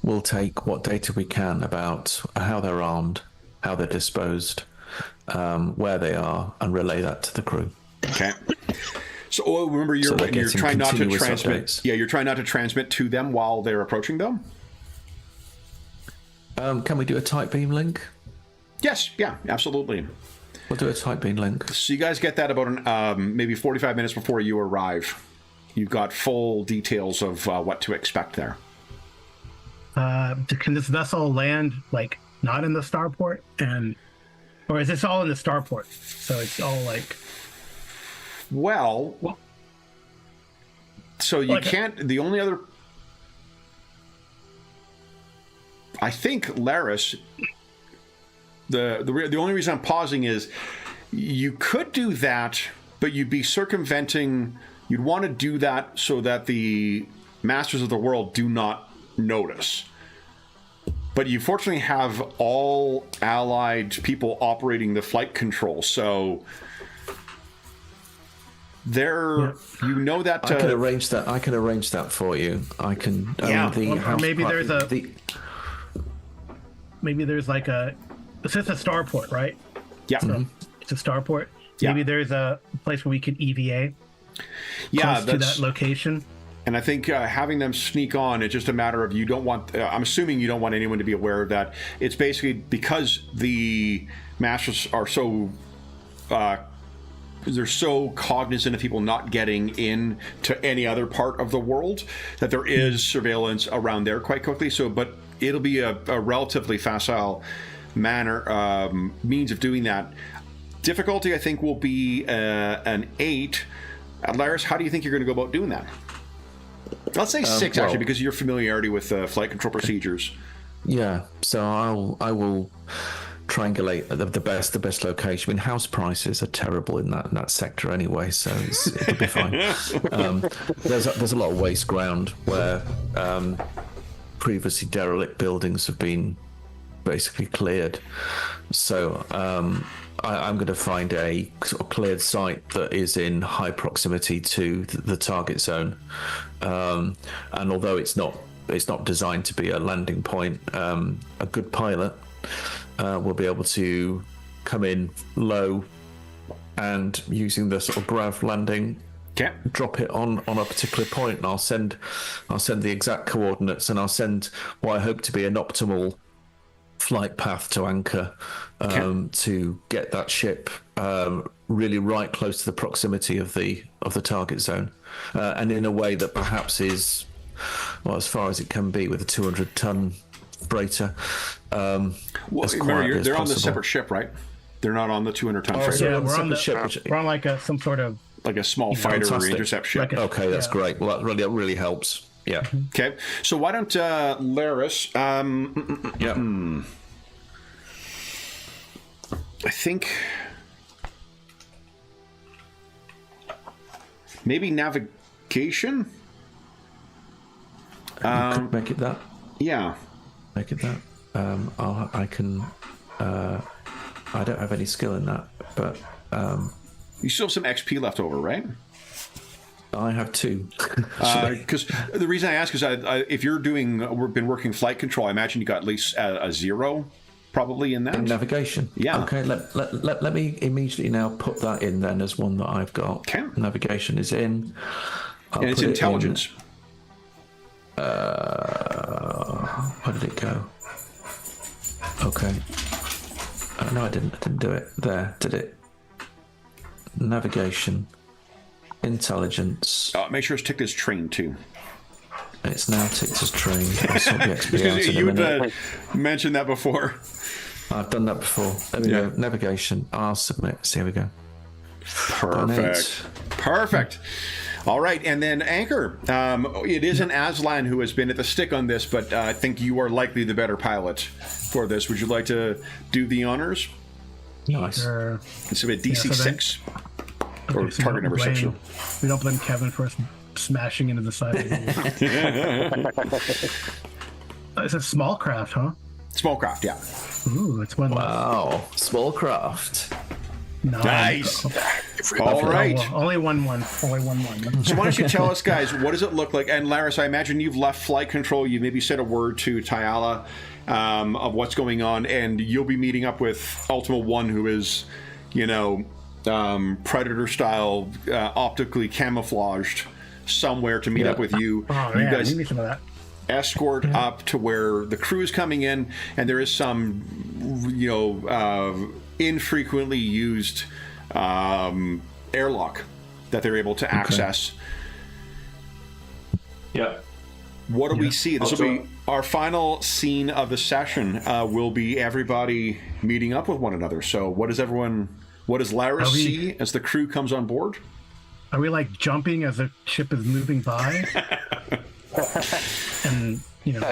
we'll take what data we can about how they're armed, how they're disposed, where they are, and relay that to the crew. Okay. So remember, you're getting trying not to continuous transmit. updates. Yeah, you're trying not to transmit to them while they're approaching them. Can we do a tight beam link? Yes, yeah, absolutely. We'll do a tight beam link. So you guys get that about maybe 45 minutes before you arrive. You've got full details of what to expect there. Can this vessel land like not in the starport, or is this all in the starport? So it's all like. Well, so you can't. The only other, I think, Laris. The only reason I'm pausing is you could do that, but you'd be circumventing. You'd want to do that so that the Masters of the World do not notice. But you fortunately have all allied people operating the flight control, so there you know that I can arrange that. I can arrange that for you. I can. Yeah. Or maybe there's maybe there's like a. It's just a starport, right? Yeah. So it's a starport. Yeah. Maybe there's a place where we could EVA. Yeah, close to that location. And I think having them sneak on, it's just a matter of you don't want. I'm assuming you don't want anyone to be aware of that. It's basically because the Masters are so. They're so cognizant of people not getting in to any other part of the world that there is surveillance around there quite quickly. So, but it'll be a relatively facile means of doing that. Difficulty, I think, will be an 8. Laris, how do you think you're going to go about doing that? Let's say 6, actually, because of your familiarity with flight control procedures. Yeah, so I will triangulate the best location. I mean, house prices are terrible in that sector anyway, so it'll be fine. There's a lot of waste ground where previously derelict buildings have been basically cleared. So I'm going to find a sort of cleared site that is in high proximity to the target zone, and although it's not designed to be a landing point, a good pilot will be able to come in low and using the sort of grav landing, drop it on a particular point, and I'll send the exact coordinates, and I'll send what I hope to be an optimal flight path to anchor to get that ship really right close to the proximity of the target zone, and in a way that perhaps is as far as it can be with a 200-ton freighter. Remember, they're on the separate ship, right? They're not on the 200-ton freighter. Yeah, we're on like some sort of like a small fighter or intercept ship. Okay, that's great. Well, that really helps. Yeah. Okay. So why don't Laris? I think maybe navigation. Could make it that. Yeah. Make it that. I can. I don't have any skill in that, but you still have some XP left over, right? I have 2. Because the reason I ask is, if you're been working flight control, I imagine you got at least a 0, probably in that. In navigation. Yeah. Okay. Let me immediately now put that in then as one that I've got. Okay. Navigation is in. And it's intelligence. Where did it go? Okay. No, I didn't do it. There, did it? Navigation. Intelligence. Make sure it's ticked as train too. It's now ticked as train. I'll sort the XP out in a minute. Mentioned that before. I've done that before. There we go. Navigation. I'll submit. See, here we go. Perfect. All right, and then Anchor. It is an Aslan who has been at the stick on this, but I think you are likely the better pilot for this. Would you like to do the honors? Nice. It's a DC 6. Or so target number 6. We don't blame Kevin for us smashing into the side of the It's a small craft, huh? Small craft, yeah. Ooh, it's one. Wow, small craft. Nice. All right. Only one. So why don't you tell us, guys, what does it look like? And Laris, I imagine you've left flight control. You maybe said a word to Tyala of what's going on, and you'll be meeting up with Ultima One, who is, predator-style, optically camouflaged somewhere to meet up with you. Oh, You yeah, guys leave me some of that. escort up to where the crew is coming in, and there is some, infrequently used airlock that they're able to access. Yeah. What do we see? This will Also- be our final scene of the session. Will be everybody meeting up with one another. So, what does Laris see as the crew comes on board? Are we like jumping as the ship is moving by? And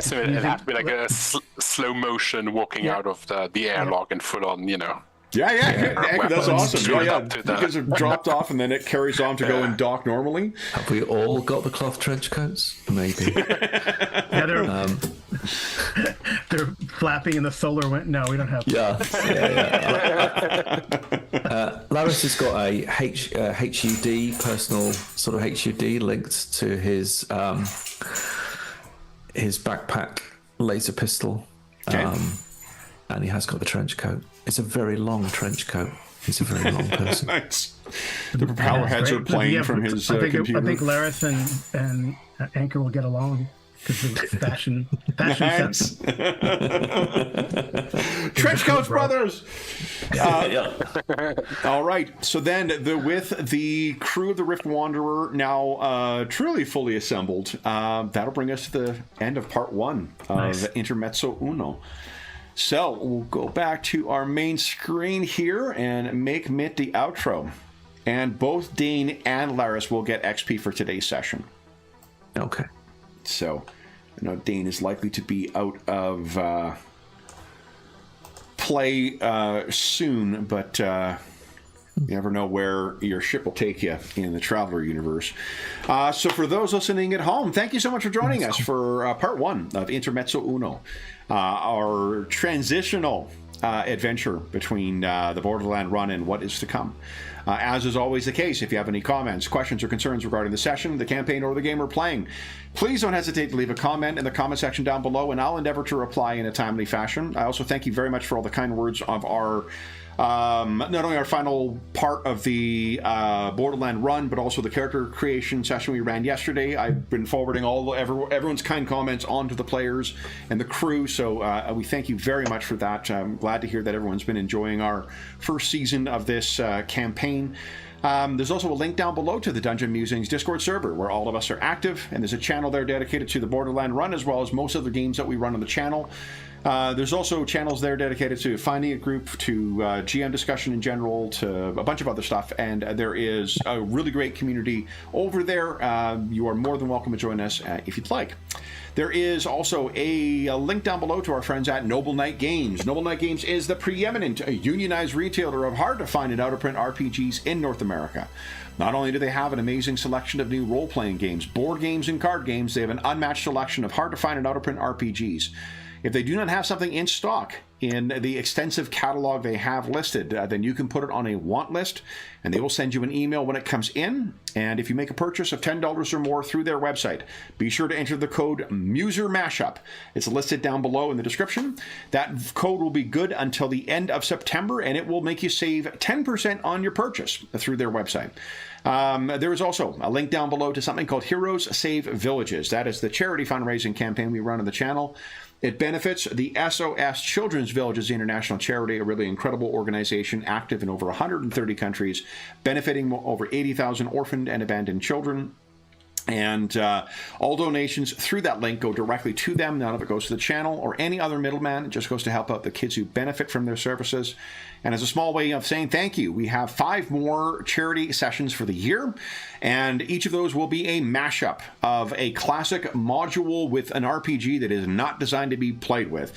So it has to be like a slow motion walking out of the airlock and full on, Yeah, that's awesome. Weapons Yeah. up to the- Because they're dropped off and then it carries on to go and dock normally. Have we all got the cloth trench coats? Maybe. yeah, they're flapping in the solar wind. No, we don't have. Yeah. Laris has got a HUD, personal sort of HUD linked to his backpack laser pistol. Okay. And he has got the trench coat. It's a very long trench coat. He's a very long person. Nice. The propeller heads are playing from his computer. I think Laris and Anchor will get along because of fashion Nice. sense. Trench coats, brothers. Yeah. All right. So then, with the crew of the Rift Wanderer now truly fully assembled, that'll bring us to the end of part 1 of Intermezzo Uno. So we'll go back to our main screen here and make Mitt the outro. And both Dane and Laris will get XP for today's session. Okay. So I know Dane is likely to be out of play soon, but you never know where your ship will take you in the Traveler universe. So for those listening at home, thank you so much for joining us for part 1 of Intermezzo Uno, our transitional adventure between the Borderland Run and what is to come. As is always the case, if you have any comments, questions, or concerns regarding the session, the campaign, or the game we're playing, please don't hesitate to leave a comment in the comment section down below, and I'll endeavor to reply in a timely fashion. I also thank you very much for all the kind words of our not only our final part of the Borderland Run, but also the character creation session we ran yesterday. I've been forwarding everyone's kind comments onto the players and the crew, so we thank you very much for that. I'm glad to hear that everyone's been enjoying our first season of this campaign. There's also a link down below to the Dungeon Musings Discord server, where all of us are active, and there's a channel there dedicated to the Borderland Run, as well as most of the games that we run on the channel. There's also channels there dedicated to finding a group, to GM discussion in general, to a bunch of other stuff, and there is a really great community over there. You are more than welcome to join us if you'd like. There is also a link down below to our friends at Noble Knight Games. Noble Knight Games is the preeminent unionized retailer of hard-to-find and out-of-print RPGs in North America. Not only do they have an amazing selection of new role-playing games, board games, and card games, they have an unmatched selection of hard-to-find and out-of-print RPGs. If they do not have something in stock in the extensive catalog they have listed, then you can put it on a want list, and they will send you an email when it comes in. And if you make a purchase of $10 or more through their website, be sure to enter the code MuserMashup. It's listed down below in the description. That code will be good until the end of September, and it will make you save 10% on your purchase through their website. There is also a link down below to something called Heroes Save Villages. That is the charity fundraising campaign we run on the channel. It benefits the SOS Children's Villages International Charity, a really incredible organization active in over 130 countries, benefiting over 80,000 orphaned and abandoned children. And all donations through that link go directly to them. None of it goes to the channel or any other middleman. It just goes to help out the kids who benefit from their services. And as a small way of saying thank you, we have 5 more charity sessions for the year. And each of those will be a mashup of a classic module with an RPG that is not designed to be played with.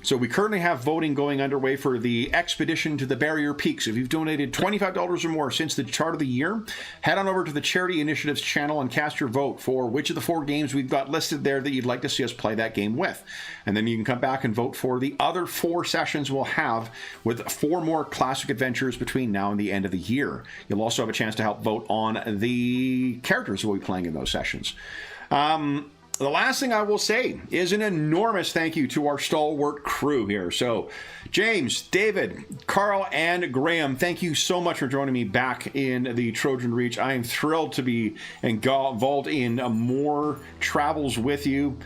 So we currently have voting going underway for the Expedition to the Barrier Peaks. If you've donated $25 or more since the start of the year, head on over to the Charity Initiatives channel and cast your vote for which of the 4 games we've got listed there that you'd like to see us play that game with. And then you can come back and vote for the other 4 sessions we'll have with 4 more classic adventures between now and the end of the year. You'll also have a chance to help vote on the characters we'll be playing in those sessions. the last thing I will say is an enormous thank you to our stalwart crew here. So, James, David, Carl, and Graham, thank you so much for joining me back in the Trojan Reach. I am thrilled to be involved in more travels with you.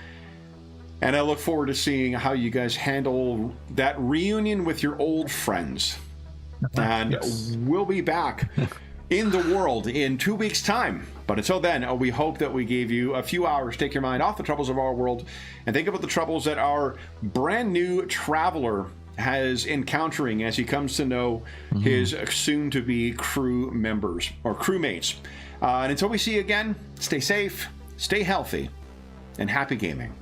And I look forward to seeing how you guys handle that reunion with your old friends. And we'll be back in the world in 2 weeks' time. But until then, we hope that we gave you a few hours to take your mind off the troubles of our world and think about the troubles that our brand new traveler has encountering as he comes to know his soon-to-be crew members or crewmates. And until we see you again, stay safe, stay healthy, and happy gaming.